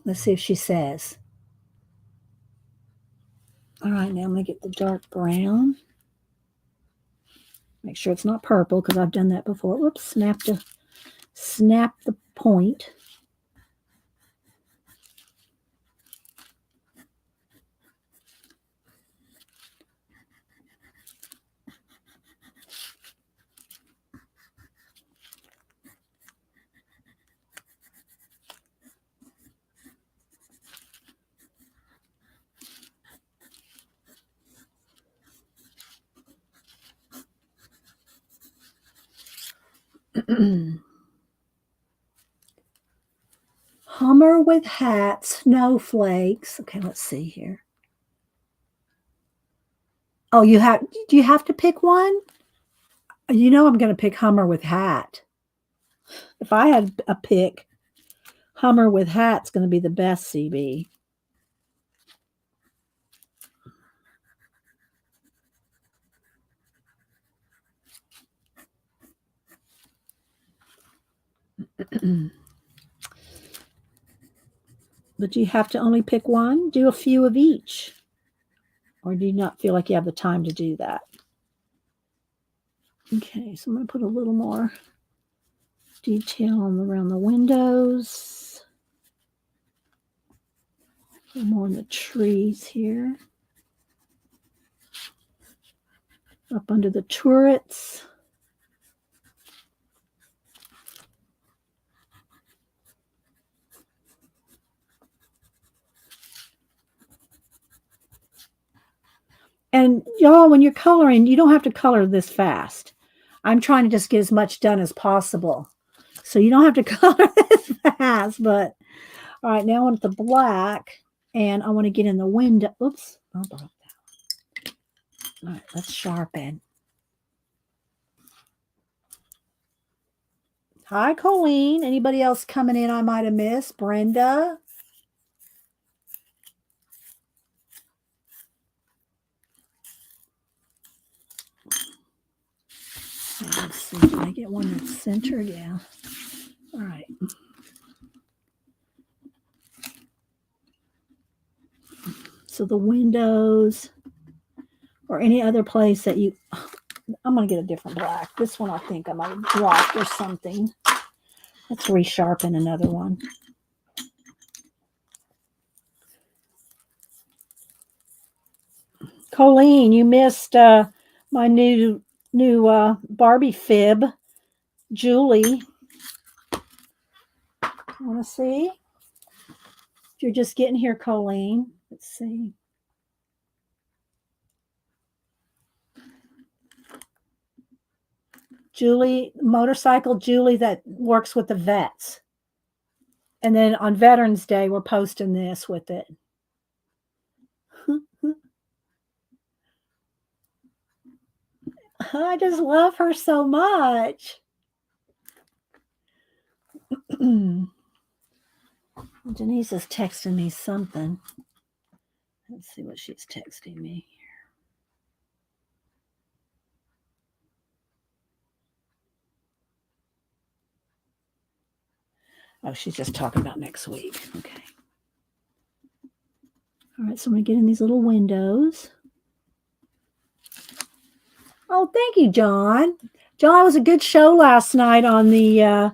Let's see if she says. All right, now I'm going to get the dark brown. Make sure it's not purple because I've done that before. Whoops, snap the point. Hummer with hat, snowflakes. Okay, let's see here. Oh, do you have to pick one? You know I'm going to pick Hummer with hat. If I had a pick, Hummer with hat's going to be the best, CB. But do you have to only pick one? Do a few of each. Or do you not feel like you have the time to do that? Okay, so I'm going to put a little more detail around the windows. A little more in the trees here. Up under the turrets. And y'all, when you're coloring, you don't have to color this fast. I'm trying to just get as much done as possible. So you don't have to color this fast. But all right, now I want the black, and I want to get in the window. Oops. All right, let's sharpen. Hi, Colleen. Anybody else coming in I might have missed? Brenda? Let's see. Can I get one that's centered? Yeah. All right. So the windows or any other place that you... I'm going to get a different black. This one I think I might have dropped or something. Let's resharpen another one. Colleen, you missed my new Barbie fib. Julie. Want to see? If you're just getting here, Colleen. Let's see. Julie, motorcycle Julie that works with the vets. And then on Veterans Day, we're posting this with it. I just love her so much. Denise is texting me something. Let's see what she's texting me. Oh, she's just talking about next week. Okay. All right, so I'm going to get in these little windows. Oh, thank you, John. John, it was a good show last night on the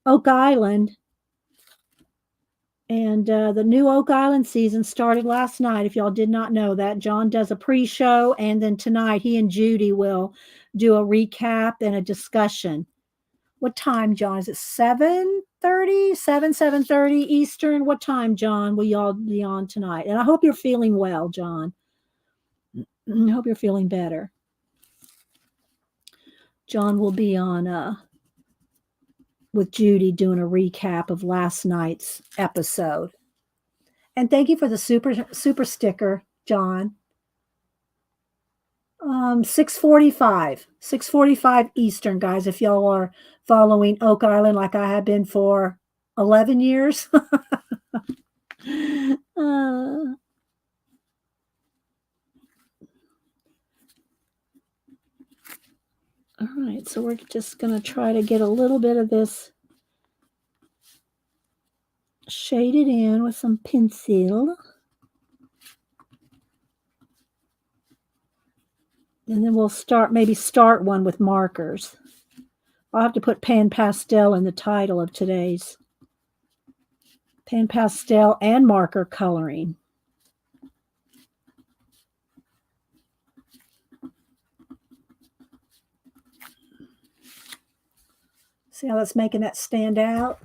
Oak Island. And the new Oak Island season started last night. If y'all did not know that, John does a pre-show. And then tonight, he and Judy will do a recap and a discussion. What time, John? Is it 7:30? 7:30 Eastern? What time, John, will y'all be on tonight? And I hope you're feeling well, John. I hope you're feeling better. John will be on with Judy doing a recap of last night's episode. And thank you for the super sticker, John. 6:45 Eastern, guys, if y'all are following Oak Island like I have been for 11 years. All right, so we're just going to try to get a little bit of this shaded in with some pencil. And then we'll start one with markers. I'll have to put Pan Pastel in the title of today's. Pan Pastel and marker coloring. See how that's making that stand out?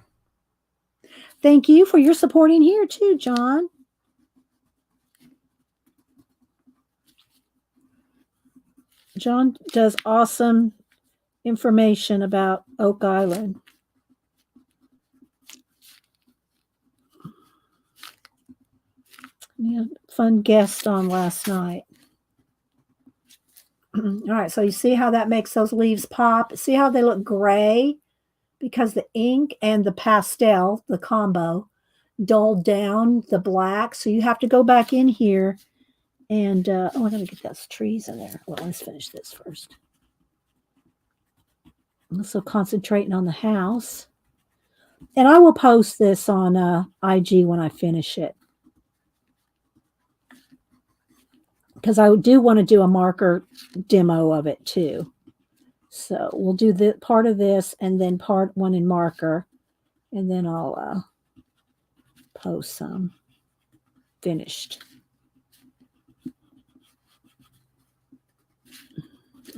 Thank you for your supporting here too, John. John does awesome information about Oak Island. Yeah, fun guest on last night. All right, so you see how that makes those leaves pop? See how they look gray? Because the ink and the pastel, the combo, dulled down the black. So you have to go back in here and, oh, I gotta get those trees in there. Well, let's finish this first. I'm also concentrating on the house. And I will post this on IG when I finish it. Because I do want to do a marker demo of it too. So we'll do the part of this and then part one in marker. And then I'll post some finished.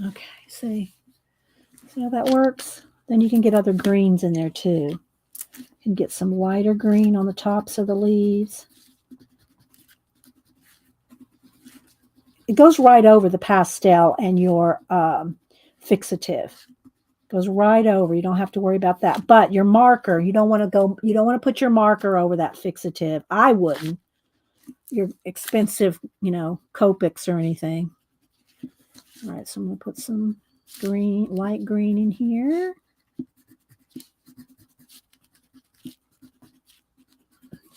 Okay, see how that works? Then you can get other greens in there too. You can get some lighter green on the tops of the leaves. It goes right over the pastel and your fixative. Goes right over. You don't have to worry about that. But your marker, you don't want to put your marker over that fixative. I wouldn't. Your expensive, Copics or anything. All right, so I'm going to put some green, light green in here.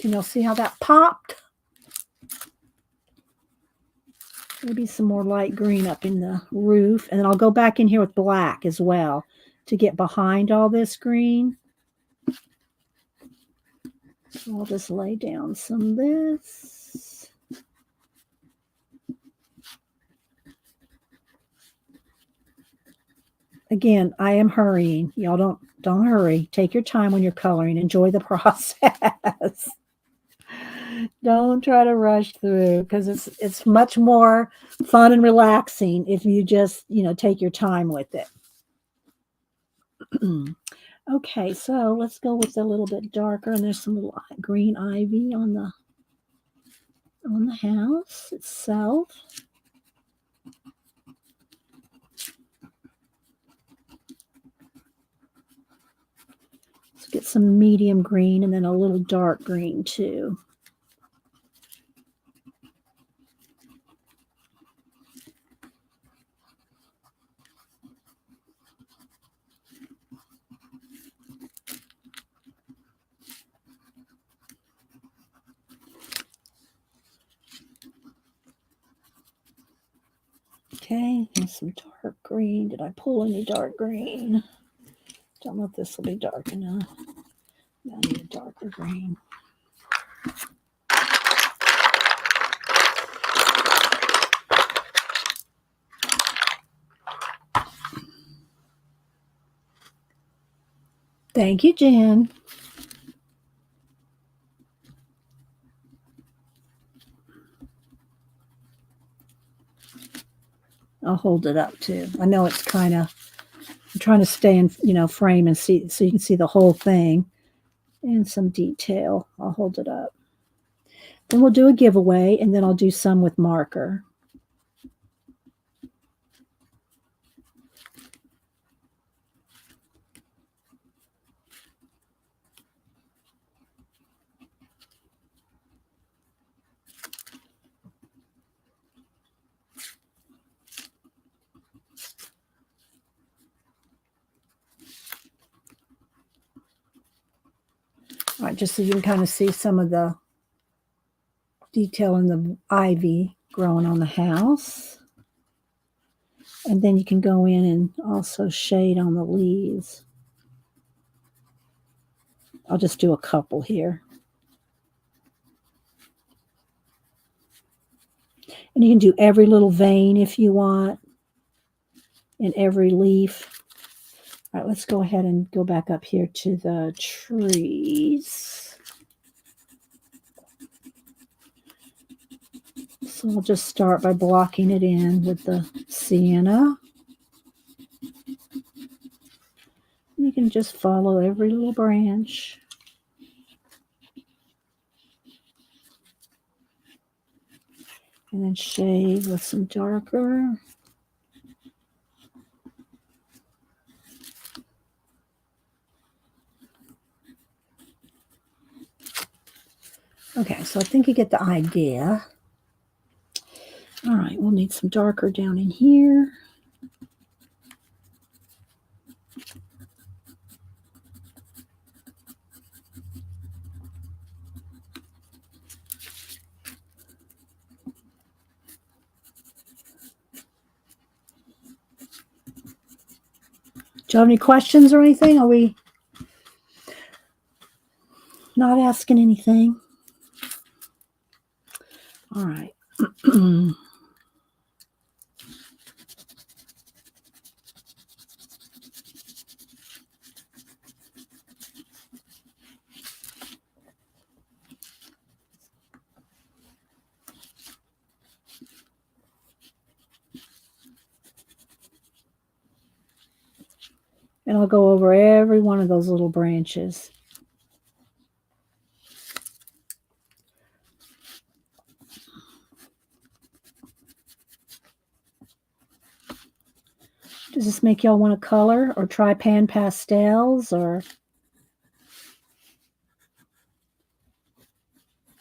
And you'll see how that popped. Maybe some more light green up in the roof. And then I'll go back in here with black as well to get behind all this green. So I'll just lay down some of this. Again, I am hurrying. Y'all don't hurry. Take your time when you're coloring. Enjoy the process. Don't try to rush through because it's much more fun and relaxing if you just, take your time with it. Okay, so let's go with a little bit darker, and there's some little green ivy on the house itself. Let's get some medium green and then a little dark green too. Okay, and some dark green. Did I pull any dark green? Don't know if this will be dark enough. I need a darker green. Thank you, Jen. I'll hold it up too. I know it's kind of, I'm trying to stay in, frame and see, so you can see the whole thing and some detail. I'll hold it up. Then we'll do a giveaway, and then I'll do some with marker. All right, just so you can kind of see some of the detail in the ivy growing on the house. And then you can go in and also shade on the leaves. I'll just do a couple here. And you can do every little vein if you want, in every leaf. All right, let's go ahead and go back up here to the trees. So we'll just start by blocking it in with the sienna. You can just follow every little branch. And then shade with some darker. Okay, so I think you get the idea. All right, we'll need some darker down in here. Do you have any questions or anything? Are we not asking anything? All right. And I'll go over every one of those little branches. Does this make y'all want to color or try pan pastels or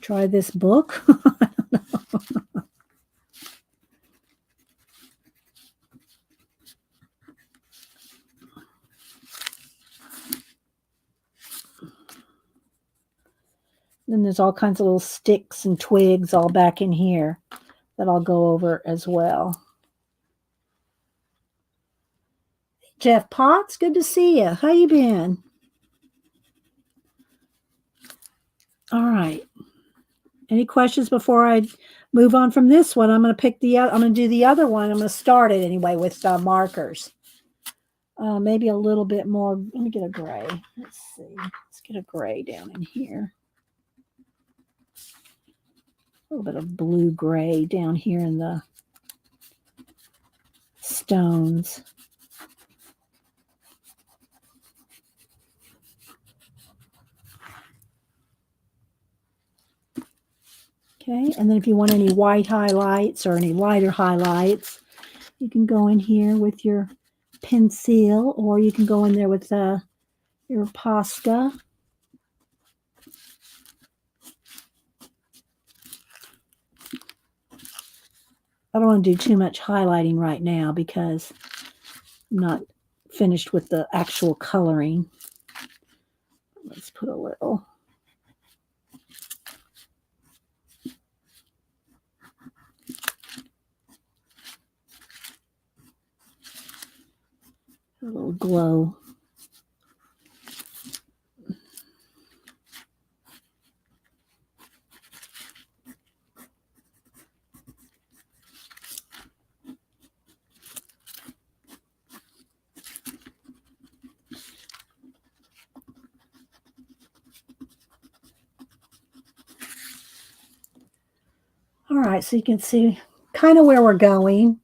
try this book? Then there's all kinds of little sticks and twigs all back in here that I'll go over as well. Jeff Potts, good to see you. How you been? All right. Any questions before I move on from this one? I'm going to pick the. I'm going to do the other one. I'm going to start it anyway with markers. Maybe a little bit more. Let me get a gray. Let's see. Let's get a gray down in here. A little bit of blue gray down here in the stones. Okay, and then if you want any white highlights or any lighter highlights, you can go in here with your pencil, or you can go in there with your pasta. I don't want to do too much highlighting right now because I'm not finished with the actual coloring. Let's put a little. A little glow. All right, so you can see kind of where we're going.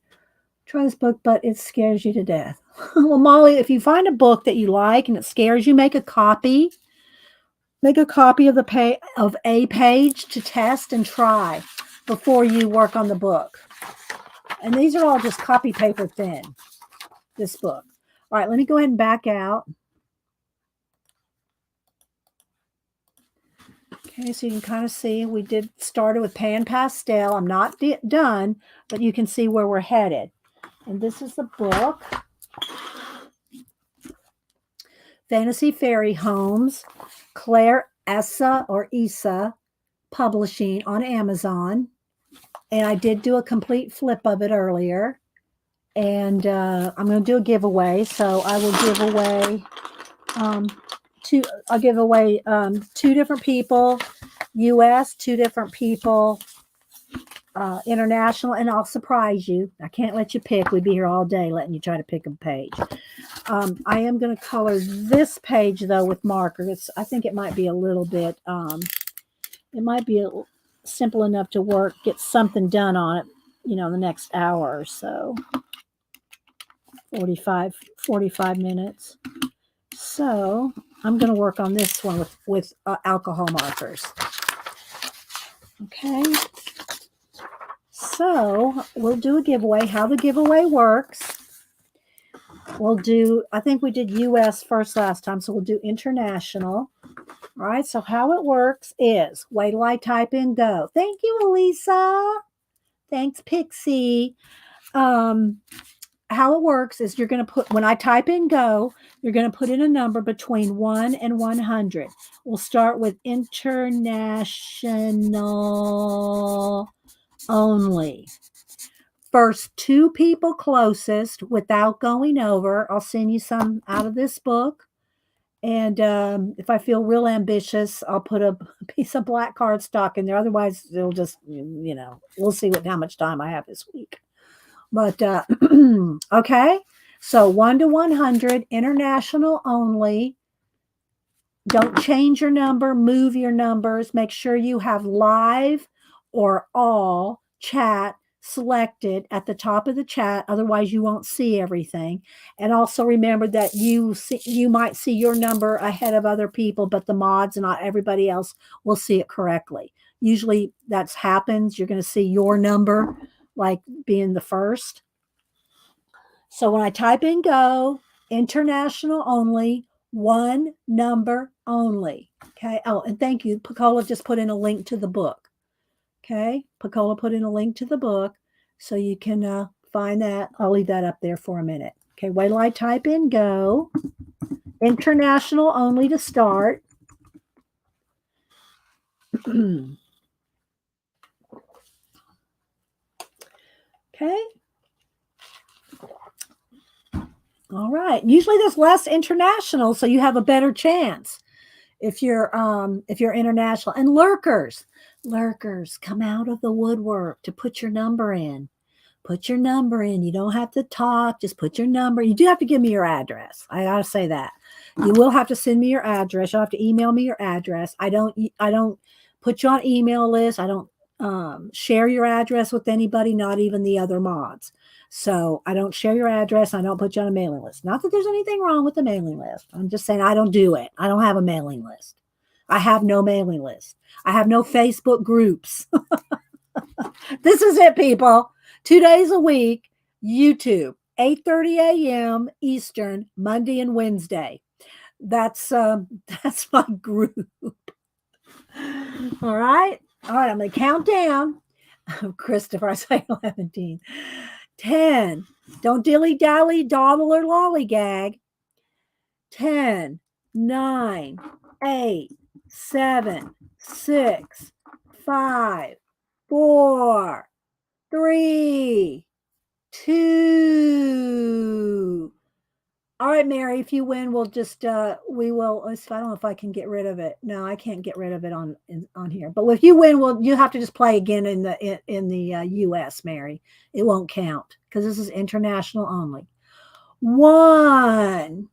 Try this book, but it scares you to death. Well, Molly, if you find a book that you like and it scares you, make a copy. Make a copy of a page to test and try before you work on the book. And these are all just copy paper thin, this book. All right, let me go ahead and back out. Okay, so you can kind of see we did started with pan pastel. I'm not done, but you can see where we're headed. And this is the book, Fantasy Fairy Homes, Claire Essa or Issa Publishing on Amazon. And I did do a complete flip of it earlier. And I'm going to do a giveaway. So I will give away two different people, US, two different people, international, and I'll surprise you. I can't let you pick. We'd be here all day letting you try to pick a page. I am going to color this page though with markers. I think it might be a little bit, it might be simple enough to work, get something done on it, the next hour or so. 45 minutes. So I'm going to work on this one with alcohol markers. Okay. So we'll do a giveaway. How the giveaway works. We'll do, I think we did US first last time, so we'll do international. All right, so how it works is, wait till I type in go. Thank you, Elisa. Thanks, Pixie. How it works is you're going to put, when I type in go, you're going to put in a number between 1 and 100. We'll start with international only. First 2 people closest without going over. I'll send you some out of this book. And if I feel real ambitious, I'll put a piece of black cardstock in there. Otherwise, it'll just, we'll see how much time I have this week. But, okay. So 1 to 100, international only. Don't change your number, move your numbers. Make sure you have live or all chat selected at the top of the chat. Otherwise, you won't see everything. And also remember that you might see your number ahead of other people, but the mods and not everybody else will see it correctly. Usually that happens. You're going to see your number like being the first. So when I type in go, international only, 1 number only. Okay. Oh, and thank you. Pacola just put in a link to the book. Okay. Pacola put in a link to the book so you can find that. I'll leave that up there for a minute. Okay. Wait till I type in go, international only to start. Okay. All right. Usually there's less international, so you have a better chance if you're international. And lurkers come out of the woodwork to put your number in. Put your number in. You don't have to talk. Just put your number. You do have to give me your address. I gotta say that. You will have to send me your address. You'll have to email me your address. I don't put you on email list. I don't share your address with anybody, not even the other mods. So I don't share your address. I don't put you on a mailing list. Not that there's anything wrong with the mailing list. I'm just saying I don't do it. I don't have a mailing list. I have no mailing list. I have no Facebook groups. This is it, people. 2 days a week, YouTube, 8:30 a.m. Eastern, Monday and Wednesday. That's my group. All right. I'm going to count down. Christopher, I say 17. 10. Don't dilly-dally, dawdle, or lollygag. 10, 9, 8, 7, 6, 5, 4, 3, 2. All right, Mary, if you win, we'll just, we will, I don't know if I can get rid of it. No, I can't get rid of it on here. But if you win, you have to just play again in the US, Mary. It won't count because this is international only. 1.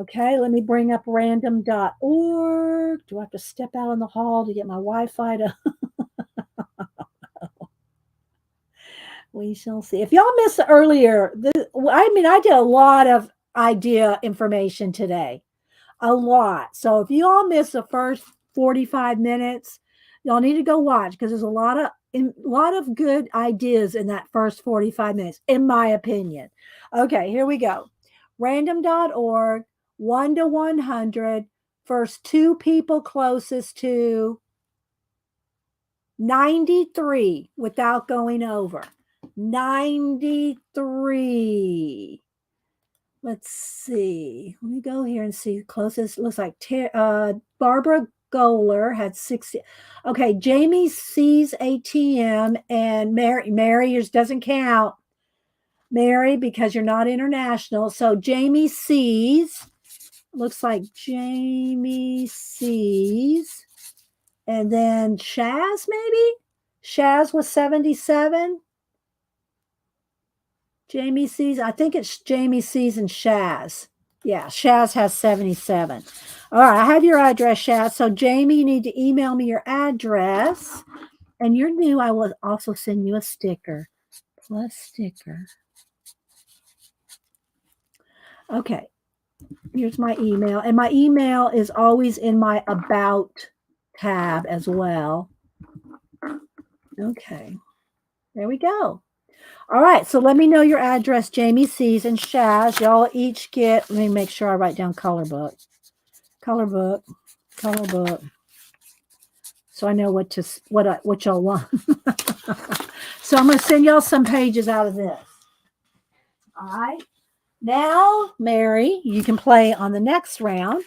Okay, let me bring up random.org. Do I have to step out in the hall to get my Wi-Fi to? We shall see. If y'all missed the earlier, I did a lot of idea information today. A lot. So if you all missed the first 45 minutes, y'all need to go watch because there's a lot of good ideas in that first 45 minutes, in my opinion. Okay, here we go. Random.org, 1 to 100, first 2 people closest to 93 without going over. 93. Let's see. Let me go here and see closest. Looks like Barbara Goler had 60. Okay, Jamie C's ATM and Mary, yours doesn't count. Mary, because you're not international. So Jamie C's. Looks like Jamie C's. And then Chaz, maybe? Shaz was 77. Jamie sees, I think it's Jamie sees and Shaz. Yeah, Shaz has 77. All right, I have your address, Shaz. So, Jamie, you need to email me your address. And you're new. I will also send you a sticker. Plus sticker. Okay, here's my email. And my email is always in my About tab as well. Okay, there we go. All right, so let me know your address, Jamie C's and Shaz. Y'all each get, let me make sure I write down color book. Color book, color book. So I know what y'all want. So I'm going to send y'all some pages out of this. All right. Now, Mary, you can play on the next round.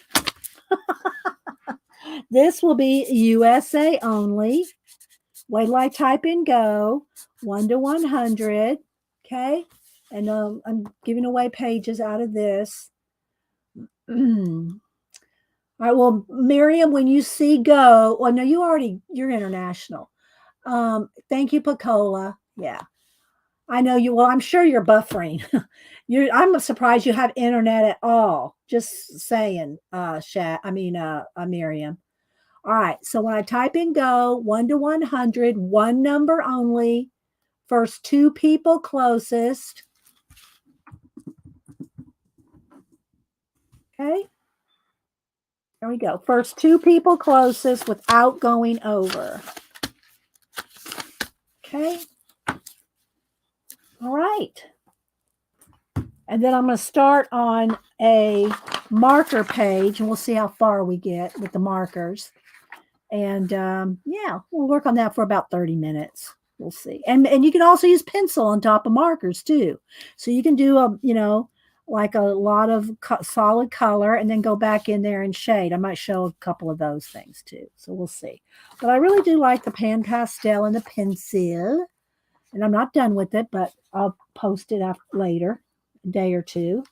This will be USA only. Wait till I type in go, 1 to 100. Okay. And I'm giving away pages out of this. All right. Well, Miriam, when you see go, well, no, you're international. Thank you, Pacola. Yeah. I know you. Well, I'm sure you're buffering. I'm surprised you have internet at all. Just saying, Miriam. All right. So when I type in go, 1 to 100, one number only, first two people closest. Okay. There we go. First two people closest without going over. Okay. All right. And then I'm going to start on a marker page, and we'll see how far we get with the markers. And yeah, we'll work on that for about 30 minutes. We'll see. And you can also use pencil on top of markers too. So you can do like a lot of solid color and then go back in there and shade. I might show a couple of those things too. So we'll see. But I really do like the pan pastel and the pencil. And I'm not done with it, but I'll post it later, a day or two.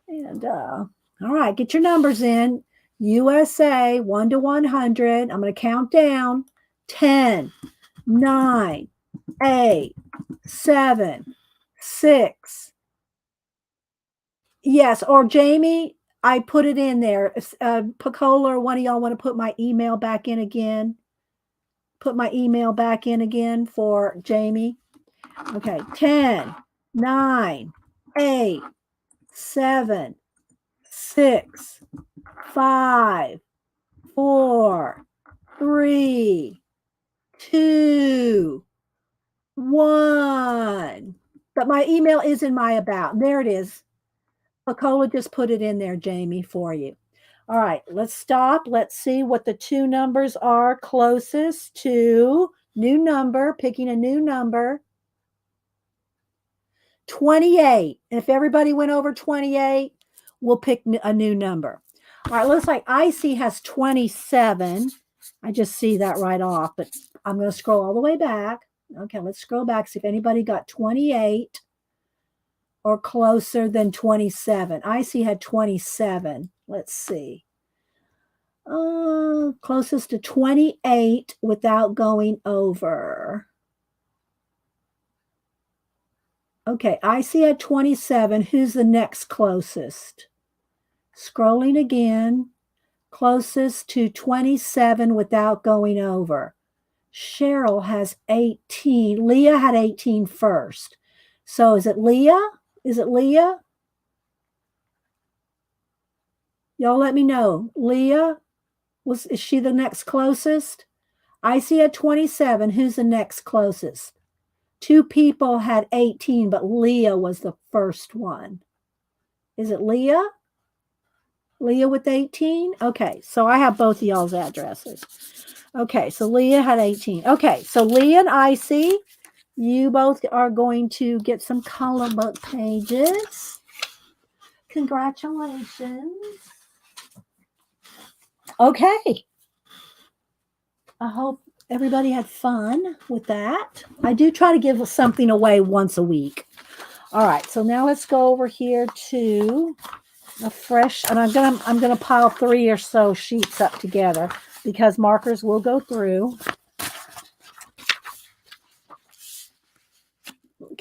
And all right, get your numbers in. USA 1 to 100. I'm going to count down 10, 9, 8, 7, 6. Yes, or Jamie, I put it in there. Pacola, or one of y'all want to put my email back in again? Put my email back in again for Jamie. Okay, 10, 9, 8, 7, 6, 5, 4, 3, 2, 1. But my email is in my about. There it is. Pacola just put it in there, Jamie, for you. All right, let's stop. Let's see what the two numbers are closest to. New number, picking a new number. 28. And if everybody went over 28, we'll pick a new number. All right, looks like Icy has 27. I just see that right off, but I'm going to scroll all the way back. Okay, let's scroll back, see if anybody got 28 or closer than 27. Icy had 27. Let's see. Closest to 28 without going over. Okay, Icy had 27. Who's the next closest? Scrolling again. Closest to 27 without going over. Cheryl has 18. Leah had 18 first. So is it Leah? Is it Leah? Y'all let me know. Leah, is she the next closest? Icy had 27. Who's the next closest? Two people had 18, but Leah was the first one. Is it Leah? Leah with 18? Okay, so I have both of y'all's addresses. Okay, so Leah had 18. Okay, so Leah and Icy, you both are going to get some color book pages. Congratulations. Okay. I hope everybody had fun with that. I do try to give something away once a week. All right, so now let's go over here to a fresh, and I'm gonna pile 3 or so sheets up together because markers will go through.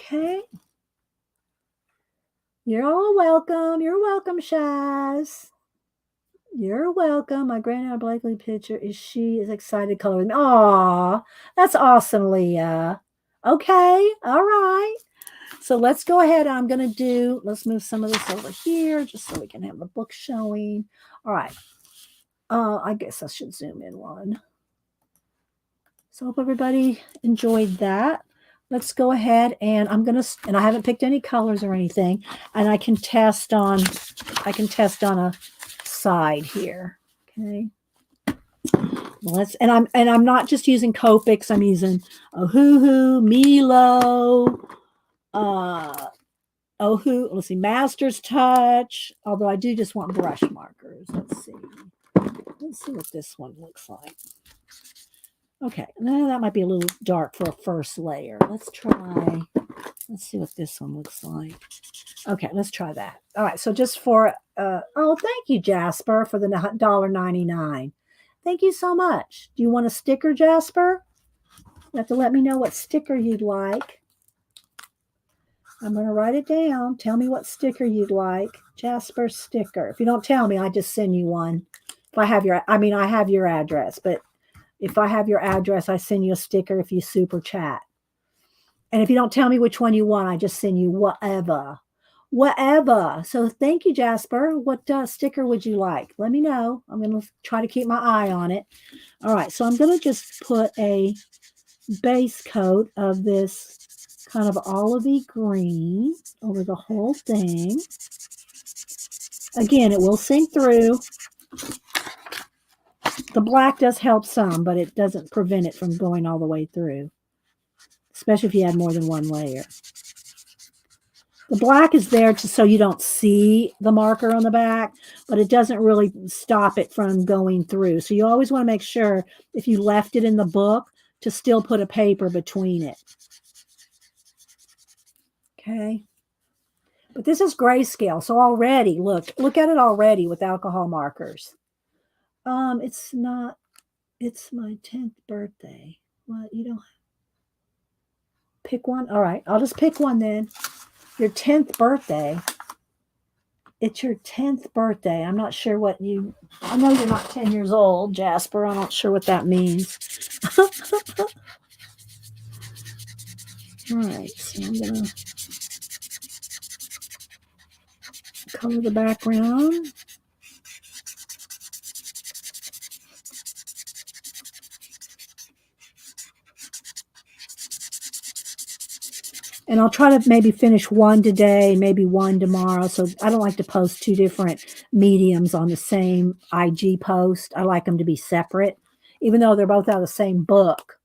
Okay. You're all welcome. You're welcome, Shaz. You're welcome. My granddaughter Blakely picture is she is excited color with me. Aw, that's awesome, Leah. Okay, all right. So let's go ahead. Let's move some of this over here just so we can have the book showing. All right. I guess I should zoom in one. So hope everybody enjoyed that. Let's go ahead and I haven't picked any colors or anything, and I can test on a side here. Okay. I'm not just using Copics. I'm using Ohuhu, Milo, let's see, Master's Touch. Although I do just want brush markers. Let's see what this one looks like. Okay, that might be a little dark for a first layer. Let's see what this one looks like. Okay, let's try that. All right, so just for, thank you, Jasper, for the $1.99. Thank you so much. Do you want a sticker, Jasper? You have to let me know what sticker you'd like. I'm going to write it down. Tell me what sticker you'd like. Jasper sticker. If you don't tell me, I just send you one. If I have your address, but if I have your address, I send you a sticker if you super chat. And if you don't tell me which one you want, I just send you whatever. Whatever. So thank you, Jasper. What sticker would you like? Let me know. I'm going to try to keep my eye on it. All right. So I'm going to just put a base coat of this kind of olivey green over the whole thing. Again, it will sink through. The black does help some, but it doesn't prevent it from going all the way through, especially if you add more than one layer. The black is there so you don't see the marker on the back, but it doesn't really stop it from going through. So you always want to make sure, if you left it in the book, to still put a paper between it. Okay. But this is grayscale. So already, look at it already with alcohol markers. It's my 10th birthday. What? You don't pick one? All right. I'll just pick one then. Your 10th birthday. It's your 10th birthday. I'm not sure I know you're not 10 years old, Jasper. I'm not sure what that means. All right. So I'm going to color the background. And I'll try to maybe finish one today, maybe one tomorrow. So I don't like to post two different mediums on the same IG post. I like them to be separate, even though they're both out of the same book.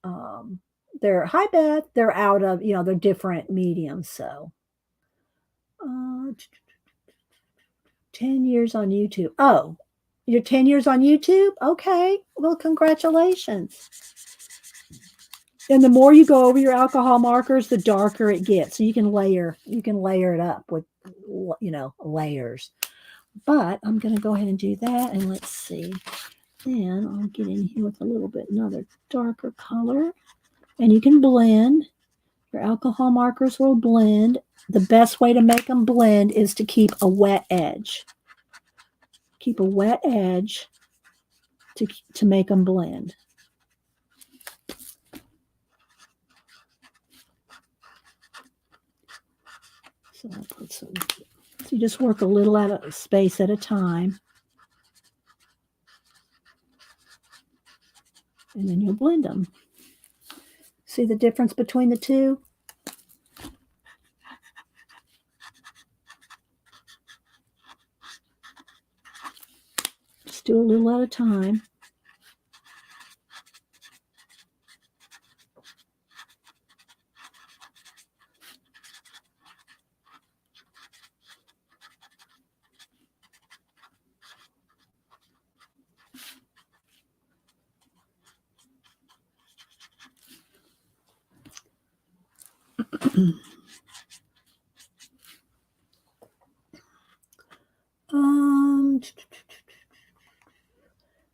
Hi Beth, they're out of, they're different mediums. So 10 years on YouTube. Oh, you're 10 years on YouTube? Okay. Well, congratulations. And the more you go over your alcohol markers, the darker it gets. So you can layer it up with, layers. But I'm going to go ahead and do that. And let's see. Then I'll get in here with another darker color. And you can blend. Your alcohol markers will blend. The best way to make them blend is to keep a wet edge. Keep a wet edge to make them blend. So I'll put some. So you just work a little out of space at a time. And then you'll blend them. See the difference between the two? Just do a little at a time.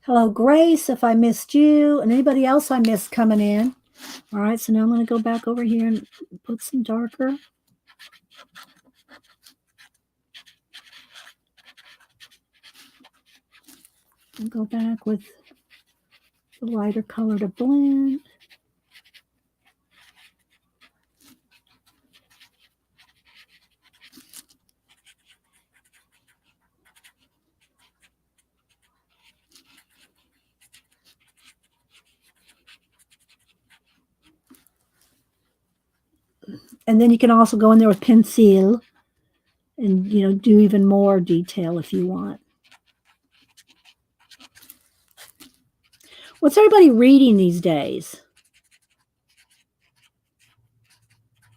Hello, Grace, if I missed you, and anybody else I missed coming in. All right, so now I'm going to go back over here and put some darker. And go back with the lighter color to blend. And then you can also go in there with pencil and, do even more detail if you want. What's everybody reading these days?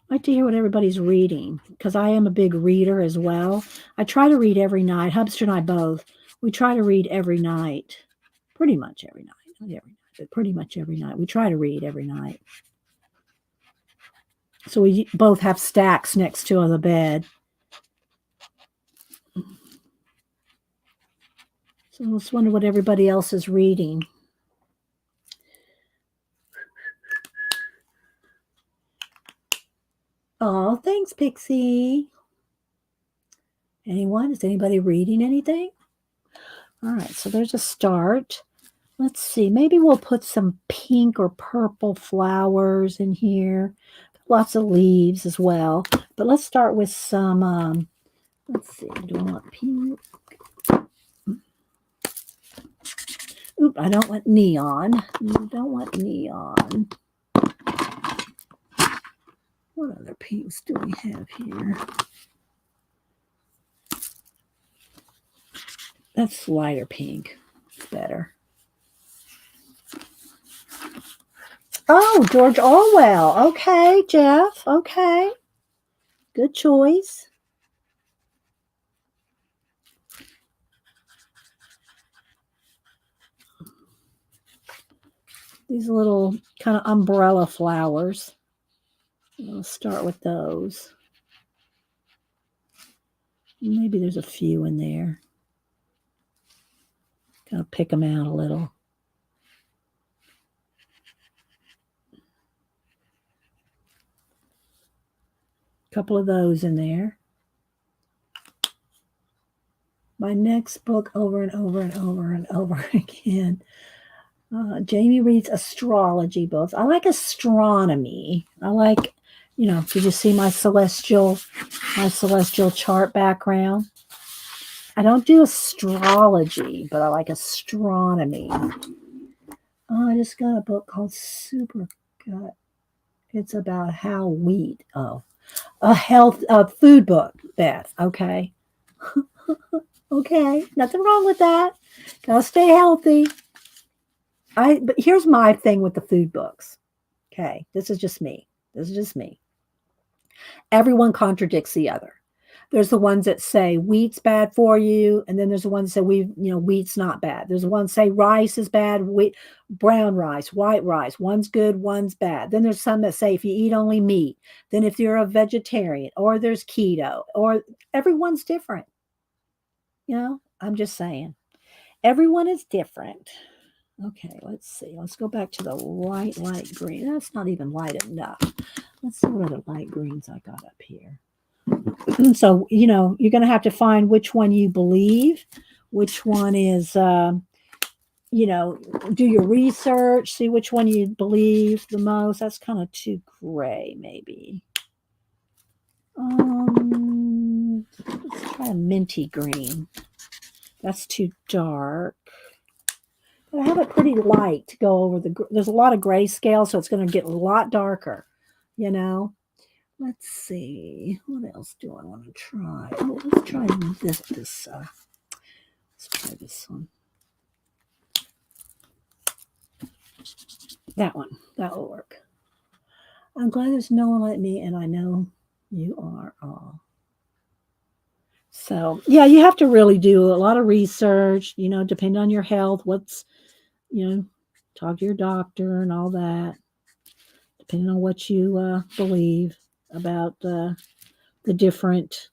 I'd like to hear what everybody's reading because I am a big reader as well. I try to read every night. Hubster and I both. We try to read every night. Pretty much every night. Not every night, but pretty much every night. We try to read every night. So we both have stacks next to the bed. So let's wonder what everybody else is reading. Oh, thanks, Pixie. Anyone? Is anybody reading anything? All right, so there's a start. Let's see. Maybe we'll put some pink or purple flowers in here. Lots of leaves as well. But let's start with some, let's see. Do I want pink? Oop, I don't want neon. I don't want neon. What other pinks do we have here? That's lighter pink. Better. Oh, George Orwell. Okay, Jeff. Okay. Good choice. These little kind of umbrella flowers. I'll start with those. Maybe there's a few in there. Kind of pick them out a little. Couple of those in there. My next book over and over and over and over again. Jamie reads astrology books. I like astronomy. I like, did you see my celestial chart background? I don't do astrology, but I like astronomy. Oh, I just got a book called Super Gut. It's about how wheat. Oh, a food book, Beth. Okay. Okay. Nothing wrong with that. Gotta stay healthy. But here's my thing with the food books. Okay. This is just me. Everyone contradicts the other. There's the ones that say wheat's bad for you, and then there's the ones that say wheat's not bad. There's the ones that say rice is bad, brown rice, white rice. One's good, one's bad. Then there's some that say if you eat only meat, then if you're a vegetarian, or there's keto, or everyone's different. I'm just saying. Everyone is different. Okay, let's see. Let's go back to the light green. That's not even light enough. Let's see what other light greens I got up here. So, you're going to have to find which one you believe, which one is, do your research, see which one you believe the most. That's kind of too gray, maybe. Let's try a minty green. That's too dark. But I have it pretty light to go over there's a lot of grayscale, so it's going to get a lot darker, Let's see. What else do I want to try? Oh, let's try this. Let's try this one. That one. That will work. I'm glad there's no one like me, and I know you are all. So, yeah, you have to really do a lot of research, depending on your health, talk to your doctor and all that, depending on what you believe about the different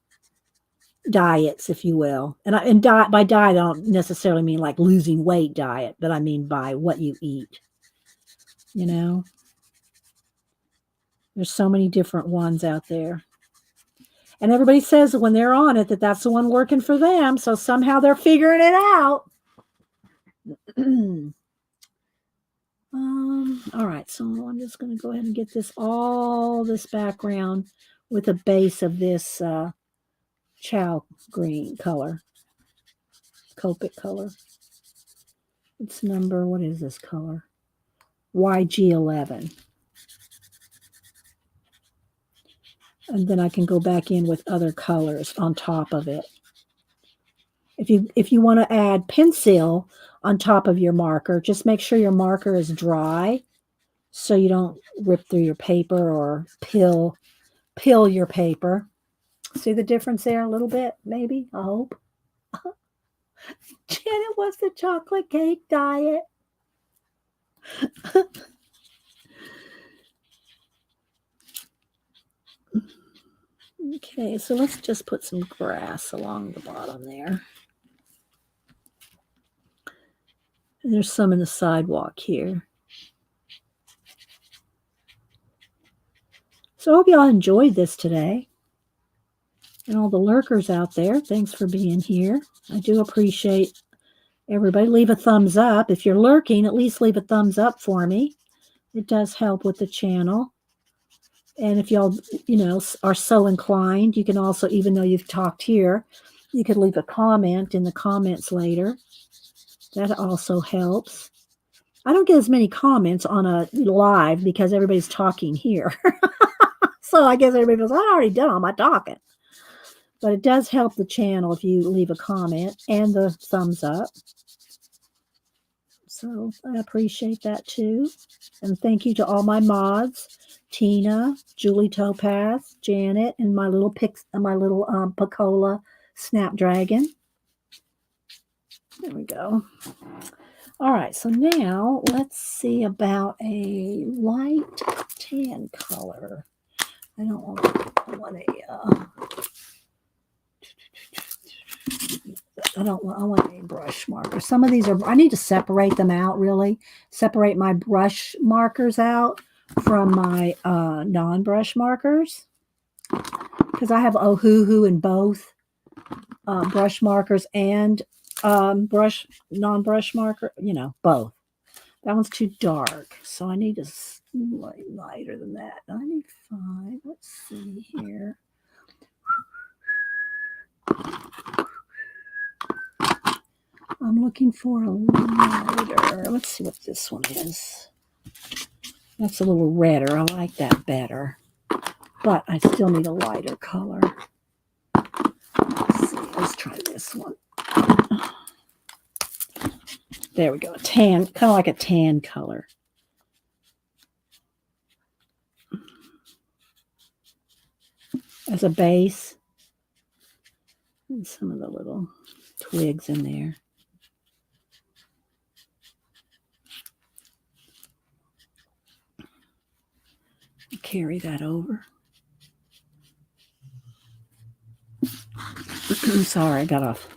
diets, if you will. And by diet, I don't necessarily mean like losing weight diet, but I mean by what you eat, There's so many different ones out there. And everybody says when they're on it that that's the one working for them. So somehow they're figuring it out. All right, so I'm just going to go ahead and get all this background with a base of this chow green color, Copic color. It's number, what is this color? YG11. And then I can go back in with other colors on top of it. If you want to add pencil on top of your marker, just make sure your marker is dry so you don't rip through your paper or pill your paper. See the difference there a little bit, maybe? I hope. Janet wants the chocolate cake diet. Okay, so let's just put some grass along the bottom there. And there's some in the sidewalk here. So I hope y'all enjoyed this today. And all the lurkers out there, thanks for being here. I do appreciate everybody. Leave a thumbs up. If you're lurking, at least leave a thumbs up for me. It does help with the channel. And if y'all, are so inclined, you can also, even though you've talked here, you could leave a comment in the comments later. That also helps. I don't get as many comments on a live because everybody's talking here. So I guess everybody goes, I already done all my talking. But it does help the channel if you leave a comment and the thumbs up. So I appreciate that too. And thank you to all my mods, Tina, Julie Topaz, Janet, and my little Picola Snapdragon. There we go. All right, so now let's see about a light tan color. I don't want I want a brush marker. Some of these I need to separate them out, really. Separate my brush markers out from my non-brush markers. Because I have Ohuhu in both brush markers and non-brush marker, both. That one's too dark, so I need a lighter than that. I need 5. Let's see here. I'm looking for a lighter. Let's see what this one is. That's a little redder. I like that better. But I still need a lighter color. Let's see. Let's try this one. There we go. A tan, kind of like a tan color. As a base. And some of the little twigs in there. Carry that over. Sorry, I got off.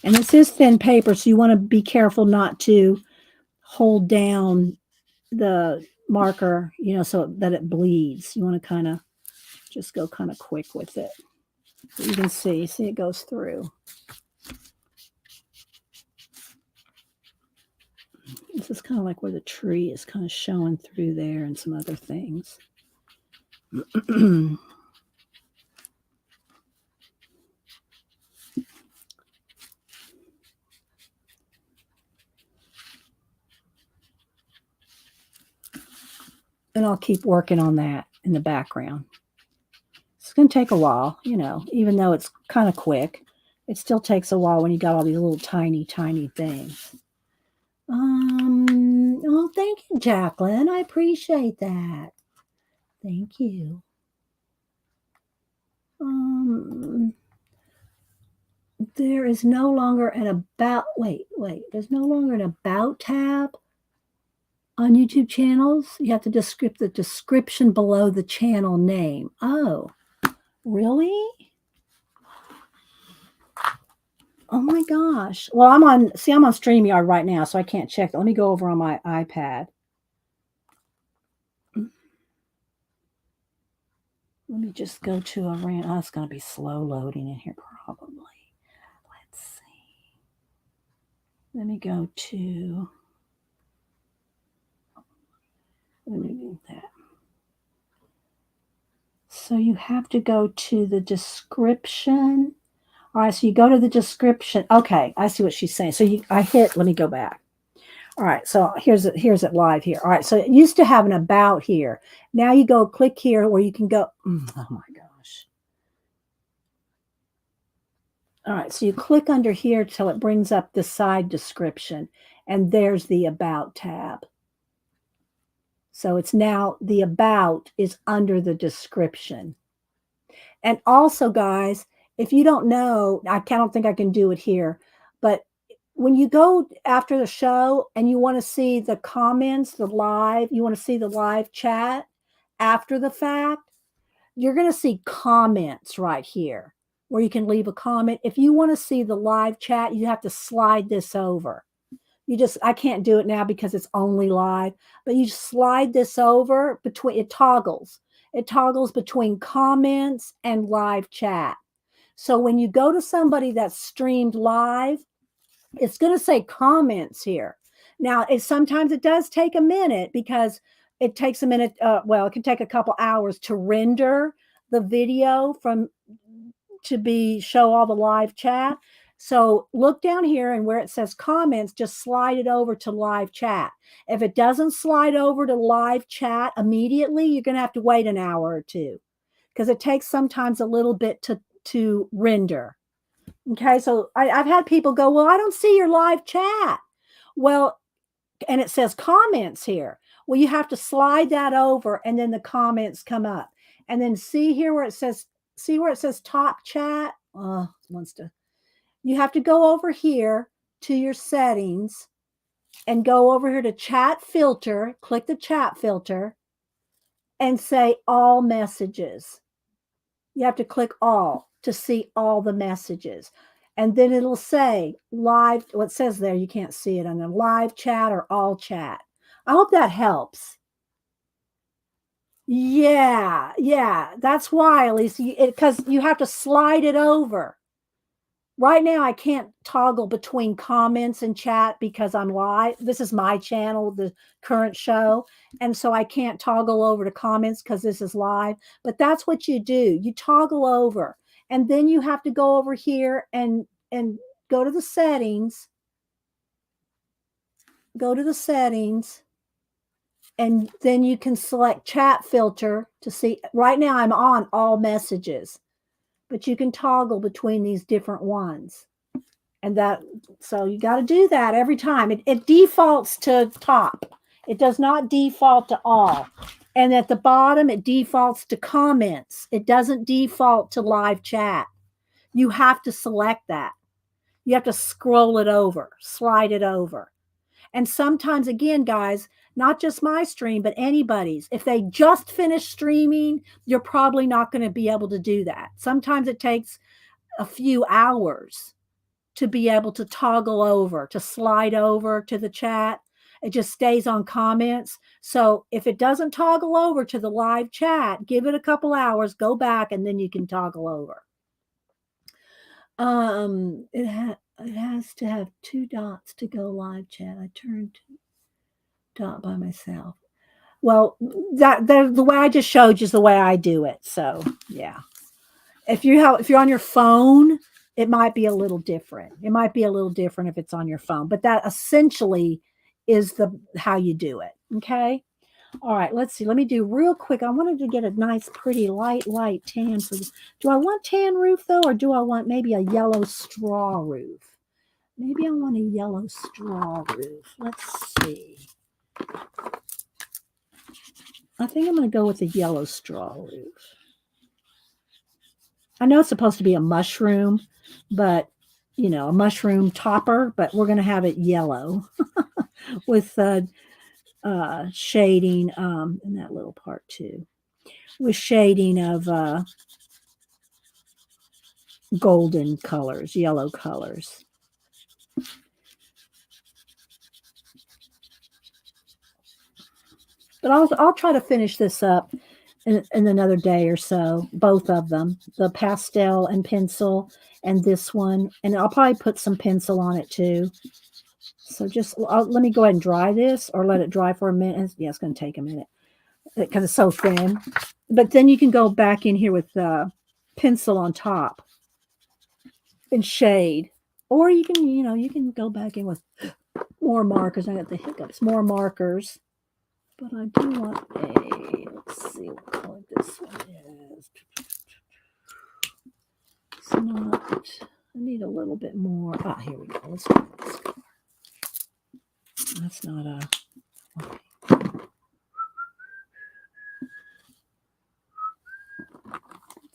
And this is thin paper, so you want to be careful not to hold down the marker, so that it bleeds. You want to just go kind of quick with it. You can see it goes through. This is kind of like where the tree is kind of showing through there and some other things. And I'll keep working on that in the background. It's going to take a while, even though it's kind of quick. It still takes a while when you got all these little tiny, tiny things. Oh, thank you, Jacqueline. I appreciate that. Thank you. There is no longer an about, there's no longer an about tab on YouTube channels. You have to describe the description below the channel name. Oh, really? Oh my gosh. Well, I'm on StreamYard right now, so I can't check. Let me go over on my iPad. Let me just go to a rant. Oh, it's going to be slow loading in here probably. Let's see. Let me go to, let me move that. So you have to go to the description. All right, so you go to the description. Okay, I see what she's saying. So I hit, let me go back. All right, so here's it live here. All right, so it used to have an about here. Now you go click here where you can go. Oh my gosh. All right, so you click under here till it brings up the side description, and there's the about tab. So it's now the about is under the description. And also, guys, if you don't know, I don't think I can do it here, but when you go after the show and you want to see the comments, you want to see the live chat after the fact, you're going to see comments right here where you can leave a comment. If you want to see the live chat, you have to slide this over. I can't do it now because it's only live, but you slide this over between, it toggles between comments and live chat. So when you go to somebody that's streamed live, it's going to say comments here. Now, sometimes it does take a minute because it takes a minute. It can take a couple hours to render the video to show all the live chat. So look down here and where it says comments, just slide it over to live chat. If it doesn't slide over to live chat immediately, you're going to have to wait an hour or two because it takes sometimes a little bit to render. Okay, so I've had people go, well, I don't see your live chat. Well, and it says comments here. Well, you have to slide that over and then the comments come up. And then see where it says talk chat? You have to go over here to your settings and go over here to chat filter, click the chat filter and say all messages. You have to click all to see all the messages. And then it'll say live, what says there, you can't see it on the live chat or all chat. I hope that helps. Yeah, that's why, Elise, because you have to slide it over. Right now, I can't toggle between comments and chat because I'm live. This is my channel, the current show. And so I can't toggle over to comments because this is live. But that's what you do. You toggle over. And then you have to go over here and go to the settings. Go to the settings. And then you can select chat filter to see. Right now, I'm on all messages. But you can toggle between these different ones. And so you got to do that every time. It defaults to top. It does not default to all. And at the bottom, it defaults to comments. It doesn't default to live chat. You have to select that. You have to scroll it over, slide it over. And sometimes, again, guys, not just my stream, but anybody's. If they just finished streaming, you're probably not going to be able to do that. Sometimes it takes a few hours to be able to toggle over, to slide over to the chat. It just stays on comments. So if it doesn't toggle over to the live chat, give it a couple hours, go back, and then you can toggle over. It has to have 2 dots to go live chat. I turned dot by myself. Well, the way I just showed you is the way I do it. So yeah, if you're on your phone, it might be a little different. It might be a little different if it's on your phone, but that essentially is how you do it. Okay. All right. Let's see. Let me do real quick. I wanted to get a nice, pretty light tan for this. Do I want tan roof though, or do I want maybe a yellow straw roof? Maybe I want a yellow straw roof. Let's see. I think I'm going to go with the yellow straw roof. I know it's supposed to be a mushroom, but a mushroom topper, but we're going to have it yellow with shading in that little part too, with shading of golden colors, yellow colors. But I'll try to finish this up in another day or so, both of them, the pastel and pencil and this one. And I'll probably put some pencil on it too. So let me go ahead and dry this or let it dry for a minute. Yeah, it's going to take a minute because it's so thin. But then you can go back in here with pencil on top and shade. Or you can go back in with more markers. I got the hiccups. More markers. But I do want let's see what color this one is. It's not, I need a little bit more. Ah, here we go. Let's try this color. That's not a, okay.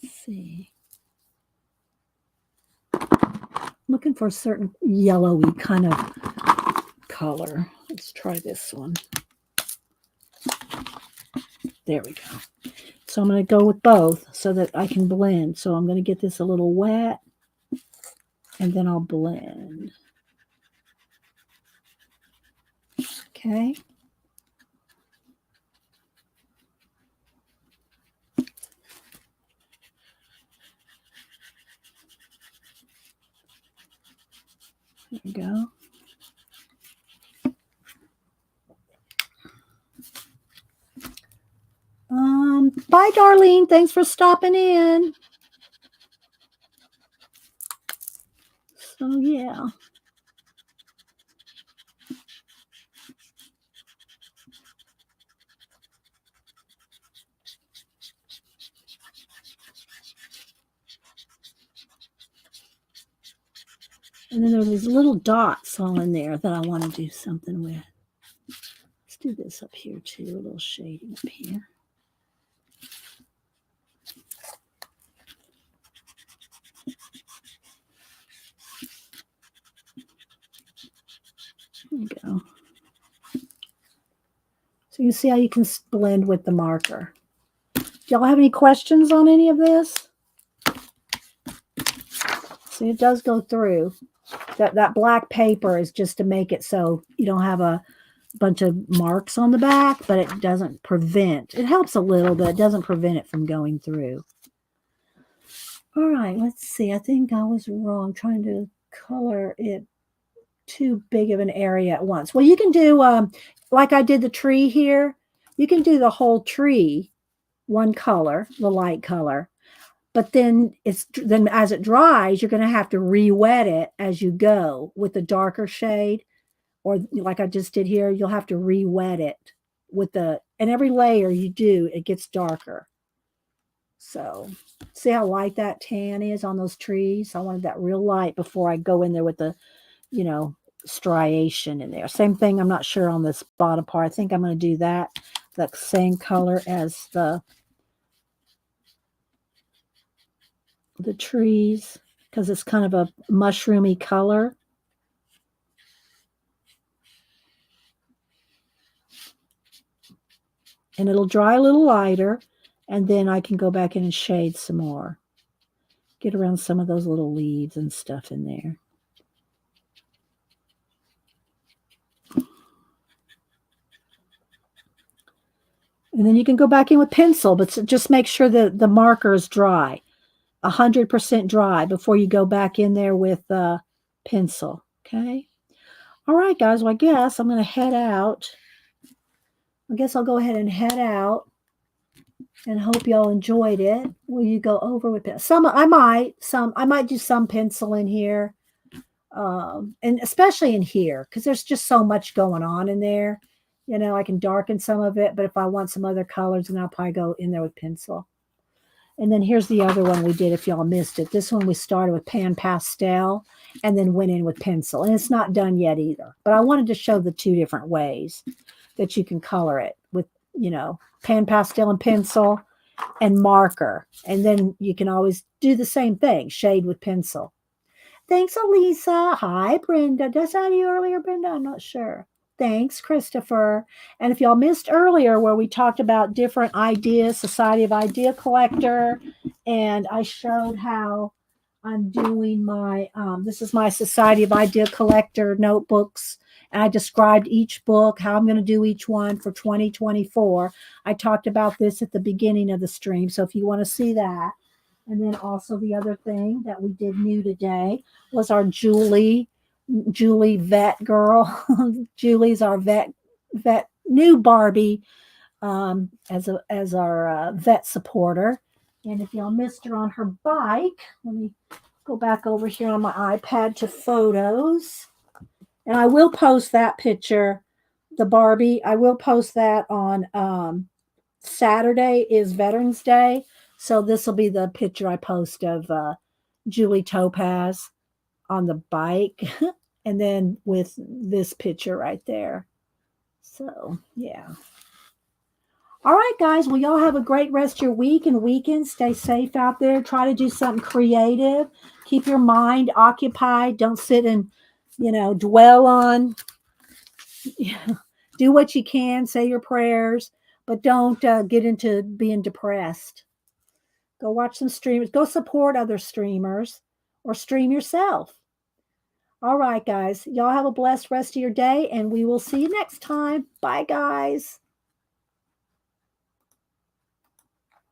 Let's see. Looking for a certain yellowy kind of color. Let's try this one. There we go. So I'm going to go with both so that I can blend. So I'm going to get this a little wet and then I'll blend. Okay. There we go. Bye, Darlene. Thanks for stopping in. So, yeah. And then there's these little dots all in there that I want to do something with. Let's do this up here too, a little shading up here. There we go. So you see how you can blend with the marker. Do y'all have any questions on any of this? See, it does go through. That black paper is just to make it so you don't have a bunch of marks on the back, but it doesn't prevent. It helps a little, but it doesn't prevent it from going through. All right, let's see. I think I was wrong trying to color it too big of an area at once. Well, you can do, like I did the tree here, you can do the whole tree one color, the light color. But then as it dries, you're going to have to re-wet it as you go with the darker shade, or like I just did here, you'll have to re-wet it and every layer you do, it gets darker. So see how light that tan is on those trees? I wanted that real light before I go in there with the, striation in there. Same thing, I'm not sure on this bottom part. I think I'm going to do that same color as the trees because it's kind of a mushroomy color. And it'll dry a little lighter, and then I can go back in and shade some more. Get around some of those little leaves and stuff in there. And then you can go back in with pencil, but just make sure that the marker is dry. 100% dry before you go back in there with pencil. Okay. All right, guys. Well, I guess I'm going to head out. I guess I'll go ahead and head out and hope y'all enjoyed it. Will you go over with it? I might do some pencil in here. And especially in here, because there's just so much going on in there. I can darken some of it, but if I want some other colors, then I'll probably go in there with pencil. And then here's the other one we did if y'all missed it. This one we started with pan pastel and then went in with pencil. And it's not done yet either. But I wanted to show the two different ways that you can color it with, pan pastel and pencil and marker. And then you can always do the same thing, shade with pencil. Thanks, Elisa. Hi, Brenda. Did I say you earlier, Brenda? I'm not sure. Thanks, Christopher. And if y'all missed earlier where we talked about different ideas, Society of Idea Collector, and I showed how I'm doing my, this is my Society of Idea Collector notebooks, And I described each book, how I'm going to do each one for 2024. I talked about this at the beginning of the stream. So if you want to see that. And then also the other thing that we did new today was our Julie vet girl. Julie's our vet new Barbie as our vet supporter. And if y'all missed her on her bike, let me go back over here on my iPad to photos. And I will post that picture, the Barbie. I will post that on Saturday is Veterans Day. So this will be the picture I post of Julie Topaz on the bike. And then with this picture right there. So, yeah. All right, guys. Well, y'all have a great rest of your week and weekend. Stay safe out there. Try to do something creative. Keep your mind occupied. Don't sit and, dwell on. Do what you can. Say your prayers, but don't get into being depressed. Go watch some streamers. Go support other streamers or stream yourself. All right, guys. Y'all have a blessed rest of your day, and we will see you next time. Bye, guys.